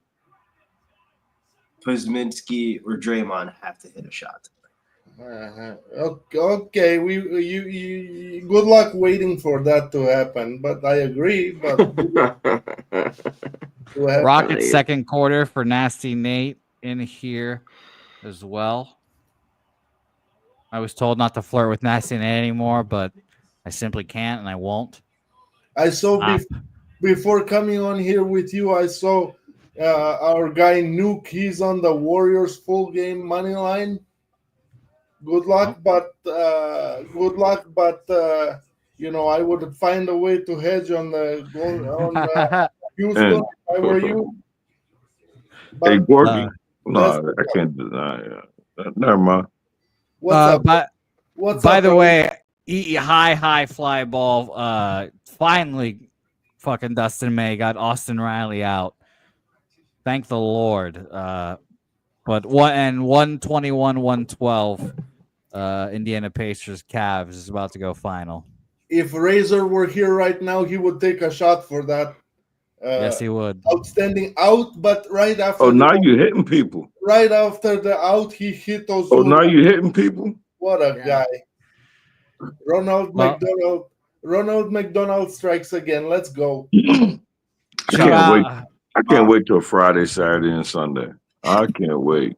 Kuzminski, or Draymond have to hit a shot. Okay, you good luck waiting for that to happen, but I agree. But Rockets second quarter for Nasty Nate in here as well. I was told not to flirt with Nasty Nate anymore, but I simply can't and I won't. I saw before coming on here with you, I saw our guy Nuke. He's on the Warriors full game money line. Good luck, but I would find a way to hedge on Houston. If I were you. But, hey, Gorky. No, I can't deny it. Never mind. What's up? By the way, high fly ball. Finally, fucking Dustin May got Austin Riley out. Thank the Lord. But 121-112. Indiana Pacers Cavs is about to go final. If Razor were here right now, he would take a shot for that. Yes, he would. Outstanding out, but right after. Oh, now you're hitting people. Right after the out, he hit those. Oh, now you're hitting people. What a guy! Ronald McDonald strikes again. Let's go. I can't wait till Friday, Saturday, and Sunday. I can't wait.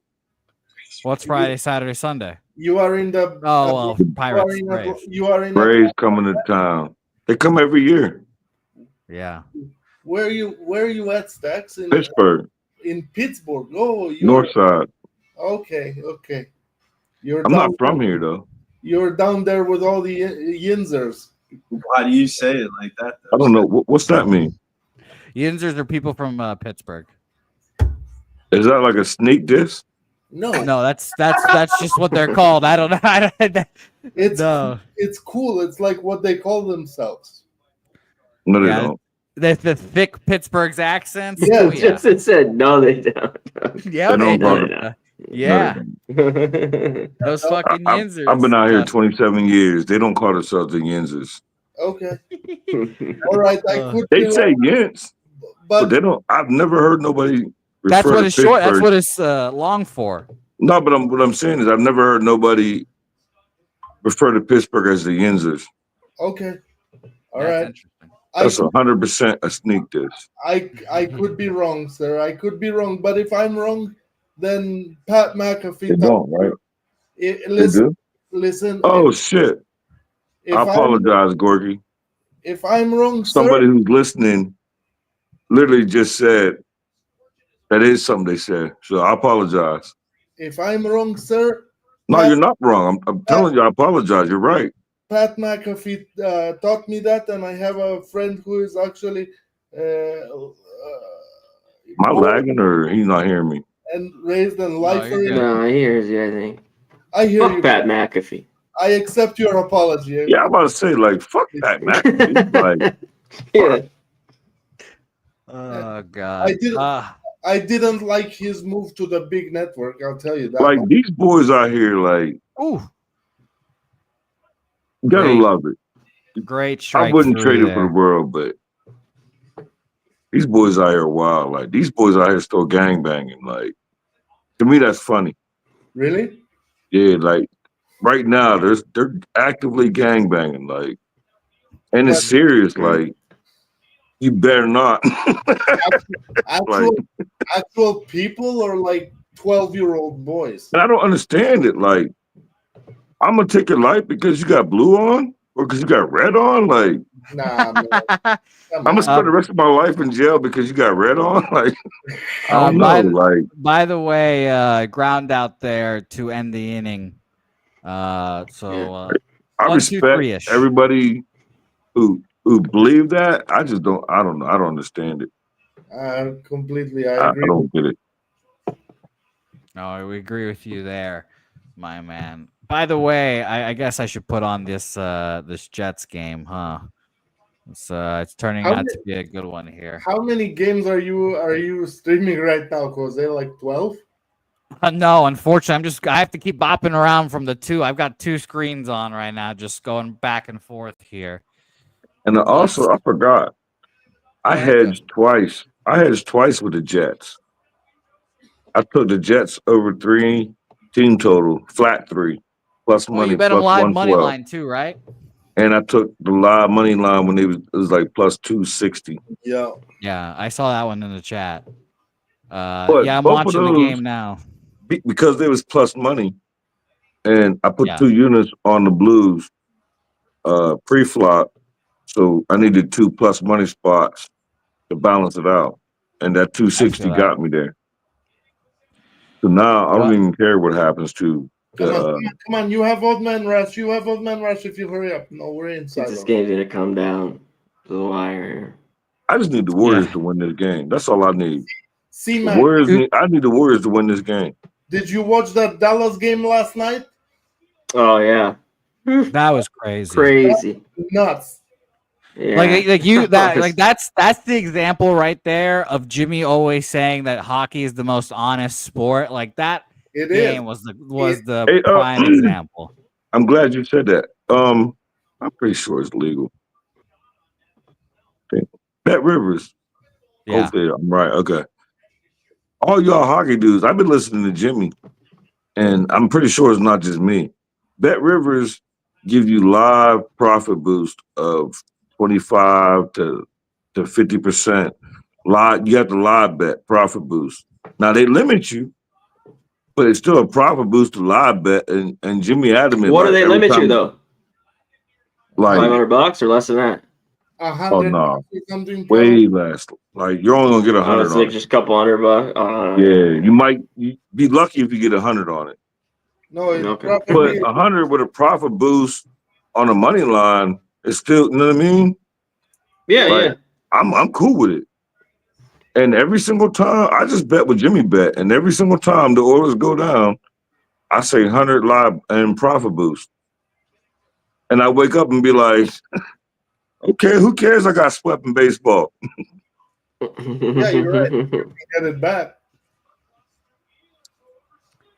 What's Friday, Saturday, Sunday? You are in the Pirates. You are in Braves coming to town. They come every year. Yeah. Where are you at, Stacks? In Pittsburgh. In Pittsburgh. Oh, North side. Okay. I'm not from here though. You're down there with all the Yinzers. Why do you say it like that, though? I don't know. What's that mean? Yinzers are people from Pittsburgh. Is that like a sneak diss? No, that's just what they're called. I don't know. It's cool. It's like what they call themselves. No, they don't. The thick Pittsburgh's accents. Yeah, oh, yeah. Just said no, they don't. Yeah, they don't. Yeah. Those fucking Yinzers. I've been out here 27 years. They don't call themselves the Yinzers. Okay. All right. They say Yins, but they don't. I've never heard nobody. That's what it's short. That's what it's long for. No, but what I'm saying is I've never heard nobody refer to Pittsburgh as the Yinzers. Okay. All right. That's 100% a sneak diss. I could be wrong, sir. I could be wrong. But if I'm wrong, then Pat McAfee. They don't, right? Listen. Oh, shit. I apologize, Gorky. If I'm wrong, somebody who's listening literally just said that is something they said. So I apologize. If I'm wrong, sir. No, you're not wrong. I'm telling you, I apologize. You're right. Pat McAfee taught me that, and I have a friend who is actually. Am I lagging or he's not hearing me? And raised in life. No, he hears you, I think. I hear you. Pat McAfee. I accept your apology. Yeah, I'm about to say, like, fuck Pat McAfee. Like, yeah. Oh, God. I didn't like his move to the big network. I'll tell you that. Like, these boys out here, like, ooh, you gotta love it. Great I strike. wouldn't trade it for the there. world, but these boys out here are wild. Like these boys out here still gangbanging. Like to me, that's funny. Really? Yeah, like right now, they're actively gangbanging. Like, and it's But serious. Like you better not. Like, actual actual people or like 12-year-old boys? and I don't understand it. Like, I'm gonna take your life because you got blue on, or because you got red on. Like, Nah, man. Come I'm gonna on. spend the rest of my life in jail because you got red on. Like, I don't know. Like, By the way, ground out there to end the inning. So I 1, 2, respect 3-ish. everybody who believe that. I just don't. I don't know. I don't understand it. Completely, I agree. don't get it. No, we agree with you there, my man. By the way, I guess I should put on this this Jets game, huh? It's turning How out many- to be a good one here. How many games are you streaming right now, Jose? Like 12? No, unfortunately, I have to keep bopping around from the two. I've got two screens on right now, just going back and forth here. And also, I forgot. I Go ahead, hedged twice. I hedged twice with the Jets. I took the Jets over 3 team total, flat 3, plus Well, money, you bet them plus live money 112. line too, right? And I took the live money line when it was like plus 260. Yeah. Yeah, I saw that one in the chat. But Yeah, I'm both of watching the those, game now. because there was plus money, and I put Yeah. 2 units on the Blues pre-flop, so I needed 2 plus money spots to balance it out, and that 260 that. got me there. So now I don't Well- even care what happens to Come the. on. Come on. You have odd man rush. You have odd man rush if you hurry up. No, we're I think inside. this game's gonna come down to the wire. I just need the Warriors to win this game. That's all I need. See, The man, Warriors I need the Warriors to win this game. did you watch that Dallas game last night? Oh yeah, That was crazy. crazy. Nuts. Yeah. Like you that's the example right there of Jimmy always saying that hockey is the most honest sport. Like that It game is. was the Hey, prime example. I'm glad you said that. I'm pretty sure it's legal. Okay. Bet Rivers. Yeah. Hopefully I'm right. Okay. All y'all hockey dudes, I've been listening to Jimmy, and I'm pretty sure it's not just me. Bet Rivers give you live profit boost of 25 to 50%. Live, you have to live bet profit boost. Now they limit you, but it's still a profit boost to live bet. And Jimmy adamant. What like, do they every limit you time- though? Like, $500 or less than that? 100 no. something. Way less. Like you're only gonna get I 100 was on like it. just a couple $100. Yeah, you might be lucky if you get 100 on it. No, it's Okay. probably But 100 with a profit boost on a money line is still, you know what I mean? Yeah, Like, yeah. I'm cool with it. And every single time, I just bet with Jimmy bet, and every single time the orders go down, I say 100 live and profit boost. And I wake up and be like, okay, who cares? I got swept in baseball. Yeah, you're right. Get it back.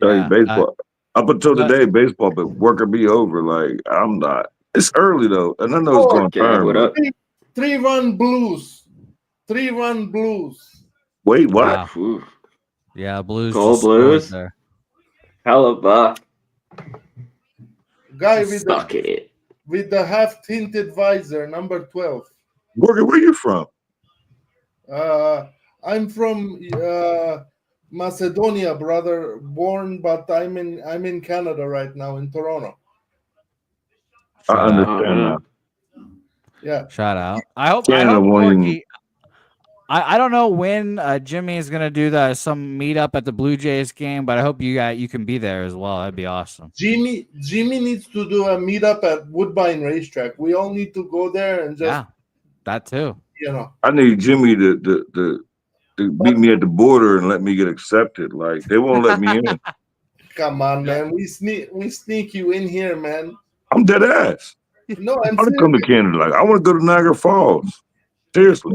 Tell you, Yeah, baseball. Up until but- today, baseball, but work will be over. Like, I'm not. It's early though, and I know it's going to Okay, turn. what but- up? 3-run Blues. 3-run Blues. Wait, what? Wow. Ooh, Yeah, Blues. Go just scored Blues. there. hell of a Guy with suck it. the half tinted visor, number 12. Morgan, where you from? I'm from Macedonia, brother. Born, but I'm in Canada right now, in Toronto. I Shout out. understand now. Yeah. Shout out. I hope Canada won't even- Corky. I don't know when Jimmy is gonna do some meetup at the Blue Jays game, but I hope you can be there as well. That'd be awesome. Jimmy needs to do a meetup at Woodbine Racetrack. We all need to go there and just, Yeah, that too. I need Jimmy to meet me at the border and let me get accepted. Like they won't let me in. Come on, man. We sneak you in here, man. I'm dead ass. No, I I'm want to come to Canada. Like I want to go to Niagara Falls. Seriously,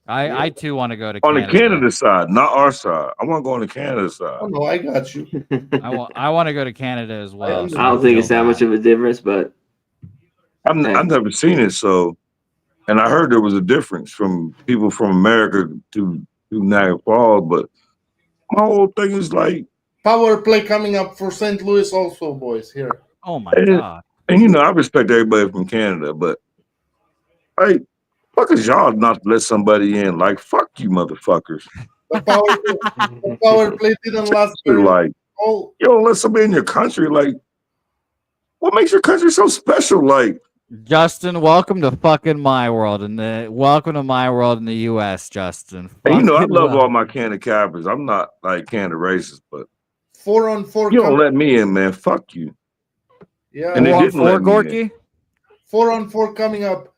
I too want to go to on Canada. the Canada side, not our side. I want to go on the Canada side. Oh, no, I got you. I want to go to Canada as well. I so I don't think feel it's that much bad. of a difference, but I've never seen it, so, and I heard there was a difference from people from America to Niagara Falls, but my whole thing is like, Power play coming up for St. Louis also, boys. Here. Oh my and, god. and you know, I respect everybody from Canada, but like, fuck is y'all not to let somebody in? Like, fuck you, motherfuckers. The power play didn't last You're very like, long. you don't let somebody in your country. Like, what makes your country so special? Like, Justin, welcome to fucking my world welcome to my world in the U.S. Justin. and you know, I Fucking love all welcome. my Canada Cappers. I'm not like Canada racist, but 4-on-4 you don't coming. let me in, man. Fuck you. Yeah. And they 4 on didn't 4, let me in. Gorky? 4-on-4 coming up.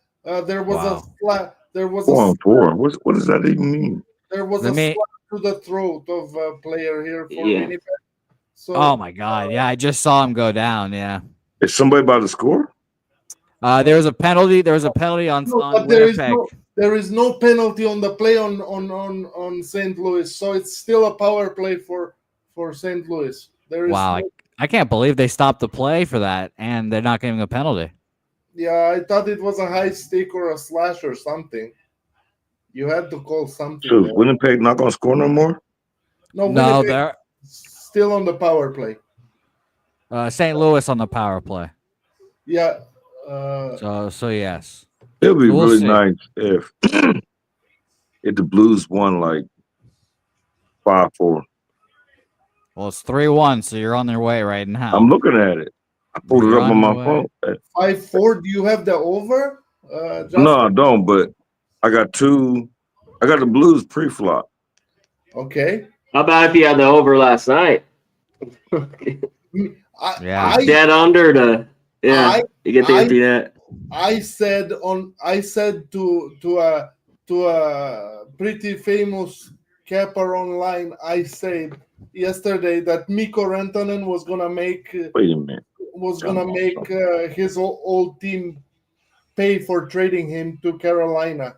There was Wow. there was 4 a on 4. What does that even mean? there was Let a me- slap to the throat of a player here for Yeah. Winnipeg. So Oh my god. Yeah, I just saw him go down. Yeah. Is somebody about to score? There was a penalty. There was a penalty on but Winnipeg. there is no penalty on the play on St. Louis, so it's still a power play for St. Louis. There is Wow. I can't believe they stopped the play for that, and they're not giving a penalty. yeah, I thought it was a high stick or a slash or something. You had to call something. So is there. Winnipeg not gonna score no more? No, No, Winnipeg they're still on the power play. St. Louis on the power play. Yeah. So yes. It would be We'll really see. nice if the Blues won like 5-4. Well, it's 3-1, so you're on their way right now. I'm looking at it. I pulled it You're up on on my your way. phone. 5-4. Do you have the over? No, I don't. But I got two. I got the Blues pre-flop. Okay. How about if you had the over last night? Yeah. Dead under to you get the I- empty net. I said to a pretty famous capper online. I said yesterday that Mikko Rantanen was gonna make Wait a minute. his old team pay for trading him to Carolina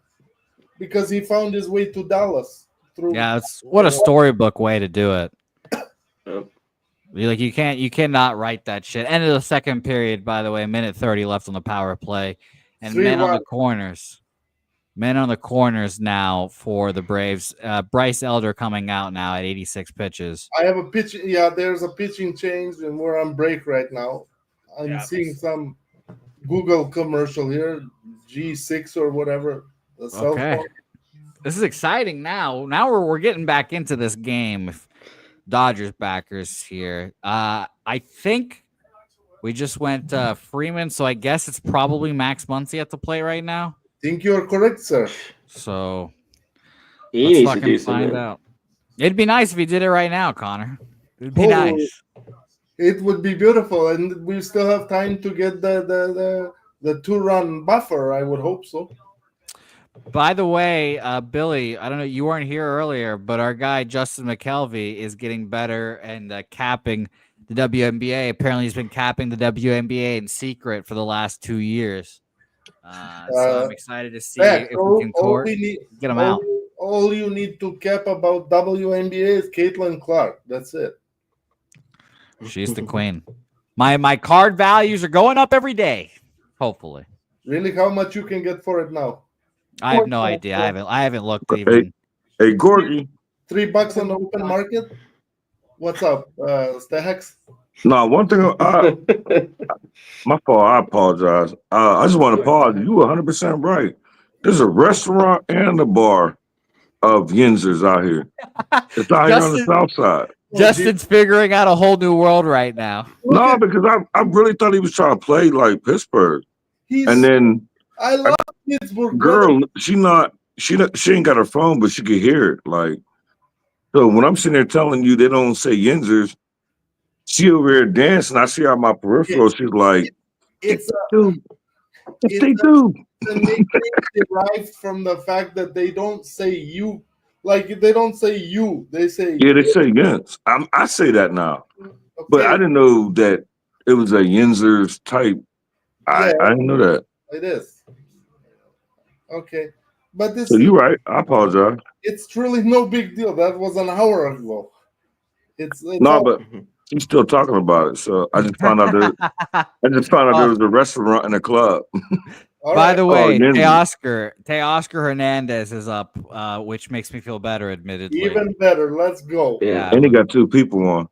because he found his way to Dallas. Yeah, what a storybook way to do it. Yep. Like you cannot write that shit. End of the second period, by the way, minute 30 left on the power play. And men on the corners. Men on the corners now for the Braves. Bryce Elder coming out now at 86 pitches. I have a pitch. Yeah, there's a pitching change, and we're on break right now. I'm seeing some Google commercial here, G6 or whatever. The cell Okay. phone. This is exciting now. Now we're getting back into this game. Dodgers backers here. I think we just went Freeman, so I guess it's probably Max Muncy at the plate right now. Think you're correct, sir. So He let's needs to fucking do find something. out. It'd be nice if he did it right now, Connor. It'd be Oh, nice. It would be beautiful, and we still have time to get the 2-run buffer. I would hope so. By the way, Billy, I don't know, you weren't here earlier, but our guy Justin McKelvey is getting better and capping the WNBA. Apparently, he's been capping the WNBA in secret for the last 2 years. So I'm excited to see if we can get him out. All you need to cap about WNBA is Caitlin Clark. That's it. She's the queen. My card values are going up every day. Hopefully. Really, how much you can get for it now? I have no idea. I haven't looked even. Hey, Gorky. $3 on the open market. What's up, Stacks? No, one thing. My fault. I apologize. I just want to pause. You were 100% right. There's a restaurant and a bar of Yinzers out here. It's out here on the south side. Justin's figuring out a whole new world right now. No, because I really thought he was trying to play like Pittsburgh. And then I love Pittsburgh. girl, she ain't got her phone, but she could hear it. Like, so when I'm sitting there telling you they don't say Yinzers, she over there dancing. I see her on my peripheral. She's like, It's they do. the nickname derived from the fact that they don't say you. Like, they don't say you. They say Yeah, they say Yins. I say that now. Okay. But I didn't know that it was a Yinzers type. I didn't know that. It is. Okay. But this So you're right. I apologize. it's truly no big deal. That was an hour ago. It's No, all but he's still talking about it. So I just found out there was a restaurant and a club. all By right. the way, Ninja. Teoscar Hernandez is up, which makes me feel better, admittedly. Even better. Let's go. Yeah. And he got 2 people on.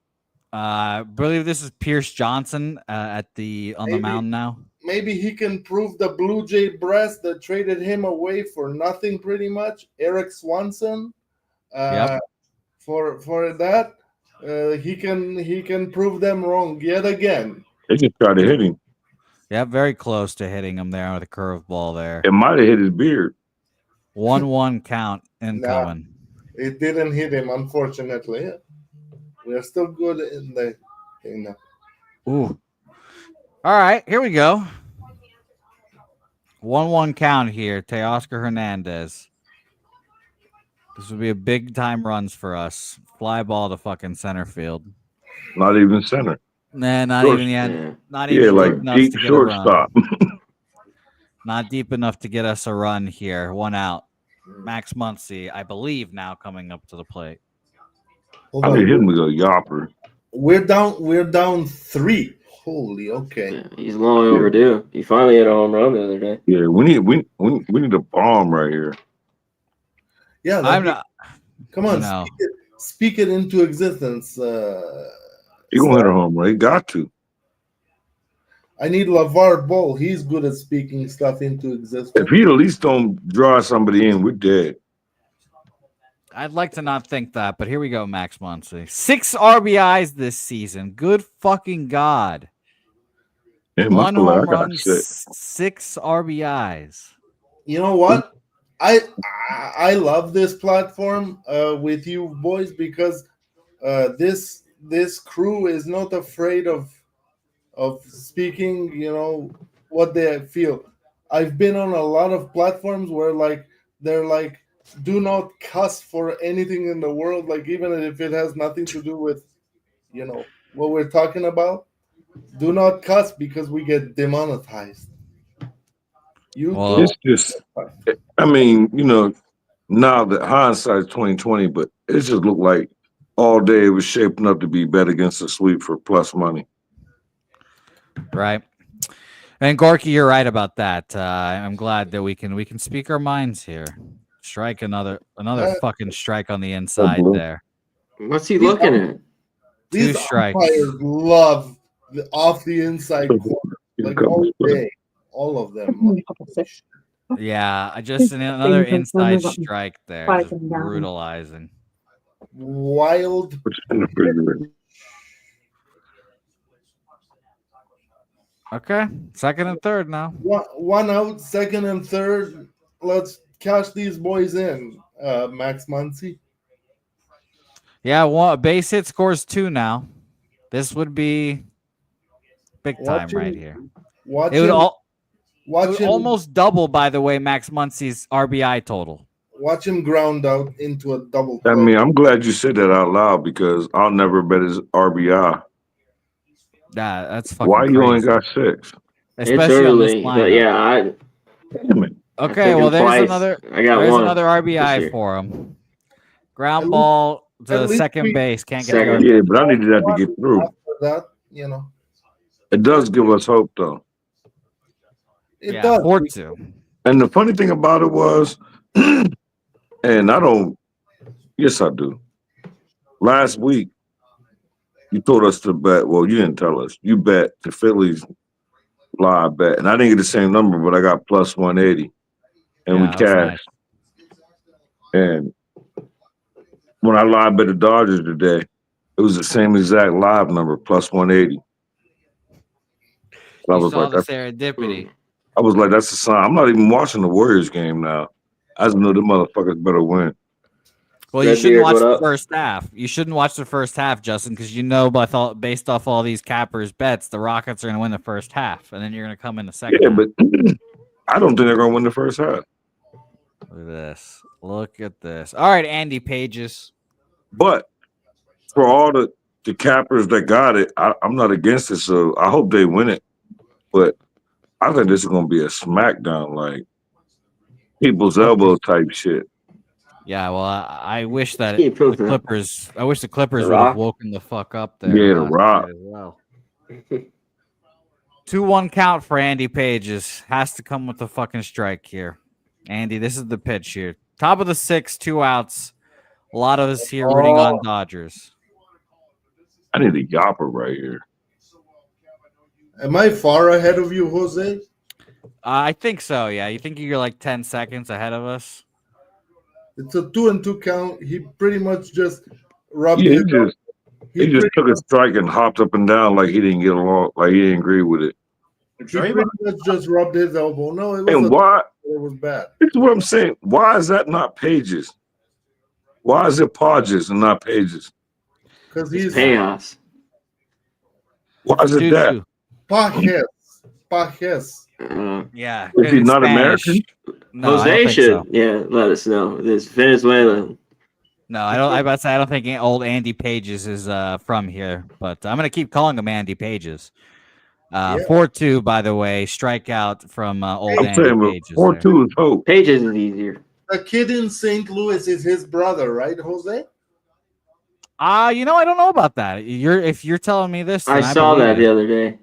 I believe this is Pierce Johnson on the mound now. Maybe he can prove the Blue Jay breast that traded him away for nothing, pretty much. Eric Swanson. Yep. For that, he can prove them wrong yet again. They just tried to hit him. Yeah, very close to hitting him there with a curveball there. It might have hit his beard. 1-1 count incoming. It didn't hit him, unfortunately. We are still good in the thing now. Ooh. All right, here we go. 1-1 count here. Teoscar Hernandez. This would be a big time runs for us. Fly ball to fucking center field. Not even center. Nah, not Short- even yet. Yeah. Not Yeah, even like deep enough deep to get a run. shortstop. Not deep enough to get us a run here. 1 out. Max Muncy, I believe, now coming up to the plate. Hold I on. need him to go yopper. We're down 3. Holy, okay. Yeah, he's long overdue. He finally hit a home run the other day. Yeah, we need a bomb right here. Yeah, I'm not. come on, No. speak it into existence. He gonna hit a home run. He got to. I need LeVar Ball. He's good at speaking stuff into existence. If he at least don't draw somebody in, we're dead. I'd like to not think that, but here we go, Max Muncy. 6 RBIs this season. Good fucking God. And 1 I home got run, 6. 6 RBIs. You know what? I love this platform with you boys because this crew is not afraid of speaking, what they feel. I've been on a lot of platforms where they're like, do not cuss for anything in the world, like even if it has nothing to do with what we're talking about. Do not cuss because we get demonetized. Well, It's just, I mean, now that hindsight's 2020, but it just looked like all day it was shaping up to be bet against the sweep for plus money. right. And Gorky, you're right about that. I'm glad that we can speak our minds here. Strike another fucking strike on the inside blue. there. What's he looking at? These 2 strikes. umpires love off the inside corner, like all day, all of them. Yeah, just another inside strike there. Just brutalizing. Wild. Okay, second and third now. One out, second and third. Let's cash these boys in, Max Muncy. Yeah, base hit scores 2 now. This would be big time right here. It would almost double, by the way, Max Muncy's RBI total. Watch him ground out into a double I play. mean, I'm glad you said that out loud because I'll never bet his RBI. Yeah, that's fucking Why crazy. you only got 6? Especially on this early, lineup. but yeah, Damn it. Okay, well, there's twice. another. I got There's one another this RBI year. for him. Ground At ball to least second we- base. Can't get Second. the Yeah, but I needed that to get through. After that, It does give us hope, though. it yeah, does. 4-2. And the funny thing about it was, and I don't, yes, I do. Last week, you told us to bet. Well, you didn't tell us. You bet the Phillies live bet. And I didn't get the same number, but I got plus 180. And we Yeah, that's nice. cashed. And when I live bet the Dodgers today, it was the same exact live number, plus 180. I You was saw like, the that's, serendipity. that's a sign. I'm not even watching the Warriors game now. I just know the motherfuckers better win. Well, you Red shouldn't Beard, watch what the up? first half. You shouldn't watch the first half, Justin, because based off all these cappers bets, the Rockets are going to win the first half, and then you're going to come in the second Yeah, half. but I don't think they're going to win the first half. Look at this. Look at this. All right, Andy Pages. But for all the cappers that got it, I'm not against it, so I hope they win it. But I think this is going to be a smackdown, like people's elbow type shit. Yeah, well, I wish that Keep the moving up. Clippers. I wish the Clippers The would have Rock. woken the fuck up there. Yeah, The last Rock. night as well. 2-1 count for Andy Pages. Has to come with the fucking strike here. Andy, this is the pitch here. Top of the 6, 2 outs. A lot of us here rooting on Dodgers. I need a yapper right here. Am I far ahead of you, Jose? I think so. Yeah, you think you're like 10 seconds ahead of us? It's a 2-2 count. He pretty much just rubbed Yeah, his. he just took a strike and hopped up and down like he didn't get along, like he didn't agree with it. He pretty much just rubbed his elbow. No, it was And it was bad. this is what I'm saying. Why is that not Pages? Why is it Podges and not Pages? Because he's Chaos. Why is it that? Pajes. Yeah. Is he in not Spanish. American? No, I don't Jose think should, so. yeah, let us know. This Venezuelan. No, I don't. I about to say I don't think old Andy Pages is from here, but I'm gonna keep calling him Andy Pages. 4-2, by the way, strikeout from old I'm Andy saying Pages. 4-2 is hope. Pages is easier. The kid in St. Louis is his brother, right, Jose? I don't know about that. If you're telling me this, I then saw believe that you. the other day.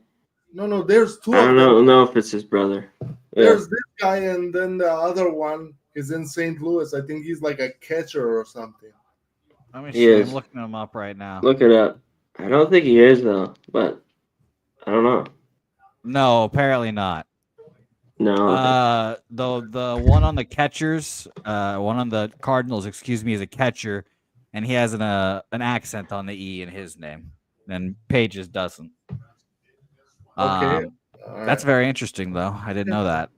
No, there's two I of don't them. know if it's his brother. Yeah. There's this guy, and then the other one is in St. Louis. I think he's like a catcher or something. Let me He see. is. I'm looking him up right now. Look it up. I don't think he is though, but I don't know. No, apparently not. No. The one on the catchers, one on the Cardinals, excuse me, is a catcher, and he has an accent on the E in his name, and Pages doesn't. Okay. That's very interesting, though. I didn't know that.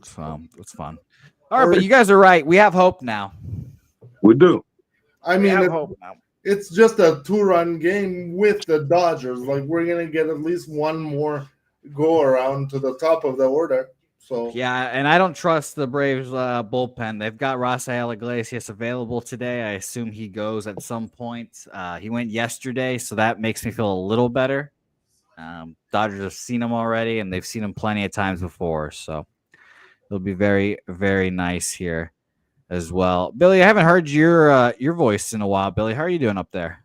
So it's fun. All right, but you guys are right. We have hope now. We do. I We mean, have hope now. it's just a 2-run game with the Dodgers. Like, we're going to get at least one more go around to the top of the order. So Yeah, and I don't trust the Braves bullpen. They've got Rafael Iglesias available today. I assume he goes at some point. He went yesterday, so that makes me feel a little better. Dodgers have seen him already, and they've seen him plenty of times before. So it'll be very, very nice here as well. Billy, I haven't heard your voice in a while. Billy, how are you doing up there?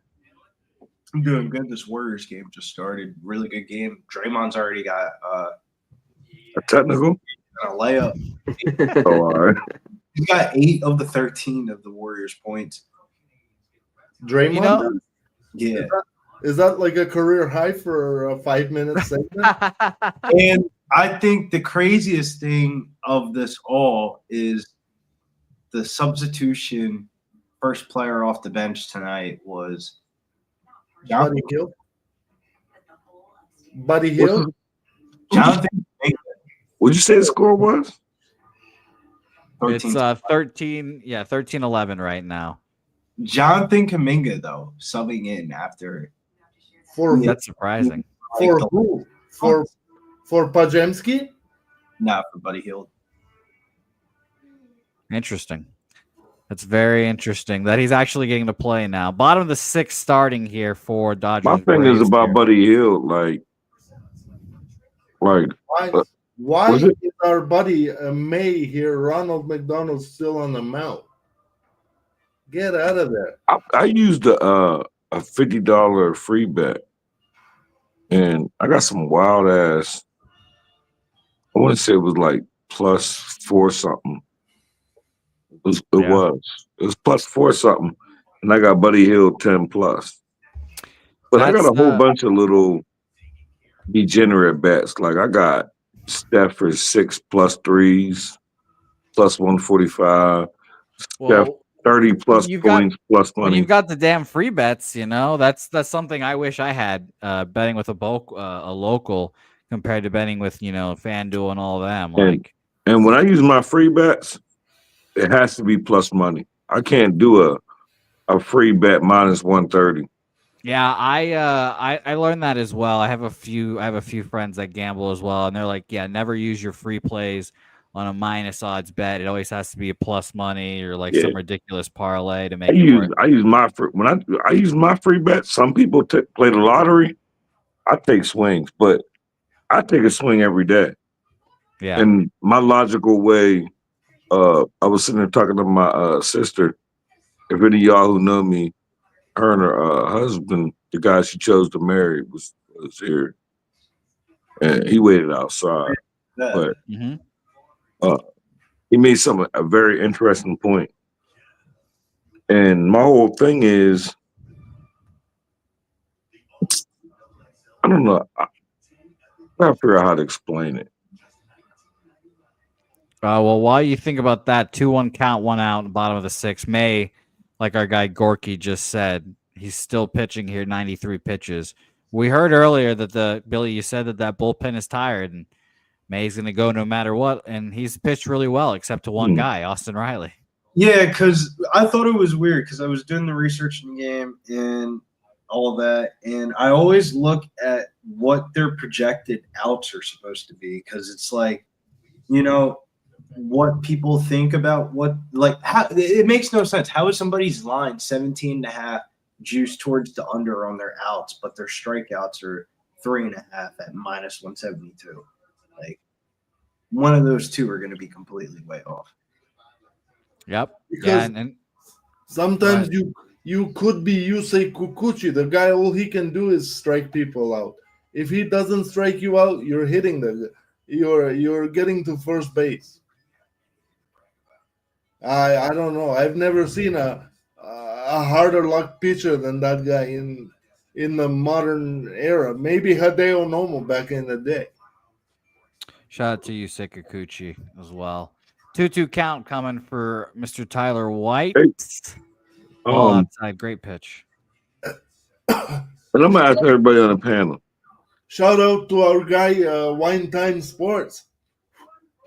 I'm doing good. This Warriors game just started. Really good game. Draymond's already got A technical? a layup. Oh, all right. He's got 8 of the 13 of the Warriors' points. Draymond, Yeah. is that like a career high for a 5-minute segment? And I think the craziest thing of this all is the substitution. First player off the bench tonight was Buddy Hill. Buddy Hill. Jonathan. What'd you say the score was? It's 13-11 right now. Jonathan Kuminga, though, subbing in after. That's surprising. For who? For Pajemski? Not for Buddy Hield. Interesting. That's very interesting that he's actually getting to play now. Bottom of the 6th starting here for Dodgers. My thing is Braves about here. Buddy Hield. Like Why was it? is our buddy May here, Ronald McDonald, still on the mount? Get out of there. I used a $50 free bet, and I got some wild ass. I want to say it was like +4 something. It was +4 something, and I got Buddy Hield 10+. But I got a whole bunch of little degenerate bets. Like I got Steph for 6 +3s, +145. Steph 30 plus points plus money. When you've got the damn free bets, that's something I wish I had. Betting with a local compared to betting with FanDuel and all of them. And when I use my free bets, it has to be plus money. I can't do a free bet -130. Yeah, I learned that as well. I have a few friends that gamble as well, and they're like, yeah, never use your free plays on a minus odds bet. It always has to be a plus money or some ridiculous parlay to make it work. I use my free bet. Some people play the lottery. I take swings, but I take a swing every day. Yeah. And my logical way I was sitting there talking to my sister. If any of y'all who know me, her and her husband, the guy she chose to marry, was here, and he waited outside. But Mhm. he made a very interesting point. And my whole thing is, I don't know. I gotta figure out how to explain it. Well, while you think about that, 2-1 count, 1 out, bottom of the 6th. May, like our guy Gorky just said, he's still pitching here, 93 pitches. We heard earlier that Billy, you said that bullpen is tired, and May's going to go no matter what, and he's pitched really well, except to one guy, Austin Riley. Yeah, because I thought it was weird because I was doing the research in the game and all of that, and I always look at what their projected outs are supposed to be because it's like, what people think about how it makes no sense. How is somebody's line 17.5 juiced towards the under on their outs, but their strikeouts are 3.5 at -172? Like, one of those two are going to be completely way off. Yep. Because and sometimes you could be Yusei Kikuchi. The guy, all he can do is strike people out. If he doesn't strike you out, you're hitting you're getting to first base. I don't know. I've never seen a harder luck pitcher than that guy in the modern era. Maybe Hideo Nomo back in the day. shout out to you, Kikuchi, as well. 2-2 count coming for Mr. Tyler White. Hey, Ball outside, great pitch. And I'm gonna ask everybody on the panel. Shout out to our guy, Wine Time Sports.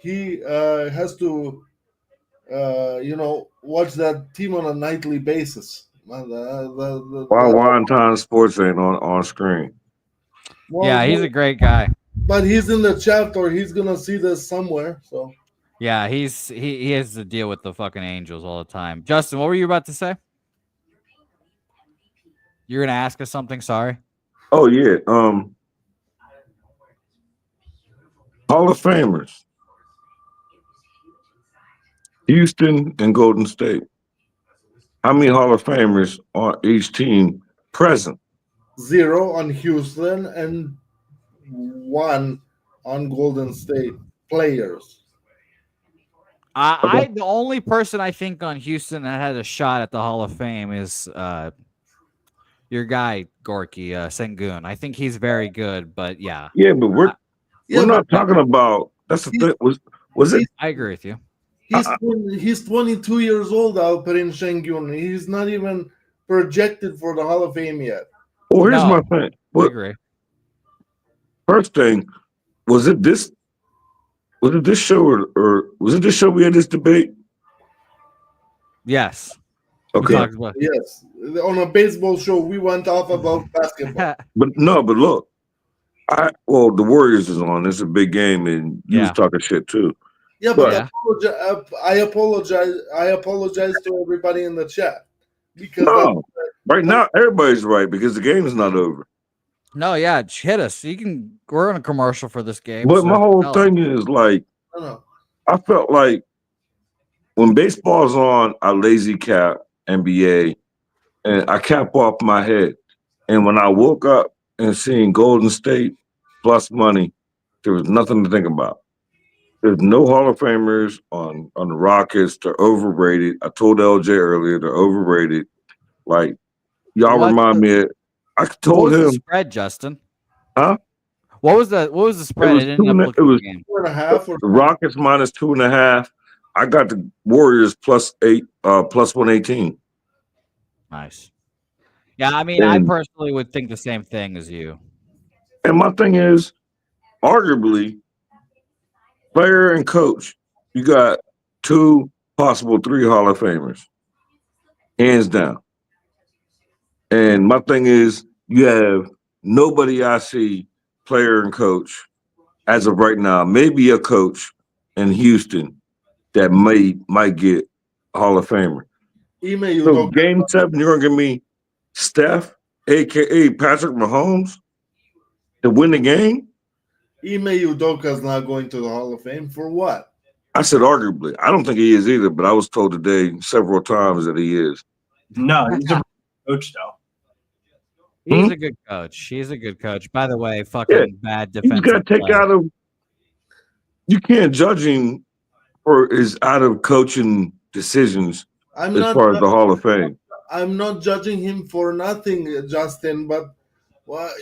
He has to, watch that team on a nightly basis. Wine Sports ain't on screen. Well, yeah, he's a great guy. But he's in the chat, or he's gonna see this somewhere. So yeah, he has to deal with the fucking Angels all the time. Justin, what were you about to say? You're gonna ask us something? Sorry. Oh yeah. Hall of Famers. Houston and Golden State. How many Hall of Famers on each team present? 0 on Houston and 1 on Golden State players. The only person I think on Houston that had a shot at the Hall of Fame is your guy Gorky Sengun. I think he's very good, but yeah. Yeah, but we're not talking about. That's the thing. Was it? I agree with you. He's 22 years old, Alperin Sengun. He's not even projected for the Hall of Fame yet. Well, here's my thing. I agree. First thing, was it this show or was it this show we had this debate? Yes. Okay. Yes. On a baseball show, we went off about basketball. But look, the Warriors is on. It's a big game, and you was talking shit too. Yeah, but I apologize. I apologize to everybody in the chat because right now everybody's right because the game is not over. No, yeah, hit us. We're on a commercial for this game. But my whole thing is like, I felt like when baseball's on, I lazy cap NBA, and I cap off my head. And when I woke up and seen Golden State plus money, there was nothing to think about. There's no Hall of Famers on the Rockets. They're overrated. I told LJ earlier they're overrated. Like, y'all remind me. I told him the spread, Justin. Huh? What was the spread? It was 2.5. The Rockets minus 2.5. I got the Warriors plus 8, plus 118. Nice. Yeah, I mean, I personally would think the same thing as you. And my thing is, arguably, player and coach, you got 2, possible 3 Hall of Famers, hands down. And my thing is, you have nobody I see, player and coach, as of right now. Maybe a coach in Houston that might get Hall of Famer. So game 7, you're gonna give me Steph, aka Patrick Mahomes, to win the game? Ime Udoka's not going to the Hall of Fame for what? I said arguably. I don't think he is either, but I was told today several times that he is. No, he's a coach though. He's a good coach. He's a good coach. By the way, fucking bad He's got defensive to take play. out of. You can't judge him for his out of coaching decisions I'm as not. far as the Hall of Fame. I'm not judging him for nothing, Justin. But well,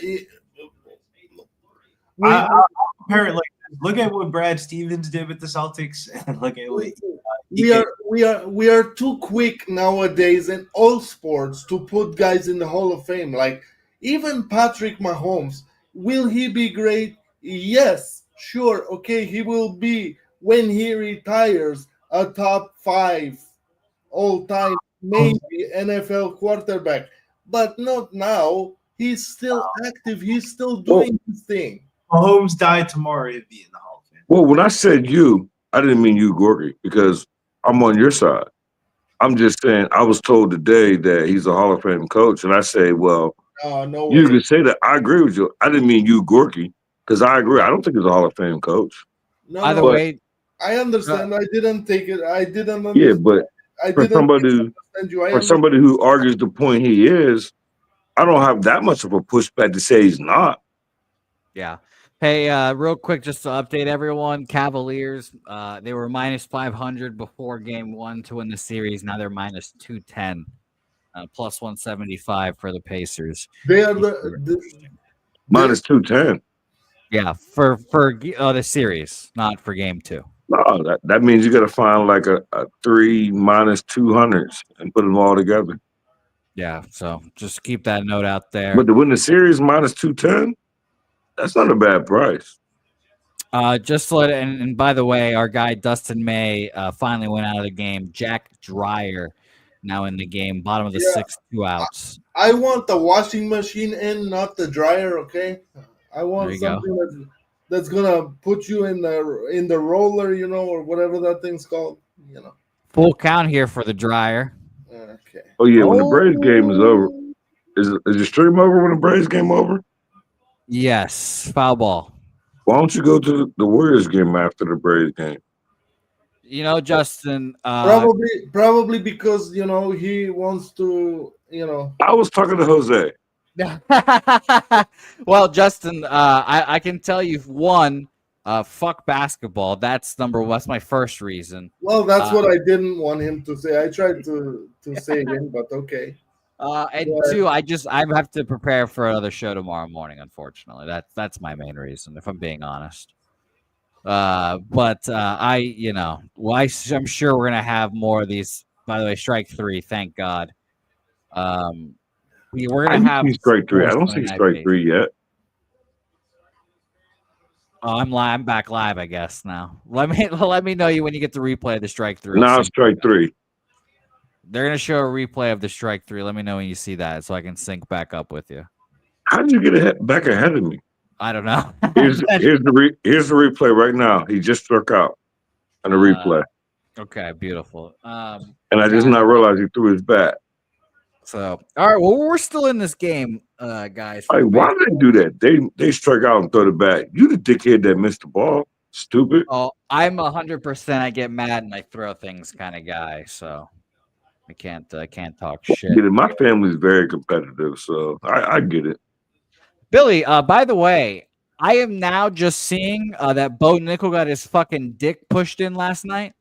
I'll compare it like this. Look at what Brad Stevens did with the Celtics, and look at what we are too quick nowadays in all sports to put guys in the Hall of Fame. Like even Patrick Mahomes, will he be great? Yes, sure, okay, he will be when he retires a top 5 all time, maybe NFL quarterback, but not now. He's still active. He's still doing his thing. Mahomes died tomorrow, he'd be in the Hall of Fame. Well, when I said you, I didn't mean you, Gorky, because I'm on your side. I'm just saying I was told today that he's a Hall of Fame coach, and I say, well, No you way. can say that. I agree with you. I didn't mean you, Gorky, because I agree. I don't think he's a Hall of Fame coach. No, By the no, way, I understand. I didn't take it. I didn't understand. Yeah, but I for didn't somebody understand you. for somebody who argues the point he is, I don't have that much of a pushback to say he's not. yeah. Hey, real quick, just to update everyone, Cavaliers, they were minus 500 before game 1 to win the series. Now they're minus 210, plus 175 for the Pacers. They are the Minus 210. Yeah, for the series, not for game 2. No, that means you got to find like a 3 minus 200s and put them all together. Yeah, so just keep that note out there. But to win the series minus 210, that's not a bad price. Just let and by the way, our guy Dustin May finally went out of the game. Jack Dreyer now in the game, bottom of the 6th, 2 outs. I want the washing machine in, not the dryer. Okay, I want There you go. something that's gonna put you in the roller, or whatever that thing's called. Full count here for the Dreyer. Okay. Oh yeah, when the Braves game is over, is the stream over when the Braves game over? Yes, foul ball. Why don't you go to the Warriors game after the Braves game? Justin. Probably because he wants to. I was talking to Jose. Well, Justin, I can tell you one. Fuck basketball. That's number one. That's my first reason. Well, that's what I didn't want him to say. I tried to say him, but okay. And 2, I have to prepare for another show tomorrow morning. Unfortunately, that's my main reason, if I'm being honest. But I'm sure we're gonna have more of these. By the way, strike 3. Thank God. We're gonna have strike 3. I don't see strike 3 yet. Oh, I'm back live, I guess now. Let me know you when you get the replay of the strike 3. Now strike 3. They're gonna show a replay of the strike 3. Let me know when you see that so I can sync back up with you. How did you get back ahead of me? I don't know. Here's the replay right now. He just struck out on the replay. Okay, beautiful. And I just not realized he threw his bat. So, all right. Well, we're still in this game, guys. Like, why did they do that? They strike out and throw the bat. You the dickhead that missed the ball. Stupid. Oh, I'm 100%. I get mad and I throw things kind of guy. So I can't talk shit. My family's very competitive, so I get it. Billy, by the way, I am now just seeing that Bo Nickel got his fucking dick pushed in last night.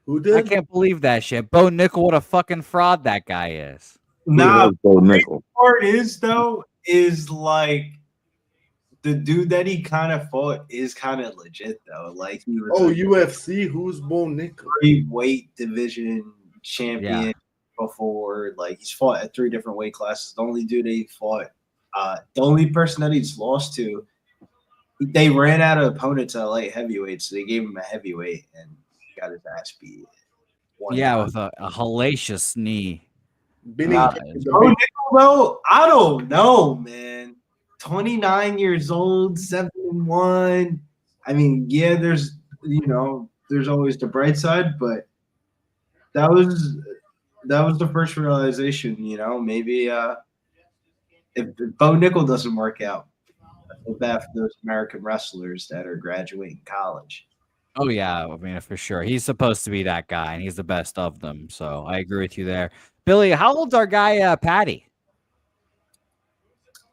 Who did? I can't believe that shit. Bo Nickel, what a fucking fraud that guy is. Nah, Bo Nickel. The part is like the dude that he kind of fought is kind of legit though. Like he was UFC. Who's Bo Nickel? Weight division champion before. Like he's fought at 3 different weight classes. The only dude he fought, the only person that he's lost to, they ran out of opponents at light heavyweight, so they gave him a heavyweight and got his ass beat. With a hellacious knee. Bo Nickel, though, I don't know, man. 29 years old, 7-1. I mean, yeah, there's always the bright side, but that was the first realization. Maybe if Bo Nickel doesn't work out, I feel bad for those American wrestlers that are graduating college. Oh yeah, I mean for sure. He's supposed to be that guy, and he's the best of them. So I agree with you there. Billy, how old's our guy Patty?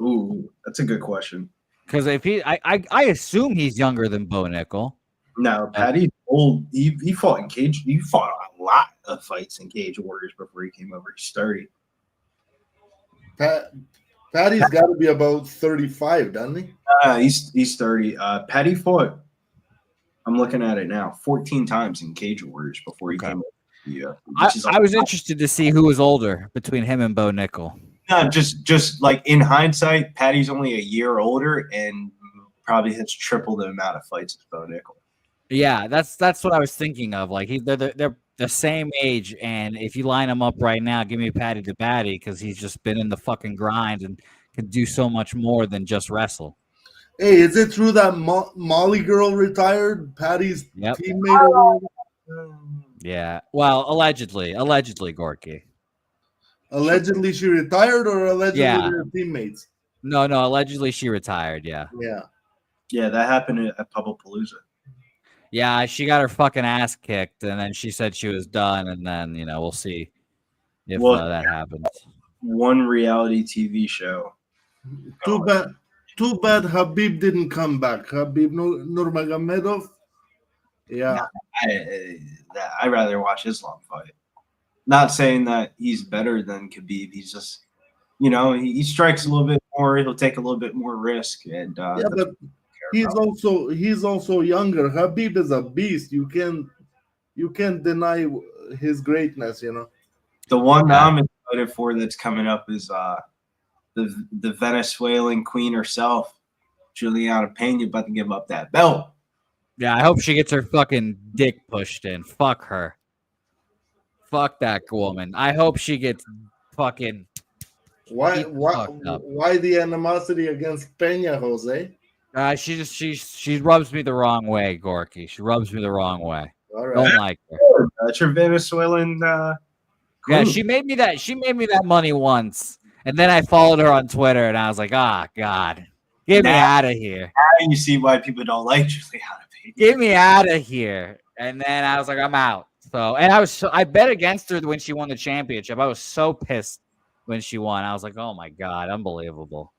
Ooh, that's a good question. Because if I assume he's younger than Bo Nickel. No, Patty's old. He fought in cage. He fought a lot of fights in Cage Warriors before he came over. He's 30. Patty's got to be about 35, doesn't he? He's 30. Patty fought. I'm looking at it now. 14 times in Cage Warriors before he came over. Yeah, I was interested to see who was older between him and Bo Nickel. No, just like in hindsight, Patty's only a year older and probably has triple the amount of fights as Bo Nickel. Yeah, that's what I was thinking of. Like they're the same age, and if you line them up right now, give me Patty to Patty because he's just been in the fucking grind and can do so much more than just wrestle. Hey, is it true that Molly girl retired? Patty's teammate? Or yeah. Well, allegedly, Gorky. Allegedly she retired, or allegedly her teammates? No, allegedly she retired. Yeah. Yeah, that happened at Pubblepalooza. Yeah, she got her fucking ass kicked, and then she said she was done, and then we'll see if that happens. One reality TV show. Too bad Habib didn't come back. Habib Nurmagomedov. Yeah. I'd rather watch Islam fight. Not saying that he's better than Khabib. He's just, he strikes a little bit more. He'll take a little bit more risk. And but he's also younger. Habib is a beast. You can't deny his greatness. The one I'm excited for that's coming up is the Venezuelan queen herself, Juliana Pena, about to give up that belt. Yeah, I hope she gets her fucking dick pushed in. Fuck her. Fuck that woman. I hope she gets fucking. Why the animosity against Pena, Jose? She rubs me the wrong way, Gorky. She rubs me the wrong way. All right. Don't like her. That's your Venezuelan. Yeah, she made me that money once, and then I followed her on Twitter, and I was like, God, get me out of here. Now you see why people don't like Juliana Pena. Get me out of here. And then I was like, I'm out. So, and I bet against her when she won the championship. I was so pissed when she won. I was like, oh my God, unbelievable.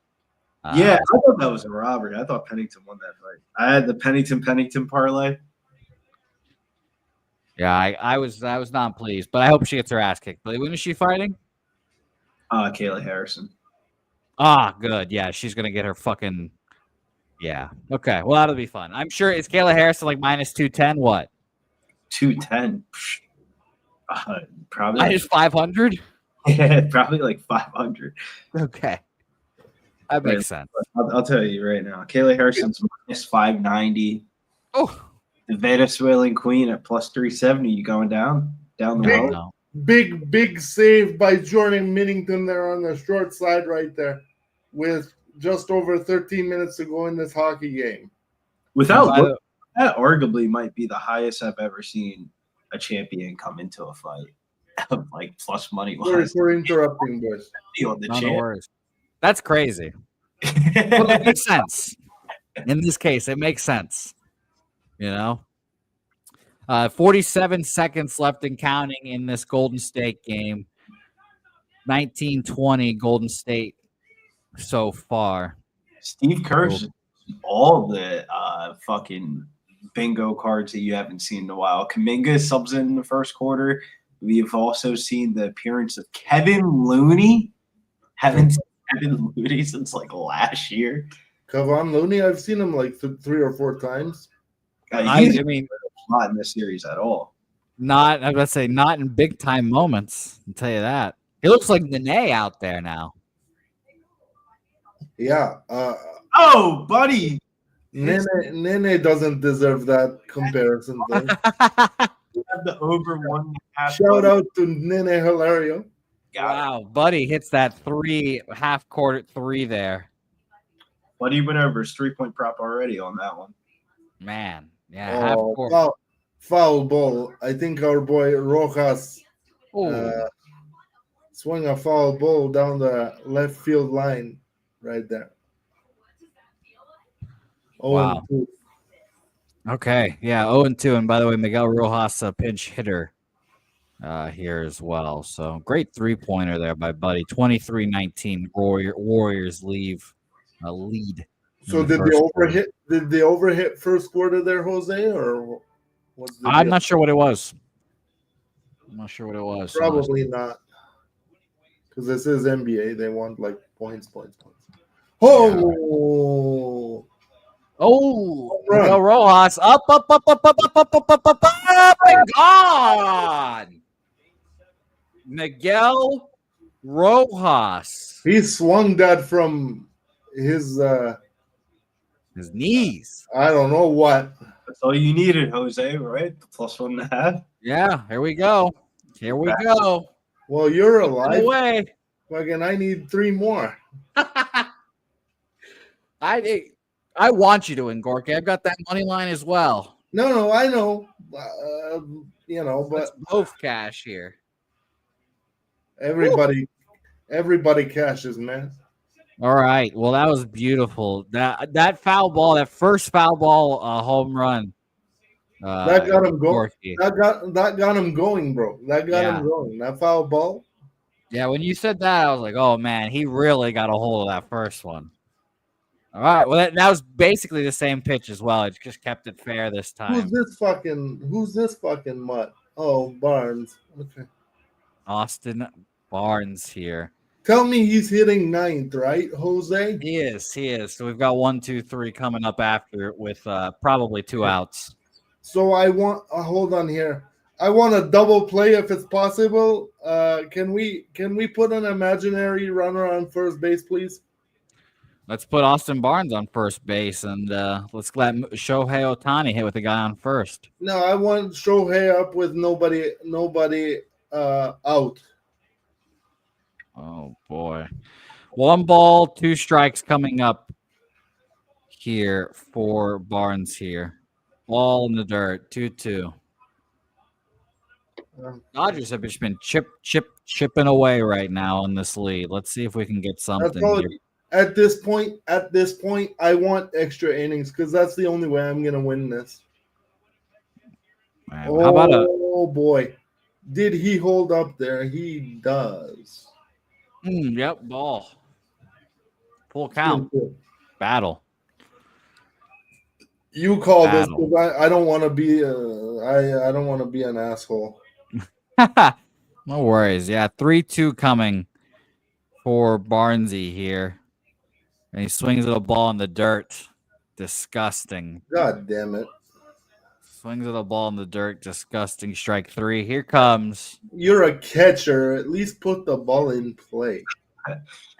Yeah, I thought that was a robbery. I thought Pennington won that fight. I had the Pennington parlay. Yeah, I was not pleased, but I hope she gets her ass kicked. But when is she fighting? Kayla Harrison. Good. Yeah, she's gonna get her fucking. Yeah. Okay. Well, that'll be fun. I'm sure. Is Kayla Harrison like minus 210? What? 210. Probably minus 500. Yeah, probably like 500. Okay. That makes sense. I'll tell you right now. Kayla Harrison's minus 590. Oh. The Venezuelan queen at plus 370. You going down the road? Big save by Jordan Minnington there on the short side right there with just over 13 minutes to go in this hockey game. That arguably might be the highest I've ever seen a champion come into a fight. Like plus money. Sorry for interrupting, boys. No worries. That's crazy. Well, it makes sense. In this case, it makes sense. 47 seconds left and counting in this Golden State game. 19-20 Golden State so far. Steve Kerr's all the fucking bingo cards that you haven't seen in a while. Kuminga subs in the first quarter. We've also seen the appearance of Kevin Looney. Haven't seen Kevin Looney since like last year. Kevin Looney, I've seen him like 3 or 4 times. I mean, not in this series at all. Not in big time moments. I'll tell you that. He looks like Nene out there now. Yeah. Buddy. Nene doesn't deserve that comparison. The over 1.5. Shout out to Nene Hilario. Wow, Buddy hits that half court 3 there. Buddy went over his 3-point prop already on that one. Man, yeah, half court. Foul ball. I think our boy Rojas swung a foul ball down the left field line right there. Wow. Okay, yeah, 0-2, and by the way, Miguel Rojas a pinch hitter here as well. So great 3-pointer there by Buddy. 23-19. Warriors lead. So in the first quarter. Did they overhit first quarter there, Jose, or what's the I'm deal? not sure what it was. Probably not, because this is NBA. They want like points. Oh, Oh, run. Miguel Rojas up, and gone. Miguel Rojas, He swung that from his his knees. I don't know what. That's all you needed, Jose, right? The +1.5. Yeah, here we go. Well, you're alive. Away. Fucking, I need 3 more. I want you to win, Gorky. I've got that money line as well. No, I know. But Let's both cash here. everybody cashes, man. All right. Well, that was beautiful. That foul ball, that first foul ball home run. That got him going. Gorky. That got him going, bro. That got him going. That foul ball. Yeah, when you said that, I was like, oh man, he really got a hold of that first one. All right. Well, that was basically the same pitch as well. It just kept it fair this time. Who's this fucking mutt? Oh, Barnes. Okay. Austin Barnes here. Tell me he's hitting 9th, right, Jose? He is. So we've got 1, 2, 3 coming up after with probably 2 outs. So I want hold on here. I want a double play if it's possible. Can we put an imaginary runner on first base, please? Let's put Austin Barnes on first base, and let's let Shohei Ohtani hit with the guy on first. No, I want Shohei up with nobody out. Oh boy, 1 ball, 2 strikes coming up here for Barnes here. Ball in the dirt, 2-2. Dodgers have just been chipping away right now in this lead. Let's see if we can get something here. At this point, I want extra innings because that's the only way I'm gonna win this. Man, how about Oh boy, did he hold up there? He does. Yep, ball. Full count. Battle. You call this because I don't want to be I don't want to be an asshole. No worries. Yeah, 3-2 coming for Barnesy here. And he swings at a ball in the dirt. Disgusting. God damn it. Swings at a ball in the dirt. Disgusting. Strike 3. Here comes. You're a catcher. At least put the ball in play.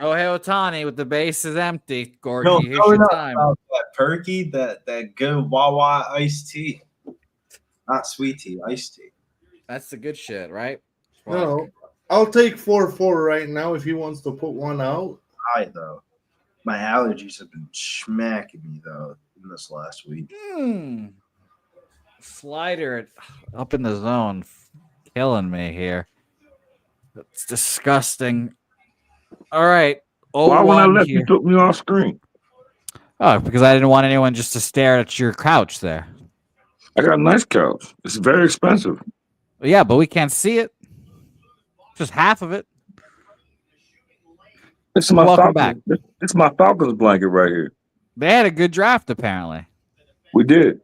Shohei Ohtani with the bases empty. Gorky, No, here's your time. that perky, that good Wawa iced tea. Not sweet tea, iced tea. That's the good shit, right? No, I'll take 4-4 right now if he wants to put one out. Though. My allergies have been smacking me though in this last week. Slider up in the zone, killing me here. It's disgusting. All right. Why when I left here. you took me off screen? Oh, because I didn't want anyone just to stare at your couch there. I got a nice couch. It's very expensive. Yeah, but we can't see it. Just half of it. This is my Welcome Falcons. back. This is my Falcons blanket right here. They had a good draft, apparently. We did.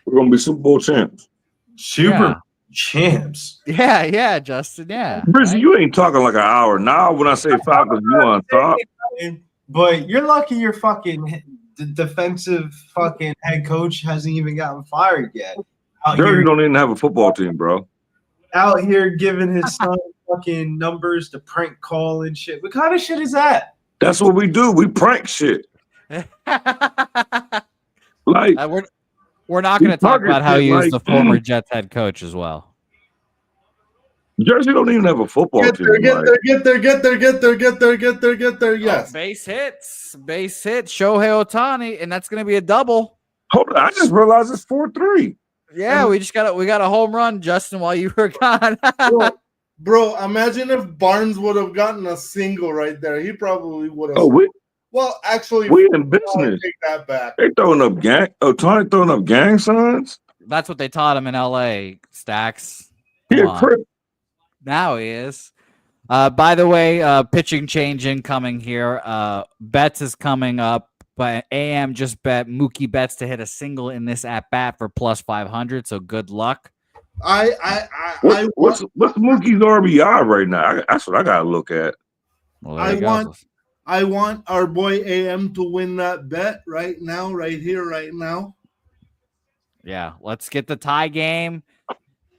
We're gonna be Super Bowl champs. Super champs. Yeah, Justin. Yeah. Brizzy, you ain't talking like an hour. Now when I say Falcons, you want to talk. But you're lucky your fucking defensive fucking head coach hasn't even gotten fired yet. Jerry don't even have a football team, bro. Out here giving his son fucking numbers to prank call and shit. What kind of shit is that? That's what we do. We prank shit. Like we're not going to talk about how he like, used the former Jets head coach as well. Jersey don't even have a football team. Get there. Yes. Oh, base hits. Shohei Ohtani, and that's going to be a double. Hold on, I just realized it's 4-3. Yeah, we got a home run, Justin, while you were gone. Bro, imagine if Barnes would have gotten a single right there. He probably would have. Oh, Well, actually, We in I business. take that back. They throwing up gang. Oh, Tony throwing up gang signs. That's what they taught him in L.A. Stacks. He Come a on. crip. Now he is. By the way, pitching change incoming here. Betts is coming up, but AM just bet Mookie Betts to hit a single in this at bat for plus 500. So good luck. What's Mookie's RBI right now? That's what I gotta look at. Well, there you go. I want our boy AM to win that bet right now, right here, right now. Yeah, let's get the tie game.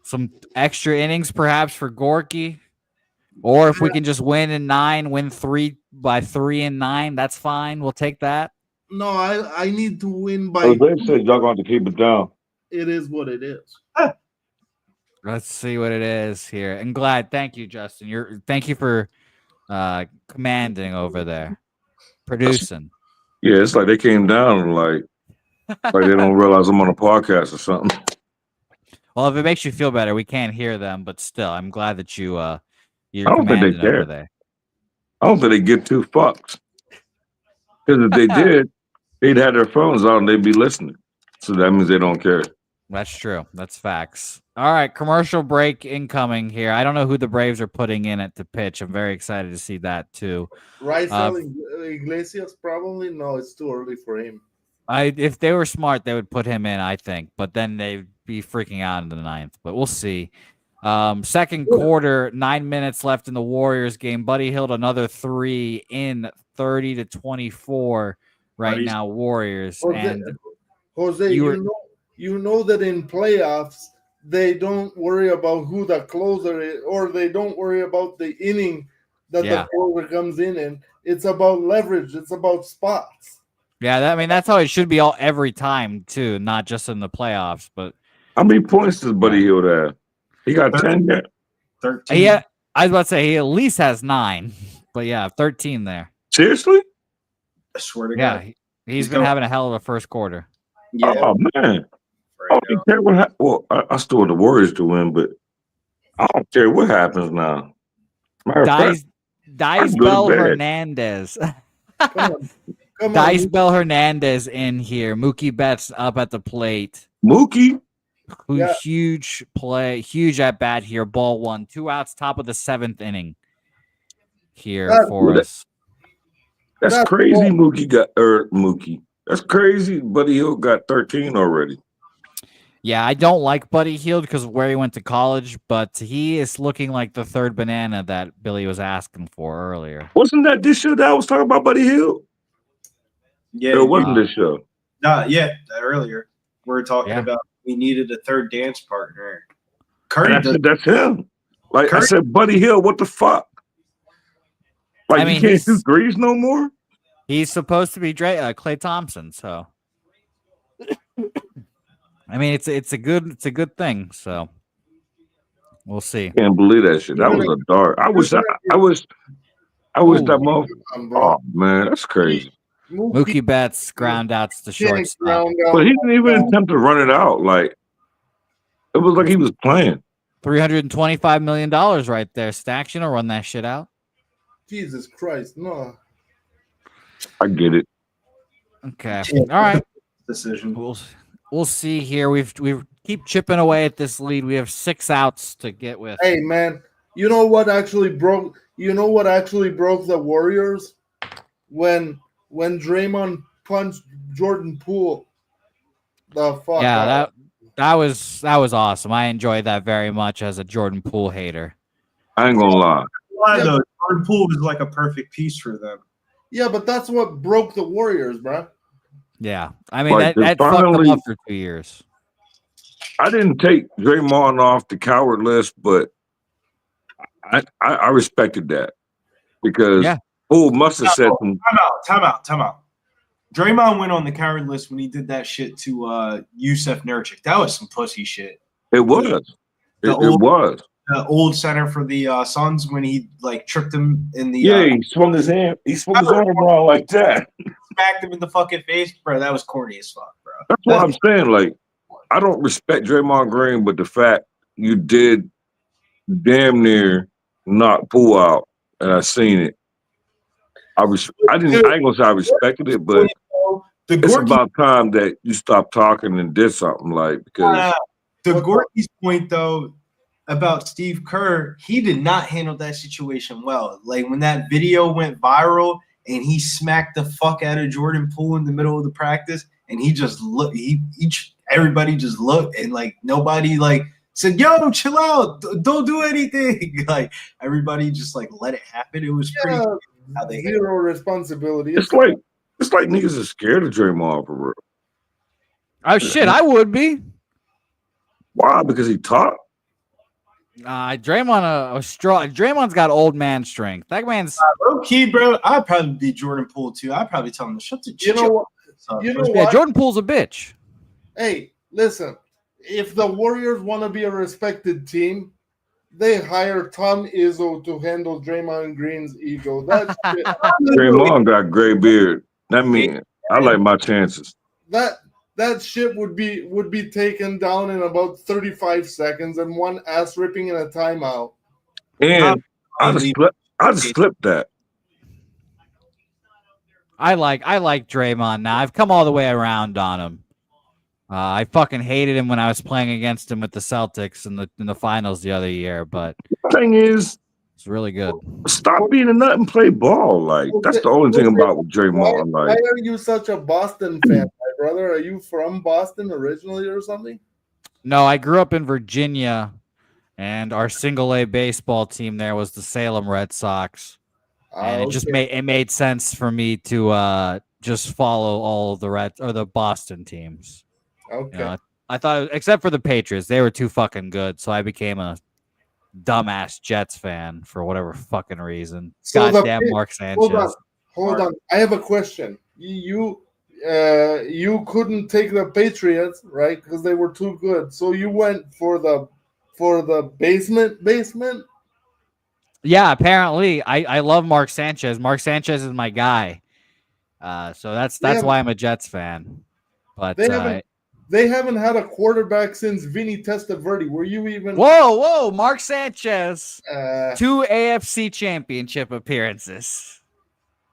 Some extra innings, perhaps, for Gorky. Or if we can just win in 9, win 3 by 3 and 9, that's fine. We'll take that. No, I need to win by. Oh, they said y'all going to keep it down. It is what it is. Let's see what it is here. And glad, thank you, Justin. Thank you for commanding over there, producing. Yeah, it's like they came down like they don't realize I'm on a podcast or something. Well, if it makes you feel better, we can't hear them, but still, I'm glad that you're I don't think they commanding care. over there. I don't think they give two fucks. Because if they did, they'd have their phones out and they'd be listening. So that means they don't care. That's true. That's facts. All right, commercial break incoming here. I don't know who the Braves are putting in it to pitch. I'm very excited to see that too. Raisel Iglesias probably? No, it's too early for him. If they were smart, they would put him in, I think. But then they'd be freaking out in the 9th. But we'll see. Second quarter, 9 minutes left in the Warriors game. Buddy Hield another 3 in 30-24 right now, Warriors. Jose, you know that in playoffs, they don't worry about who the closer is, or they don't worry about the inning that the closer comes in. It's about leverage. It's about spots. Yeah, that's how it should be every time, too, not just in the playoffs. But how many points does Buddy Hield have? He got 10 yet? 13. Yeah, I was about to say he at least has 9. But yeah, 13 there. Seriously? I swear to God. Yeah, he's been having a hell of a first quarter. Yeah. Oh, man. I don't care what happens. Well, I still want the Warriors to win, but I don't care what happens now. Bell Hernandez. Come on, Bell Hernandez in here. Mookie Betts up at the plate. Mookie? Huge play, huge at bat here. Ball 1, 2 outs, top of the 7th inning here for us. That's crazy. Mookie. That's crazy. Buddy Hield got 13 already. Yeah, I don't like Buddy Hield because of where he went to college, but he is looking like the third banana that Billy was asking for earlier. Wasn't that this show that I was talking about Buddy Hield? Yeah, it wasn't this show. Earlier we were talking about we needed a third dance partner. That's him. Like I said, Buddy Hield, what the fuck? Like he can't do threes no more. He's supposed to be Klay Thompson, so it's a good thing. So we'll see. Can't believe that shit. That was a dart. I wish that motherfucker. Oh man, that's crazy. Mookie Betts ground outs to shortstop. But he didn't even attempt to run it out. Like it was like he was playing. $325 million right there. Stacks, run that shit out. Jesus Christ, no. I get it. Okay. All right. Decision. We'll see here. We keep chipping away at this lead. We have 6 outs to get with. Hey man, you know what actually broke the Warriors? When Draymond punched Jordan Poole. The fuck. Yeah, that was awesome. I enjoyed that very much as a Jordan Poole hater. I ain't gonna lie. Though Jordan Poole was like a perfect piece for them. Yeah, but that's what broke the Warriors, bro. Yeah, that fucked them up for 2 years. I didn't take Draymond off the coward list, but I respected that because Poole must have said some. Time out. Draymond went on the coward list when he did that shit to Yusef Nurkic. That was some pussy shit. It was. It was. The old center for the Suns when he tripped him in the he swung his hand. He swung his arm around like that. Smacked him in the fucking face, bro. That was corny as fuck, bro. That's what I'm saying. Like, I don't respect Draymond Green, but the fact you did damn near knock Poole out, and I seen it. I ain't gonna say I respected it, but The it's Gorky, about time that you stop talking and did something because the Gorky's point though about Steve Kerr, he did not handle that situation well. Like when that video went viral and he smacked the fuck out of Jordan Poole in the middle of the practice, and he just looked. Everybody just looked, and like nobody like said, "Yo, chill out, don't do anything." Like everybody just like let it happen. It was pretty. How they zero responsibility. it's like niggas are scared of Draymond for real. Oh shit, I would be. Why? Because he talked. Draymond's got old man strength. That man's low key, bro. I'd probably be Jordan Poole too. I'd probably tell him to shut the. You know what? yeah. Jordan Poole's a bitch. Hey, listen. If the Warriors want to be a respected team, they hire Tom Izzo to handle Draymond Green's ego. That shit, Draymond got gray beard. That means I like my chances. that shit would be taken down in about 35 seconds and one ass ripping in a timeout. And I just flipped that. I like Draymond now. I've come all the way around on him. I fucking hated him when I was playing against him with the Celtics in the finals the other year, but Thing is, it's really good. stop being a nut and play ball. Like that's the only thing about Draymond. Why Like, are you such a Boston fan, my brother? Are you from Boston originally or something? No, I grew up in Virginia, and our single A baseball team there was the Salem Red Sox, and it made sense for me to just follow all the Boston teams. Okay. You know, I thought, except for the Patriots, they were too fucking good, so I became a dumbass Jets fan for whatever fucking reason. So Goddamn Mark Sanchez. Hold on. I have a question. You couldn't take the Patriots, right? Because they were too good. So you went for the basement. Yeah, apparently I love Mark Sanchez. Mark Sanchez is my guy. So that's why I'm a Jets fan. But they haven't had a quarterback since Vinny Testaverde. Were you even? Whoa, Mark Sanchez, 2 AFC Championship appearances.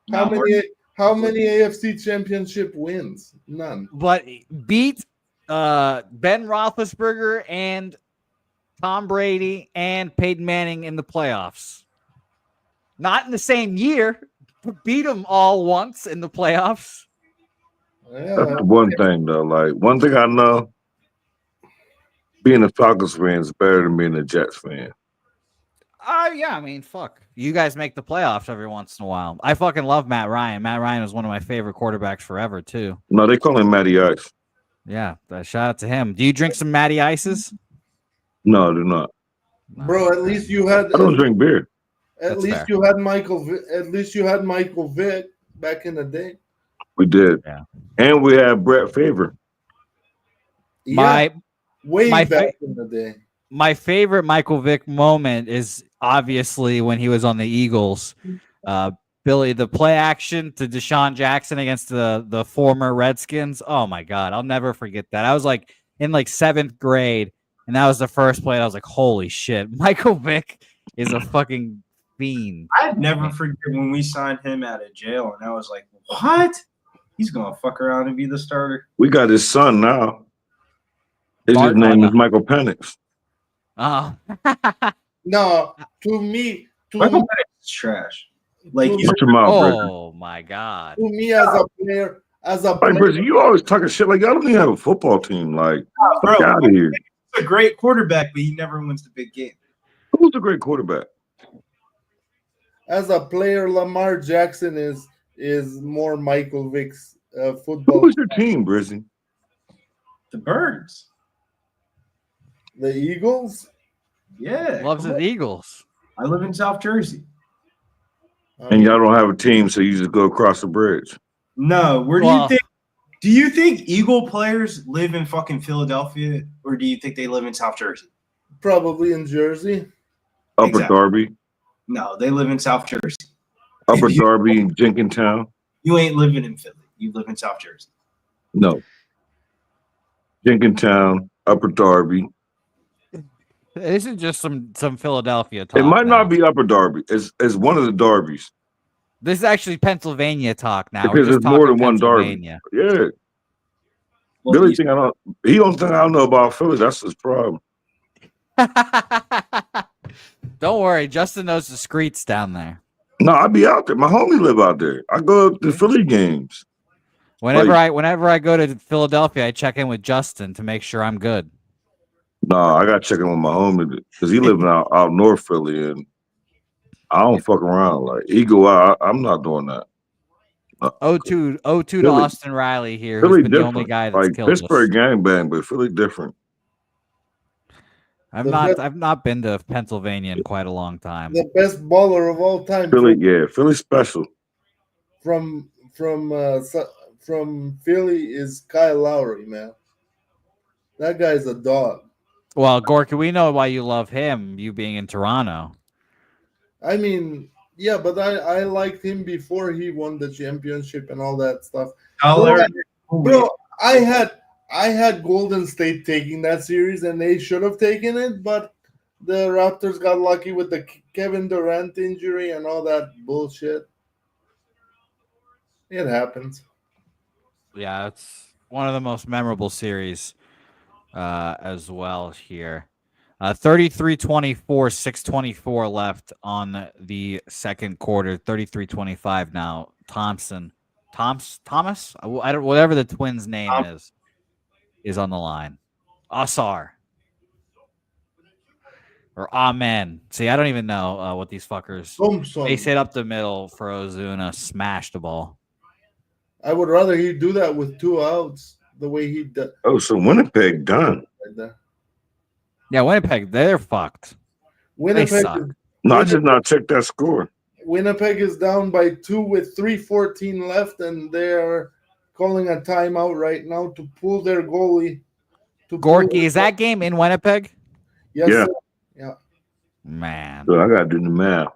How many AFC Championship wins? None. But beat Ben Roethlisberger and Tom Brady and Peyton Manning in the playoffs. Not in the same year, but beat them all once in the playoffs. Yeah. that's the one thing though. Like one thing I know, being a Falcons fan is better than being a Jets fan. Yeah, I mean, fuck. You guys make the playoffs every once in a while. I fucking love Matt Ryan. Matt Ryan was one of my favorite quarterbacks forever, too. No, they call him Matty Ice. Yeah, shout out to him. Do you drink some Matty Ices? No, they're not. Bro, at least you had. I don't drink beer. At least you had Michael Vick back in the day. We did. Yeah. And we had Brett Favre. Yeah, way my back in the day. My favorite Michael Vick moment is obviously when he was on the Eagles. Billy, the play action to Deshaun Jackson against the former Redskins. Oh my God, I'll never forget that. I was like in like 7th grade, and that was the first play. And I was like, holy shit, Michael Vick is a fucking fiend. I'd never forget when we signed him out of jail, and I was like, what? He's gonna fuck around and be the starter. We got his son now. His name is Michael Penix. Oh. No, to me, Michael Penix is trash. Like he's oh my God. To me, as a player, like, Brizzy, you always talking shit like y'all don't even have a football team. Like, bro, get out of here. He's a great quarterback, but he never wins the big game. Who's a great quarterback? As a player, Lamar Jackson is more Michael Vick's football. Who's your team, Brizzy? The Birds. The Eagles? Yeah. Loves the Eagles. I live in South Jersey. And y'all don't have a team, so you just go across the bridge. No. Where do you think? Do you think Eagle players live in fucking Philadelphia, or do you think they live in South Jersey? Probably in Jersey. Upper Darby. No, they live in South Jersey. Upper Darby and Jenkintown. You ain't living in Philly. You live in South Jersey. No. Jenkintown, Upper Darby. This is just some Philadelphia talk. It might now. not be Upper Darby. It's one of the Darbys. This is actually Pennsylvania talk now. We're Because just there's more talking than one Darby. Pennsylvania. Yeah. Well, Billy he's- think I don't. He don't think I don't know about Philly. That's his problem. Don't worry, Justin knows the streets down there. No, I be out there. My homie live out there. I go to Philly games. Whenever Like- I go to Philadelphia, I check in with Justin to make sure I'm good. No, I got to check in with my homie because he living out north Philly, and I don't fuck around. Like he go out, I'm not doing that. 0-2 to Philly- Austin Riley here, who's Philly been the different. only guy that's Like killed Pittsburgh us. gangbang, but Philly different. I've The not been to Pennsylvania in quite a long time. The best baller of all time Philly, yeah, Philly special. from Philly is Kyle Lowry, man. That guy's a dog. Well, Gorky, we know why you love him, you being in Toronto. I mean, yeah, but I liked him before he won the championship and all that stuff. Color. Bro, I had Golden State taking that series, and they should have taken it, but the Raptors got lucky with the Kevin Durant injury and all that bullshit. It happens. Yeah, it's one of the most memorable series as well here. 33-24, 6:24 left on the second quarter. 33-25 now. Thomas, I don't, whatever the twins' name is on the line. Asar or Amen. See, I don't even know what these fuckers. Thompson. They hit up the middle for Ozuna, smash the ball. I would rather he do that with 2 outs the way he did. Oh, so Winnipeg done. Right there. Yeah, Winnipeg, they're fucked. Winnipeg, suck. No, I did not check that score. Winnipeg is down by 2 with 3:14 left, and they're calling a timeout right now to pull their goalie. Gorky, is that game in Winnipeg? Yes, Yeah. sir. Yeah. Man. So I got to do the math.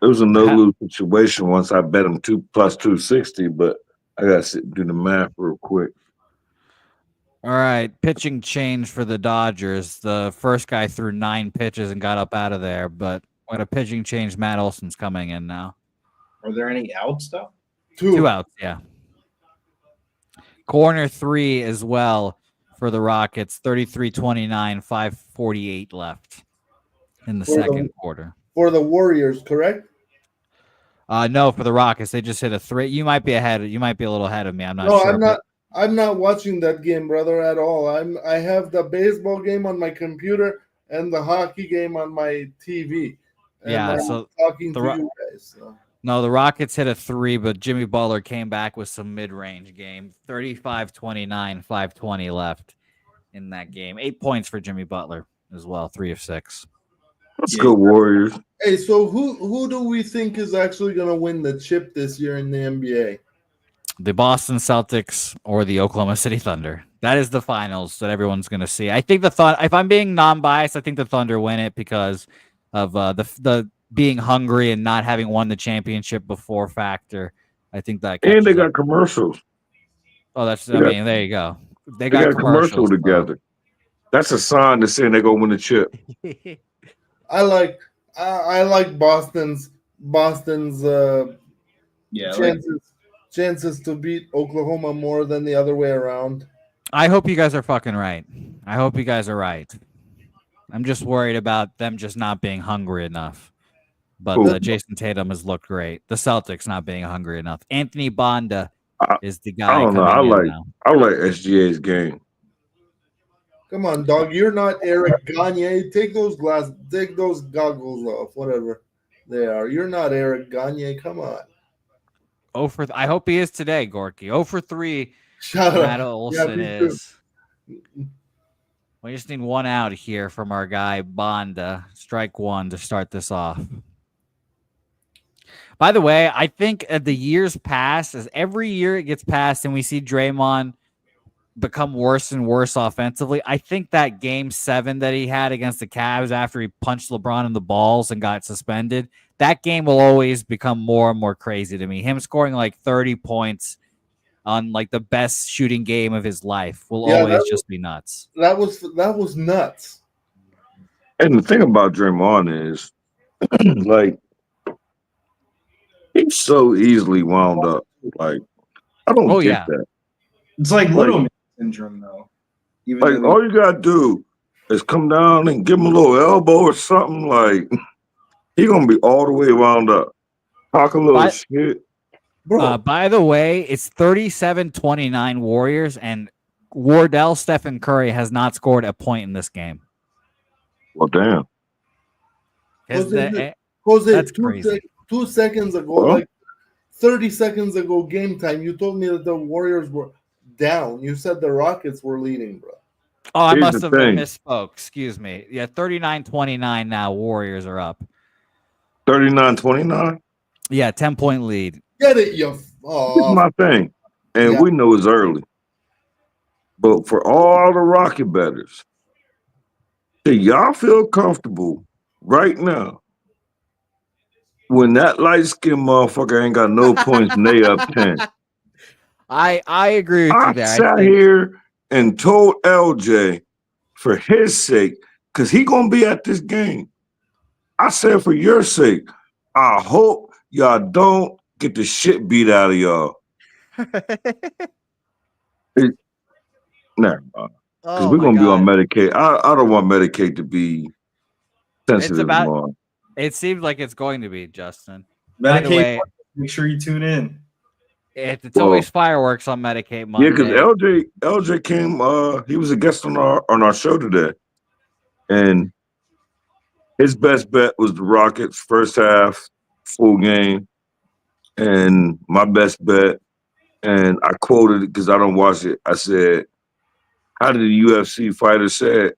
It was a no-lose situation once I bet him 2 plus 260, but I got to sit and do the math real quick. All right, pitching change for the Dodgers. The first guy threw 9 pitches and got up out of there, but when a pitching change, Matt Olson's coming in now. Are there any outs though? 2 outs, yeah. Corner 3 as well for the Rockets. 33-29, 5:48 left in the For the- second quarter. For the Warriors, correct? No, for the Rockets, they just hit a 3. You might be ahead. You might be a little ahead of me. I'm not No, sure. I'm not. I'm not watching that game, brother, at all. I have the baseball game on my computer and the hockey game on my TV. And Yeah, I'm so talking the to Ro- you guys. So. No, the Rockets hit a 3, but Jimmy Butler came back with some mid-range game. 35-29, 5:20 left in that game. 8 points for Jimmy Butler as well, 3 of 6. Let's go Warriors. Hey, so who do we think is actually going to win the chip this year in the NBA? The Boston Celtics or the Oklahoma City Thunder. That is the finals that everyone's going to see. I think the Thunder, if I'm being non-biased, I think the Thunder win it because of the being hungry and not having won the championship before factor. I think that. And they catches got up. commercials. Oh, that's. They I got- mean, there you go. They They got a commercial commercials, bro. together. That's a sign to saying they're gonna win the chip. I like Boston's Yeah, like, chances to beat Oklahoma more than the other way around. I hope you guys are fucking right. I hope you guys are right. I'm just worried about them just not being hungry enough. But Cool. Jason Tatum has looked great. The Celtics not being hungry enough. Anthony Bonda is the guy. I don't know. coming in now. I like SGA's game. Come on, dog. You're not Eric Gagne. Take those goggles off, whatever they are. You're not Eric Gagne. Come on. I hope he is today, Gorky. 0 for 3. Shut Matt up. Olson me too. is. We just need 1 out here from our guy Bonda. Strike 1 to start this off. By the way, I think as the years pass, as every year it gets passed and we see Draymond become worse and worse offensively, I think that game 7 that he had against the Cavs after he punched LeBron in the balls and got suspended, that game will always become more and more crazy to me. Him scoring like 30 points on like the best shooting game of his life will always just be nuts. That was nuts. And the thing about Draymond is, like, He's so easily wound up. Like, I don't Oh, get yeah. that. It's like little man syndrome, though. Even Like, though all you gotta do is come down and give him a little elbow or something. Like, he gonna be all the way wound up. Talk a little shit. Bro, By the way, it's 37-29 Warriors, and Wardell Stephen Curry has not scored a point in this game. Well, damn. Jose, That's crazy. 2 seconds ago, Well, like 30 seconds ago, game time, you told me that the Warriors were down. You said the Rockets were leading, bro. Oh, I here's must the have thing. misspoke. Excuse me. Yeah, 39-29 now. Warriors are up. 39-29. Yeah, 10-point lead. Get it, you. Here's Oh, my thing. And Yeah. we know it's early. But for all the Rocket bettors, do y'all feel comfortable right now when that light-skinned motherfucker ain't got no points and they up 10? I agree with I you there. sat here and told LJ for his sake, because he gonna be at this game. I said for your sake, I hope y'all don't get the shit beat out of y'all. Never mind. Because Oh we're my gonna be on God. Medicaid. I don't want Medicaid to be sensitive about- more. It seems like it's going to be, Justin. By the Medicaid, way, make sure you tune in. it's Well, always fireworks on Medicaid Yeah, Monday. because LJ came. He was a guest on our show today, and his best bet was the Rockets first half, full game, and my best bet. And I quoted it because I don't watch it. I said, "How did the UFC fighter say it?"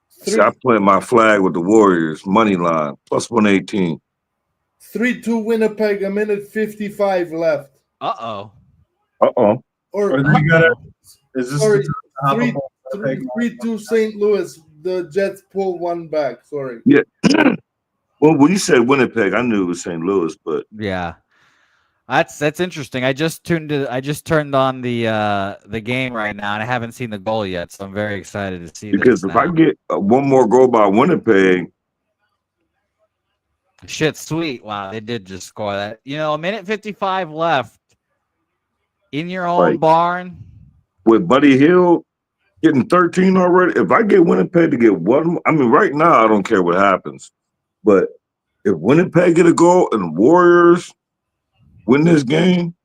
See, I plant my flag with the Warriors money line plus 118. 3-2 Winnipeg, a minute 55 left. Uh-oh. Uh-oh. Or You gotta. Is this sorry, the top three, of all three, 3-2 St. Louis. The Jets pulled one back. Sorry. Yeah. Well, when you said Winnipeg, I knew it was St. Louis, but Yeah. That's interesting. I just turned on the game right now, and I haven't seen the goal yet, so I'm very excited to see because this if I now. get one more goal by Winnipeg, Shit, sweet. Wow, they did just score that. A minute 55 left in your own Like- barn. with Buddy Hield getting 13 already, if I get Winnipeg to get one, I mean, right now I don't care what happens, but if Winnipeg get a goal and Warriors win this game,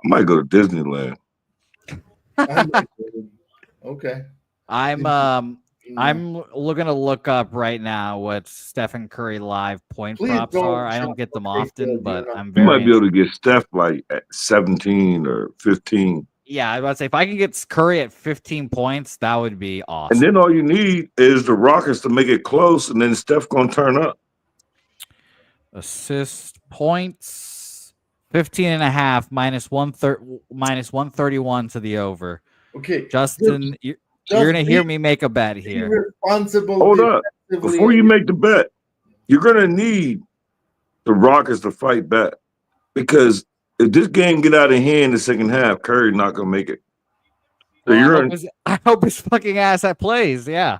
I might go to Disneyland. Okay. I'm looking to look up right now what Stephen Curry live point Please props don't are. I don't jump get them okay, often, good, but you're not- I'm You very might be able to get Steph like at 17 or 15. Yeah, I was about to say if I can get Curry at 15 points, that would be awesome. And then all you need is the Rockets to make it close, and then Steph gonna turn up. Assist points 15.5 minus 131 to the over. Okay. Justin, you're gonna hear me make a bet here. Responsible. Hold up. defensively. Before you make the bet, you're gonna need the Rockets to fight back. Because if this game get out of hand in the second half, Curry not gonna make it. So Well, I hope his fucking ass that plays. Yeah.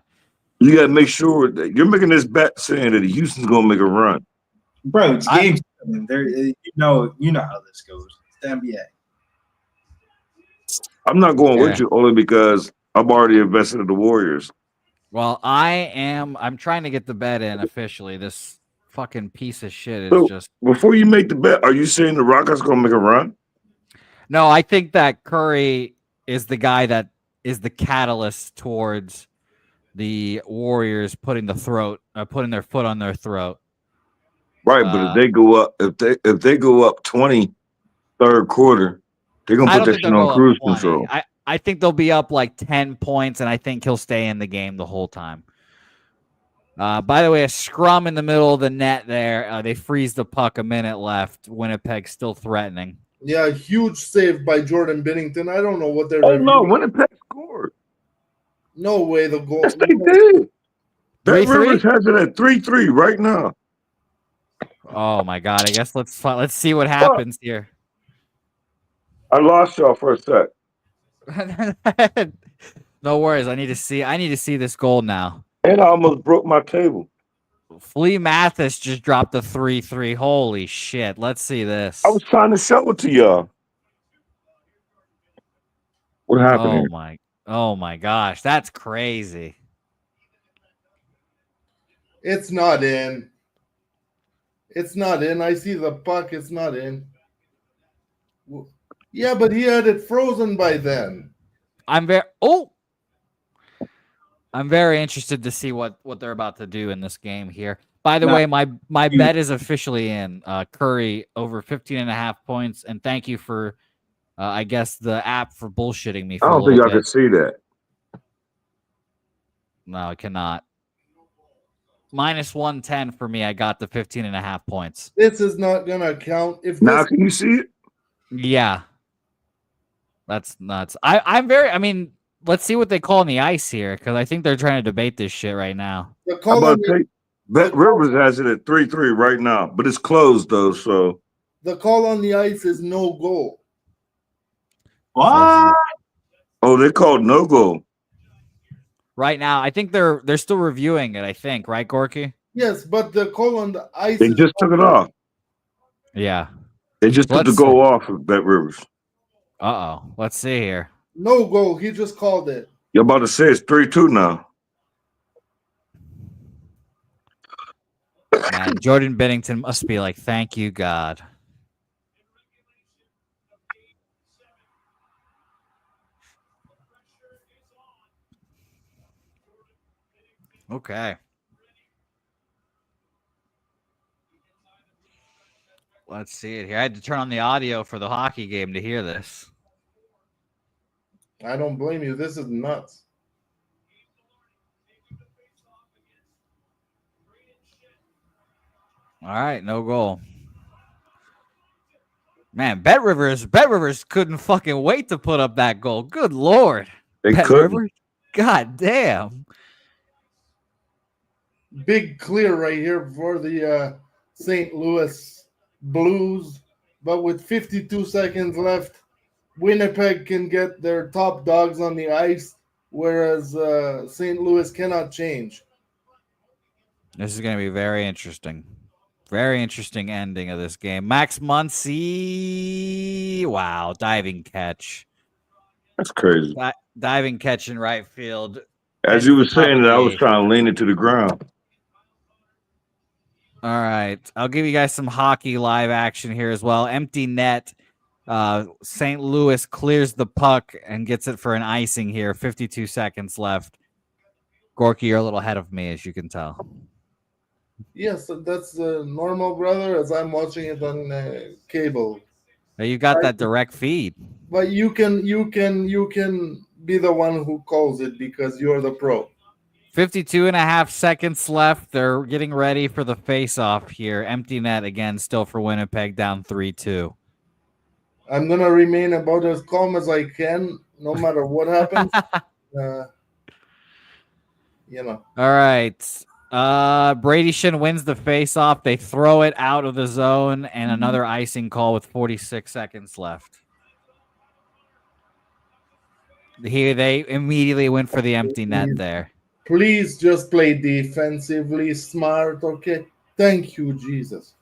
you gotta make sure that you're making this bet saying that Houston's gonna make a run. Bro, it's game 7. There, you know how this goes. It's the NBA. I'm not going Yeah. with you only because I'm already invested in the Warriors. Well, I'm trying to get the bet in officially. This fucking piece of shit is So just. before you make the bet, are you saying the Rockets gonna make a run? No, I think that Curry is the guy that is the catalyst towards the Warriors putting their foot on their throat. Right, but if they go up, if they go up 20 third quarter, they're gonna I put don't that think shit they'll on go cruise up 20. control. I think they'll be up like 10 points, and I think he'll stay in the game the whole time. By the way, a scrum in the middle of the net there. They freeze the puck, a minute left. Winnipeg still threatening. Yeah, huge save by Jordan Bennington. I don't know what they're. Oh no, Winnipeg scored. No way the goal. Yes, they did. Bet 3-3? Rivers has it at 3-3 right now. Oh my god! I guess let's see what happens here. I lost y'all for a sec. No worries. I need to see this goal now. And I almost broke my table. Flea Mathis just dropped a 3-3. Holy shit. Let's see this. I was trying to show it to y'all. What happened here? Oh my gosh. That's crazy. It's not in. It's not in. I see the puck. It's not in. Yeah, but he had it frozen by then. I'm very interested to see what they're about to do in this game here. By the way, my bet is officially in. Curry over 15.5 points. And thank you for, I guess, the app for bullshitting me for I a don't little think bit. I can see that. No, I cannot. Minus 110 for me. I got the 15.5 points. This is not going to count. If Now this, can you see it? Yeah. That's nuts. I mean, let's see what they call on the ice here, because I think they're trying to debate this shit right now. the How call about on the, Bet Rivers has it at 3-3 right now, but it's closed though. So the call on the ice is no goal. What? oh, they called no goal. Right now, I think they're still reviewing it, I think, right, Gorky? Yes, but the call on the ice They is just took it off. Yeah. They just took the goal off of Bet Rivers. Uh-oh. Let's see here. no goal. He just called it. You're about to say it's 3-2 now. Man, Jordan Bennington must be like, thank you, God. Okay. Let's see it here. I had to turn on the audio for the hockey game to hear this. I don't blame you. This is nuts. All right, no goal. Man, Bet Rivers couldn't fucking wait to put up that goal. Good Lord. They Bet couldn't. Rivers? God damn. Big clear right here for the St. Louis Blues. But with 52 seconds left, Winnipeg can get their top dogs on the ice, whereas St. Louis cannot change. This is going to be very interesting. Very interesting ending of this game. Max Muncy. Wow, diving catch. That's crazy. Diving catch in right field. As you were saying that, I was trying to lean it to the ground. All right. I'll give you guys some hockey live action here as well. Empty net. St. Louis clears the puck and gets it for an icing here. 52 seconds left. Gorky, you're a little ahead of me, as you can tell. Yes, that's normal, brother, as I'm watching it on cable. Now you got that direct feed. But you can be the one who calls it because you're the pro. 52.5 seconds left. They're getting ready for the face-off here. Empty net again, still for Winnipeg, down 3-2. I'm going to remain about as calm as I can, no matter what happens. All right. Brady Shin wins the face-off. They throw it out of the zone, and another icing call with 46 seconds left. Here they immediately went for the empty net there. Please just play defensively smart, okay? Thank you, Jesus.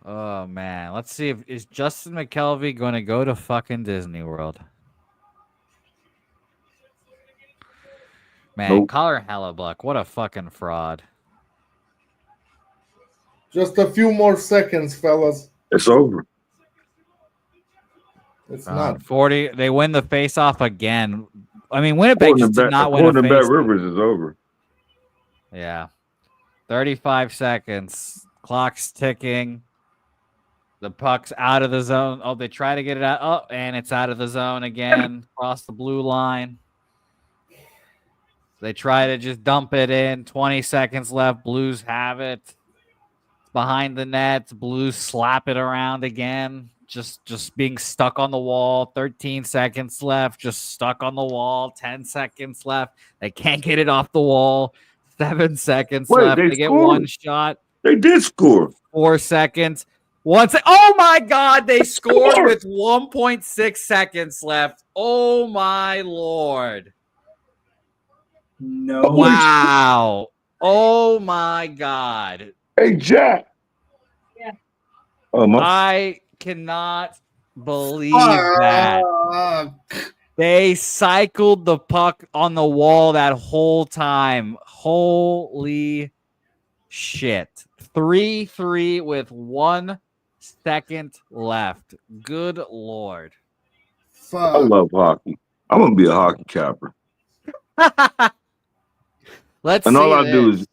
Oh, man. Let's see. Is Justin McKelvey going to go to fucking Disney World? Man, Nope. Collar Hellebuck, what a fucking fraud. Just a few more seconds, fellas. It's over. It's not. 40. They win the face-off again. I mean, Winnipeg just did not win a According to Bet face. Rivers is over. Yeah. 35 seconds. Clock's ticking. The puck's out of the zone. Oh, they try to get it out. Oh, and it's out of the zone again. Across the blue line. They try to just dump it in. 20 seconds left. Blues have it. It's behind the net. Blues slap it around again. Just being stuck on the wall. 13 seconds left. Just stuck on the wall. 10 seconds left. They can't get it off the wall. 7 seconds Wait, left. they They get scored. one shot. They did score. 4 seconds. Oh my God! They scored with 1.6 seconds left. Oh my Lord! No. Wow. Oh my God. Hey, Jack. Yeah. I cannot believe that. They cycled the puck on the wall that whole time. Holy shit. 3-3 with 1 second left. Good Lord. I Fuck. love hockey. I'm gonna be a hockey capper. Let's And see all I this.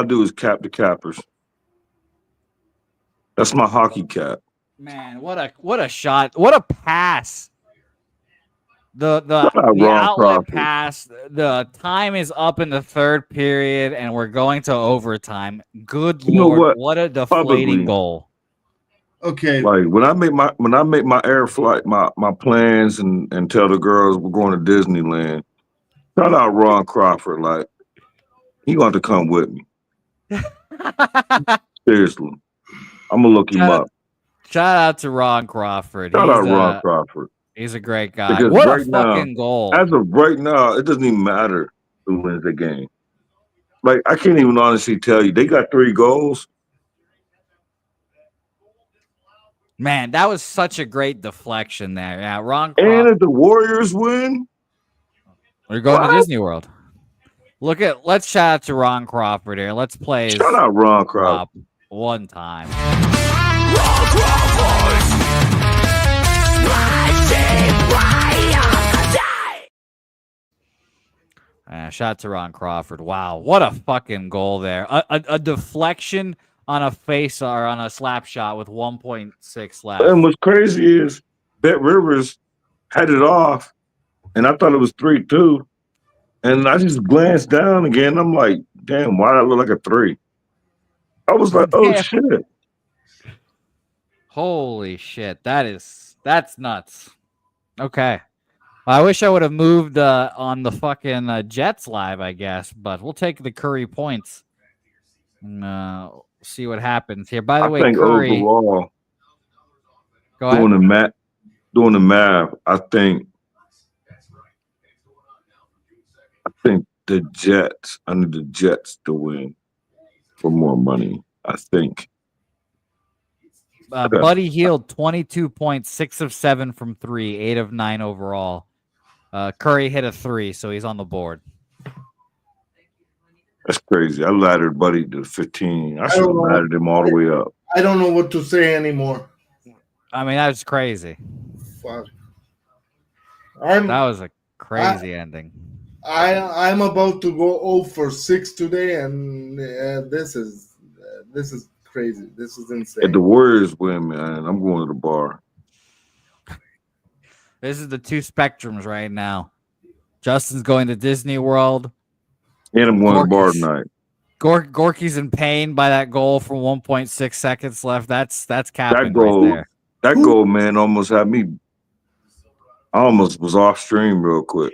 do is cap the cappers. That's my hockey cap. Man, what a shot. What a pass. The Shout out Ron outlet Crawford. pass. The time is up in the third period, and we're going to overtime. Good You know Lord, what? a deflating Publicly, goal. Okay. like when I make my air flight, my plans and tell the girls we're going to Disneyland. Shout out Ron Crawford. Like he going to come with me. Seriously, I'm gonna look him up. Shout out to Ron Crawford. Shout out Ron Crawford. He's a great guy. Because What right a fucking goal. As of right now, it doesn't even matter who wins the game. Like I can't even honestly tell you. They got 3 goals. Man, that was such a great deflection there. Yeah, Ron And Crawford. if the Warriors win, We're going to Disney World. Let's shout out to Ron Crawford here. Let's play his shout out Ron Crawford. prop one time. Shout out to Ron Crawford. Wow, what a fucking goal there. A deflection on a face or on a slap shot with 1.6 left. And what's crazy is Bet Rivers had it off, and I thought it was 3-2. And I just glanced down again. I'm like, damn, why did I look like a 3? I was like, oh Damn. shit. Holy shit. That's nuts. Okay. Well, I wish I would have moved on the fucking Jets live, I guess, but we'll take the Curry points and see what happens here. By the way, I think Curry. overall, Go ahead. doing the math, I think the Jets, I need the Jets to win for more money, I think. Buddy Hield, 22 points, 6 of 7 from 3, 8 of 9 overall. Curry hit a 3, so he's on the board. That's crazy. I laddered Buddy to 15. I should have laddered him all the way up. I don't know what to say anymore. I mean, that was crazy. Fuck. That was a crazy ending. I'm about to go 0 for 6 today, and this is crazy. This is insane. If the Warriors win, man, I'm going to the bar. This is the 2 spectrums right now. Justin's going to Disney World. And I'm going to the bar tonight. Gorky's in pain by that goal from 1.6 seconds left. That's capping That goal, right there. That goal, man, almost had me. I almost was off stream real quick.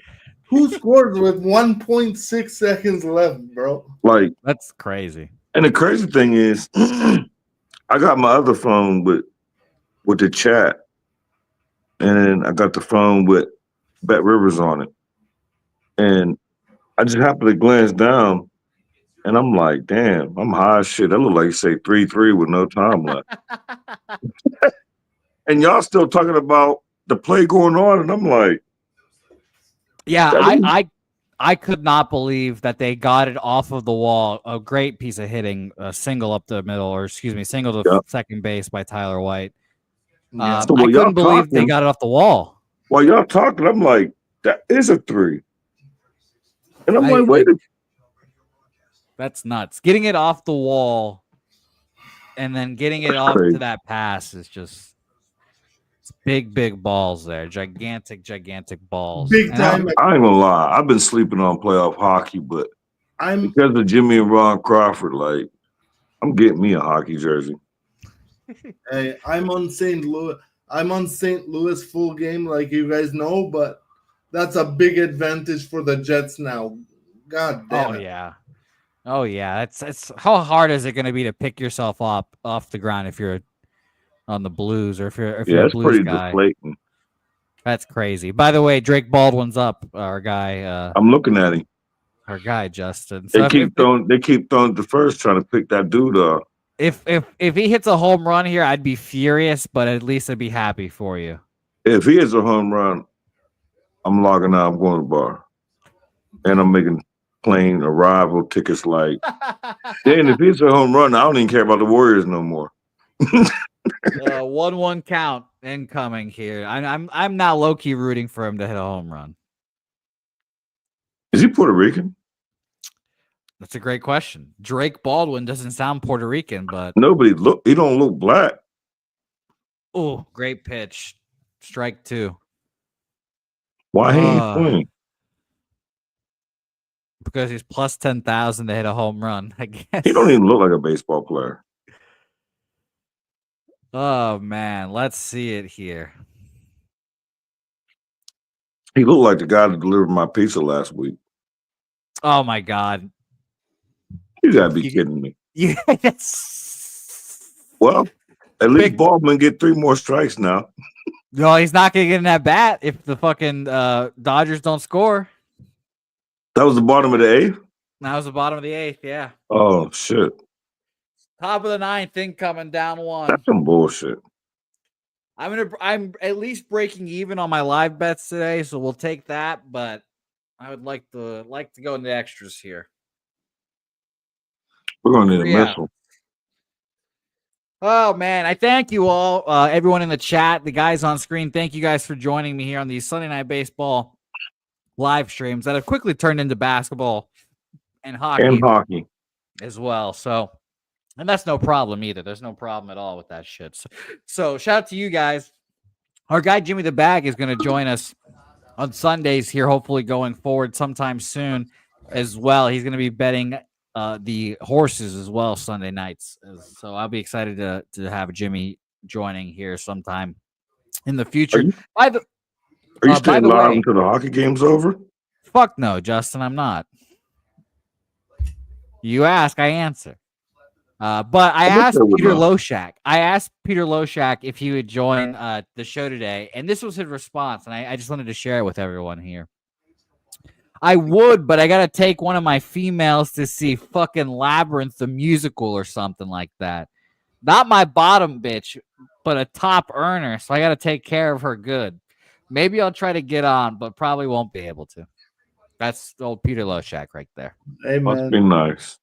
Who scored with 1.6 seconds left, bro? Like, that's crazy. And the crazy thing is, I got my other phone with the chat, and I got the phone with Bet Rivers on it, and I just happened to glance down, and I'm like, damn, I'm high as shit. That look like say 3-3 with no time left. And y'all still talking about the play going on, and I'm like, yeah, I could not believe that they got it off of the wall. A great piece of hitting, a single up the middle, or excuse me, single to second base by Tyler White. So I couldn't believe they got it off the wall. While y'all talking, I'm like, that is a 3. And I'm like, wait. That's nuts. Getting it off the wall and then getting it off to that pass is just big balls there. Gigantic balls. Big time. I ain't gonna lie. I've been sleeping on playoff hockey, but because of Jimmy and Ron Crawford, like, I'm getting me a hockey jersey. Hey, I'm on St. Louis. I'm on St. Louis full game, like you guys know, but that's a big advantage for the Jets now. God damn it. Oh yeah. It's how hard is it going to be to pick yourself up off the ground if you're on the Blues or if you're a Blues pretty guy? deflating. That's crazy. By the way, Drake Baldwin's up, our guy. I'm looking at him. Our guy Justin. They So keep throwing the first, trying to pick that dude up. if he hits a home run here, I'd be furious, but at least I'd be happy for you. If he hits a home run, I'm logging out. I'm going to the bar, and I'm making plane arrival tickets. Like, then if it's a home run, I don't even care about the Warriors no more. 1-1 count incoming here. I'm now low key rooting for him to hit a home run. Is he Puerto Rican? That's a great question. Drake Baldwin doesn't sound Puerto Rican, but He don't look black. oh, great pitch. Strike 2. Why he ain't playing? Because he's plus 10,000 to hit a home run, I guess. He don't even look like a baseball player. Oh man, let's see it here. He looked like the guy that delivered my pizza last week. Oh my god. You gotta be kidding me. Yeah, that's Well, at least Big- Baldwin get 3 more strikes now. no, he's not gonna get in that bat if the fucking Dodgers don't score. That was the bottom of the 8th? That was the bottom of the 8th, yeah. Oh, shit. Top of the 9th, incoming down 1. That's some bullshit. I'm at least breaking even on my live bets today, so we'll take that. But I would like to go into extras here. We're going to need a Yeah. missile. Oh man, I thank you all, everyone in the chat, the guys on screen. Thank you guys for joining me here on these Sunday Night Baseball live streams that have quickly turned into basketball and hockey as well. So, and that's no problem either. There's no problem at all with that shit. So shout out to you guys. Our guy Jimmy the Bag is going to join us on Sundays here, hopefully going forward sometime soon as well. He's going to be betting the horses as well Sunday nights. So I'll be excited to have Jimmy joining here sometime in the future. Are you staying live until the hockey game's over? Fuck no, Justin, I'm not. You ask, I answer. But I asked Peter Loshak. I asked Peter Loshak if he would join the show today, and this was his response, and I just wanted to share it with everyone here. I would, but I got to take one of my females to see fucking Labyrinth, the musical or something like that. Not my bottom bitch, but a top earner, so I got to take care of her good. Maybe I'll try to get on, but probably won't be able to. That's old Peter Loshak right there. Hey, Must be nice.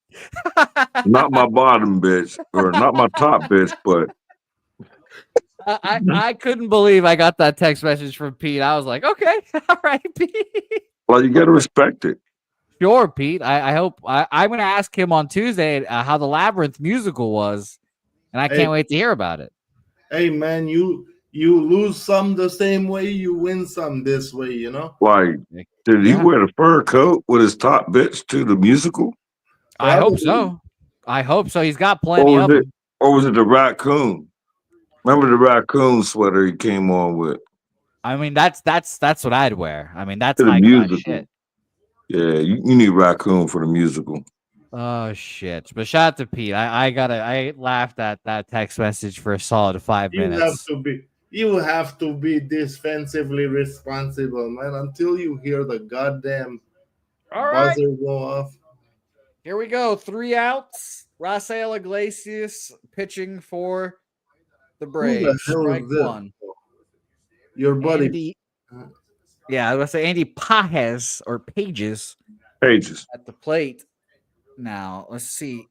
Not my bottom bitch, or not my top bitch, but I couldn't believe I got that text message from Pete. I was like, okay, all right, Pete. Well, you got to respect it. Sure, Pete. I hope I'm going to ask him on Tuesday how the Labyrinth musical was, and I can't wait to hear about it. Hey, man, you lose some the same way, you win some this way, you know? Like, did he wear the fur coat with his top bitch to the musical? I hope so. I hope so. He's got plenty of them. Or was it the raccoon? Remember the raccoon sweater he came on with? I mean, that's what I'd wear. I mean, that's To the my musical. shit. Yeah, you need raccoon for the musical. Oh shit! But shout out to Pete. I laughed at that text message for a solid 5 minutes. You have to be defensively responsible, man, until you hear the goddamn buzzer go off. Here we go. 3 outs. Rafael Iglesias pitching for the Braves. Who the hell Strike is this? 1. Your buddy. I was going to say Andy Pages or Pages at the plate. Now, let's see.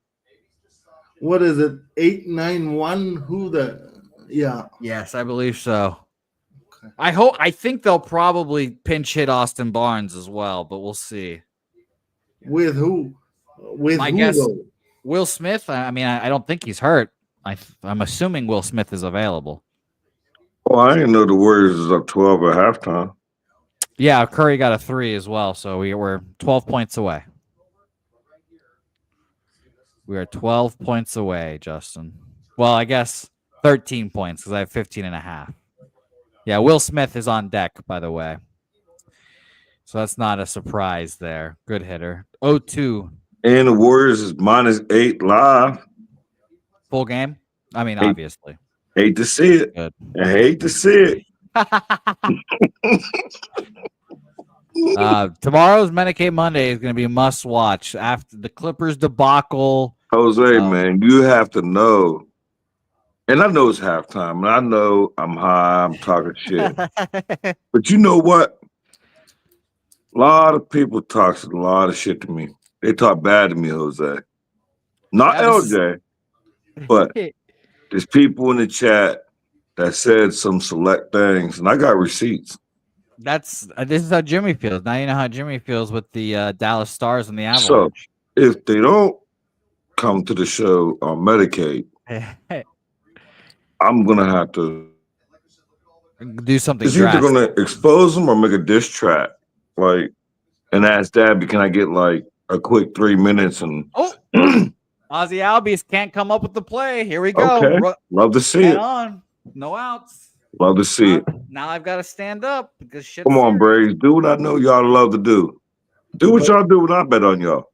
What is it? 891? Who the? Yeah. Yes, I believe so. Okay. I think they'll probably pinch hit Austin Barnes as well, but we'll see. With who? With I who, guess though? Will Smith. I mean, I don't think he's hurt. I'm assuming Will Smith is available. Oh, I didn't know the Warriors is up 12 at halftime. Yeah, Curry got a 3 as well, so we're 12 points away. We are 12 points away, Justin. Well, I guess 13 points because I have 15.5. Yeah, Will Smith is on deck, by the way. So that's not a surprise there. Good hitter. 0-2. And the Warriors is -8 live. Full game? I mean, obviously. Hate to see it. Good. I hate to see it. Tomorrow's Medicaid Monday is going to be must watch after the Clippers debacle. Jose, man, you have to know. And I know it's halftime, and I know I'm high, I'm talking shit. But you know what? A lot of people talk a lot of shit to me. They talk bad to me, Jose. Not Yeah, this is- LJ, but there's people in the chat that said some select things, and I got receipts. This is how Jimmy feels. Now you know how Jimmy feels with the Dallas Stars and the So Avalanche. if they don't come to the show on Medicaid, I'm gonna have to. Do something It's either drastic. gonna expose them or make a diss track, like, and ask Dabby, can I get like a quick 3 minutes? And Oh, Ozzy Albies can't come up with the play. Here we go. okay, love to see Head it. on. No outs. Love to see it. Now I've got to stand up because shit. Come on, Braves, do what I know y'all love to do. Do what y'all do when I bet on y'all.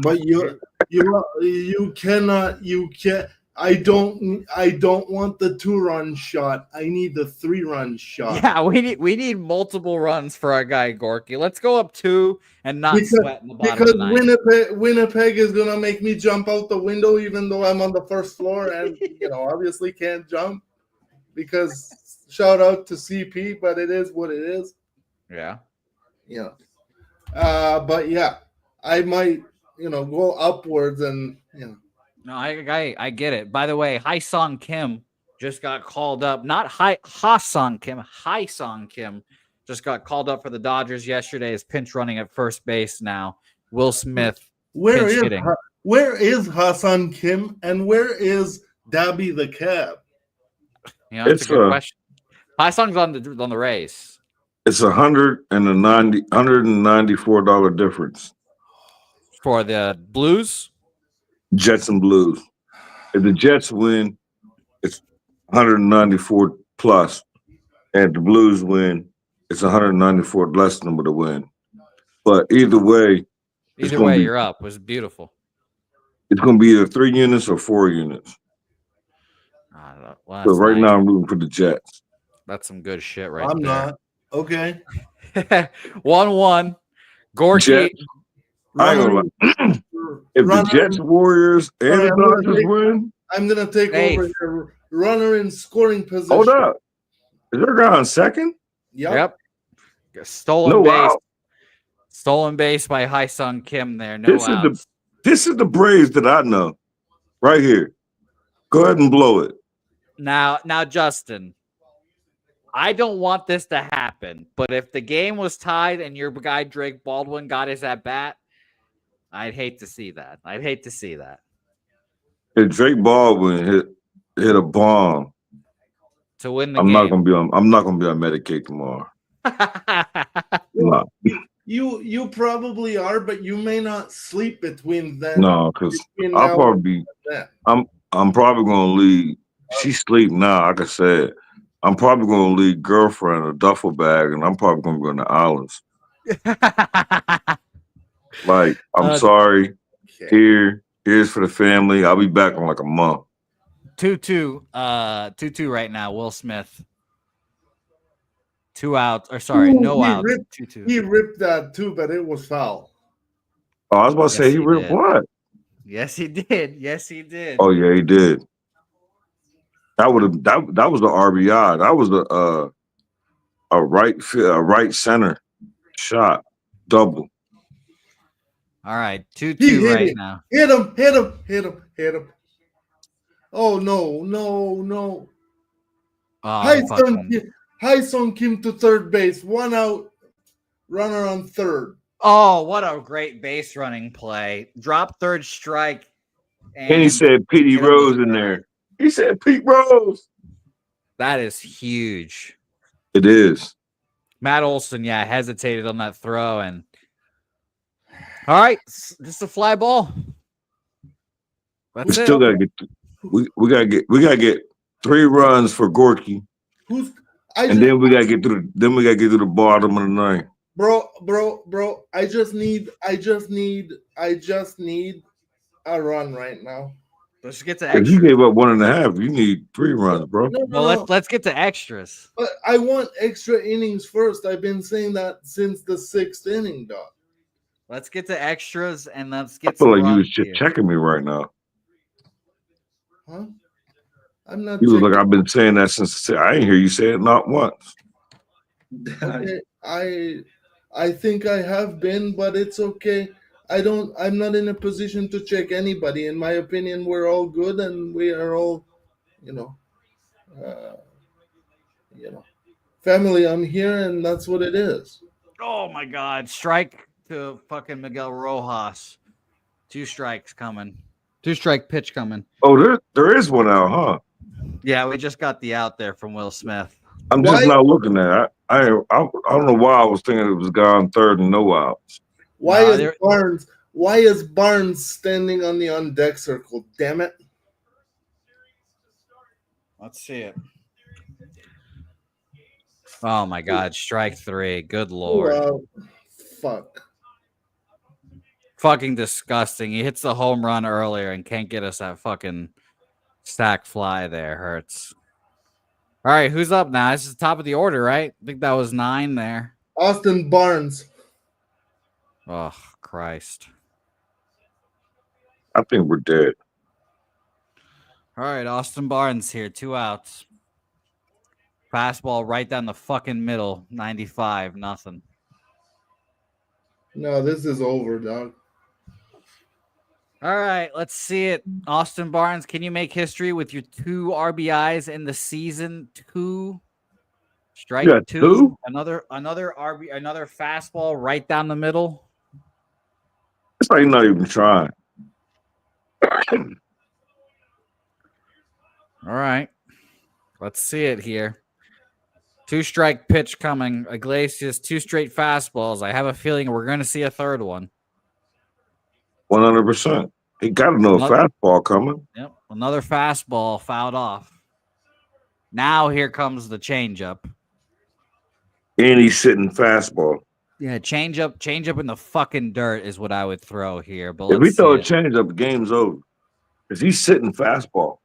But you cannot. I don't want the 2-run shot. I need the 3-run shot. Yeah, we need multiple runs for our guy Gorky. Let's go up 2 and not sweat in the bottom of the ninth. Winnipeg is gonna make me jump out the window, even though I'm on the first floor and obviously can't jump because shout out to CP, but it is what it is. Yeah. But yeah, I might go upwards and No, I get it. By the way, Haesung Kim just got called up. Not Ha-Sung Kim. Haesung Kim just got called up for the Dodgers yesterday. Is pinch running at first base now. Will Smith. Where is Hassan Kim and where is Dabby the Cab? That's a good question. Haesung's on the Rays. It's $194 difference For the Blues. Jets and Blues. If the Jets win, it's 194 plus, and if the Blues win, it's 194 less number to win. But either way, you're up. It was beautiful. It's going to be either 3 units or 4 units. So right now, I'm rooting for the Jets. That's some good shit right I'm there. not. Okay. 1-1. Gorky. Jets. I ain't gonna lie. If the Jets, Warriors, and the Dodgers win, I'm gonna take over here. Runner in scoring position. Hold up. Is there a guy on second? Yep. Stolen base. Stolen base by Haesung Kim there. No outs. This is the Braves that I know. Right here. Go ahead and blow it. Now, Justin, I don't want this to happen, but if the game was tied and your guy Drake Baldwin got his at bat, I'd hate to see that. If Drake Baldwin hit a bomb to win the game, I'm not gonna be on Medicaid tomorrow. No. You probably are, but you may not sleep between then. No, because I'll probably be. I'm probably gonna leave. She's asleep now. Like I said, I'm probably gonna leave girlfriend a duffel bag, and I'm probably gonna go in the islands. Like, I'm sorry. Okay. Here's for the family. I'll be back in like a month. 2-2. 2-2 right now. Will Smith. 2 outs. Or sorry, no outs. 2-2. He ripped that too, but it was foul. Oh, I was about to say he ripped what? Yes, he did. Oh yeah, he did. That was the RBI. That was a right center shot, double. All right, 2-2 right now. Hit him. Oh no. Haesung Kim to third base. 1 out. Runner on third. Oh, what a great base running play. Drop third strike. And he said Pete Rose in there. He said Pete Rose. That is huge. It is. Matt Olson, hesitated on that throw. And all right, just a fly ball. We still gotta get. We gotta get 3 runs for Gorky. Then we gotta get through. Then we gotta get to the bottom of the ninth. Bro. I just need a run right now. Let's get to If you extras. gave up 1.5, you need 3 runs, bro. Well, let's get to extras. But I want extra innings first. I've been saying that since the 6th inning, dog. Let's get to extras and let's I get feel some like you was runs just here. checking me right now. Huh? I'm not You was checking. like, I've been saying that since I didn't hear you say it not once. Okay, I think I have been, but it's okay. I'm not in a position to check anybody. In my opinion, we're all good and we are all, you know, uh, family on here, and that's what it is. Oh my God! Strike to fucking Miguel Rojas. 2 strikes coming. 2-strike pitch coming. Oh, there is one out, huh? Yeah, we just got the out there from Will Smith. I'm Why? just not looking at it. I don't know why I was thinking it was gone third and no outs. Why Nah, is there- Barnes? Why is Barnes standing on the on deck circle? Damn it! Let's see it. Oh my God! Strike 3. Good Lord. Fuck. Fucking disgusting. He hits the home run earlier and can't get us that fucking stack fly there. Hurts. All right, who's up now? This is the top of the order, right? I think that was 9 there. Austin Barnes. Oh, Christ. I think we're dead. All right, Austin Barnes here. 2 outs. Fastball right down the fucking middle. 95, nothing. No, this is over, dog. All right, let's see it. Austin Barnes, can you make history with your 2 RBIs in the season? 2 strike You got 2. 2? Another fastball right down the middle. It's like you're not even trying. All right. Let's see it here. 2-strike pitch coming. Iglesias, 2 straight fastballs. I have a feeling we're going to see a third one. 100%. He got to know a fastball coming. Yep. Another fastball fouled off. Now here comes the changeup. And he's sitting fastball. Yeah, changeup in the fucking dirt is what I would throw here. But If we let's throw a see it. change up, the game's over. Because he's sitting fastball.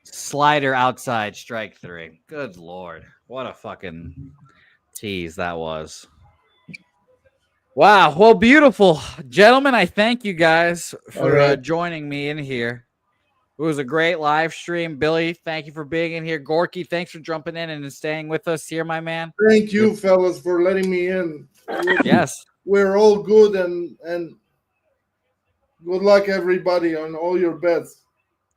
Slider outside, strike 3. Good Lord. What a fucking tease that was. Wow. Well, beautiful. Gentlemen, I thank you guys for joining me in here. It was a great live stream. Billy, thank you for being in here. Gorky, thanks for jumping in and staying with us here, my man. Thank you, fellas, for letting me in. Yes. We're all good, and good luck, everybody, on all your bets.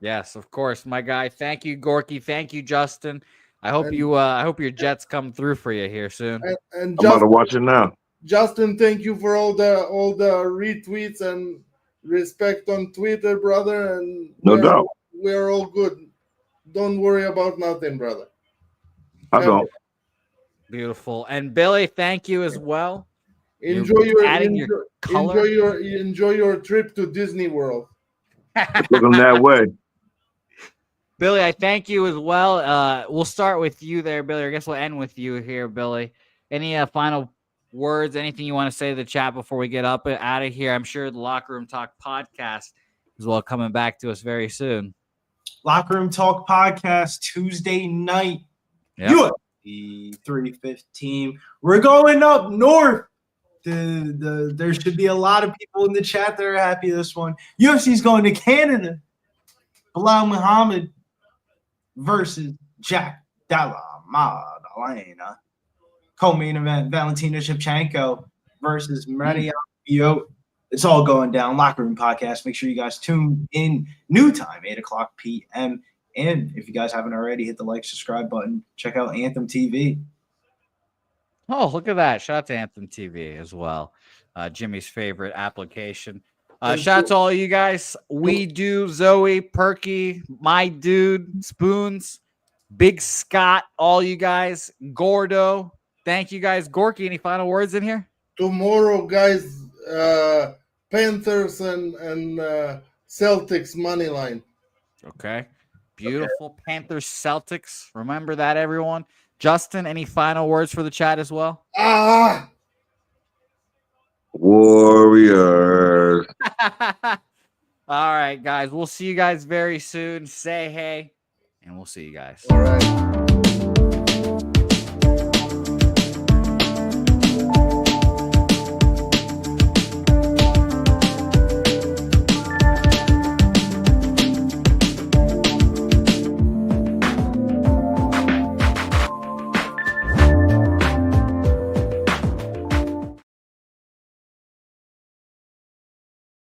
Yes, of course, my guy. Thank you, Gorky. Thank you, Justin. I hope your Jets come through for you here soon. And I'm about to watch it now. Justin, thank you for all the retweets and respect on Twitter, brother. And No doubt. we're all good. Don't worry about nothing, brother. I don't. Beautiful. And Billy, thank you as well. Enjoy color. enjoy your trip to Disney World. Looking that way. Billy, I thank you as well. We'll start with you there, Billy. I guess we'll end with you here, Billy. Any final words, anything you want to say to the chat before we get up out of here? I'm sure the Locker Room Talk podcast is well coming back to us very soon. Locker Room Talk podcast Tuesday night. Yep. UFC 315. We're going up north. There should be a lot of people in the chat that are happy this one. UFC's going to Canada. Bilal Muhammad versus Jack Della Maddalena. Co-main event, Valentina Shevchenko versus Maria Biot. It's all going down. Locker Room Podcast. Make sure you guys tune in new time, 8 o'clock p.m. And if you guys haven't already, hit the like, subscribe button. Check out Anthem TV. Oh, look at that. Shout out to Anthem TV as well. Jimmy's favorite application. Shout out to all you guys. We do, Zoe, Perky, my dude, Spoons, Big Scott, all you guys, Gordo. Thank you guys. Gorky, any final words in here? Tomorrow, guys, Panthers and Celtics money line. Okay. Beautiful. Okay. Panthers, Celtics. Remember that, everyone. Justin, any final words for the chat as well? Warriors. All right, guys. We'll see you guys very soon. Say hey, and we'll see you guys. All right.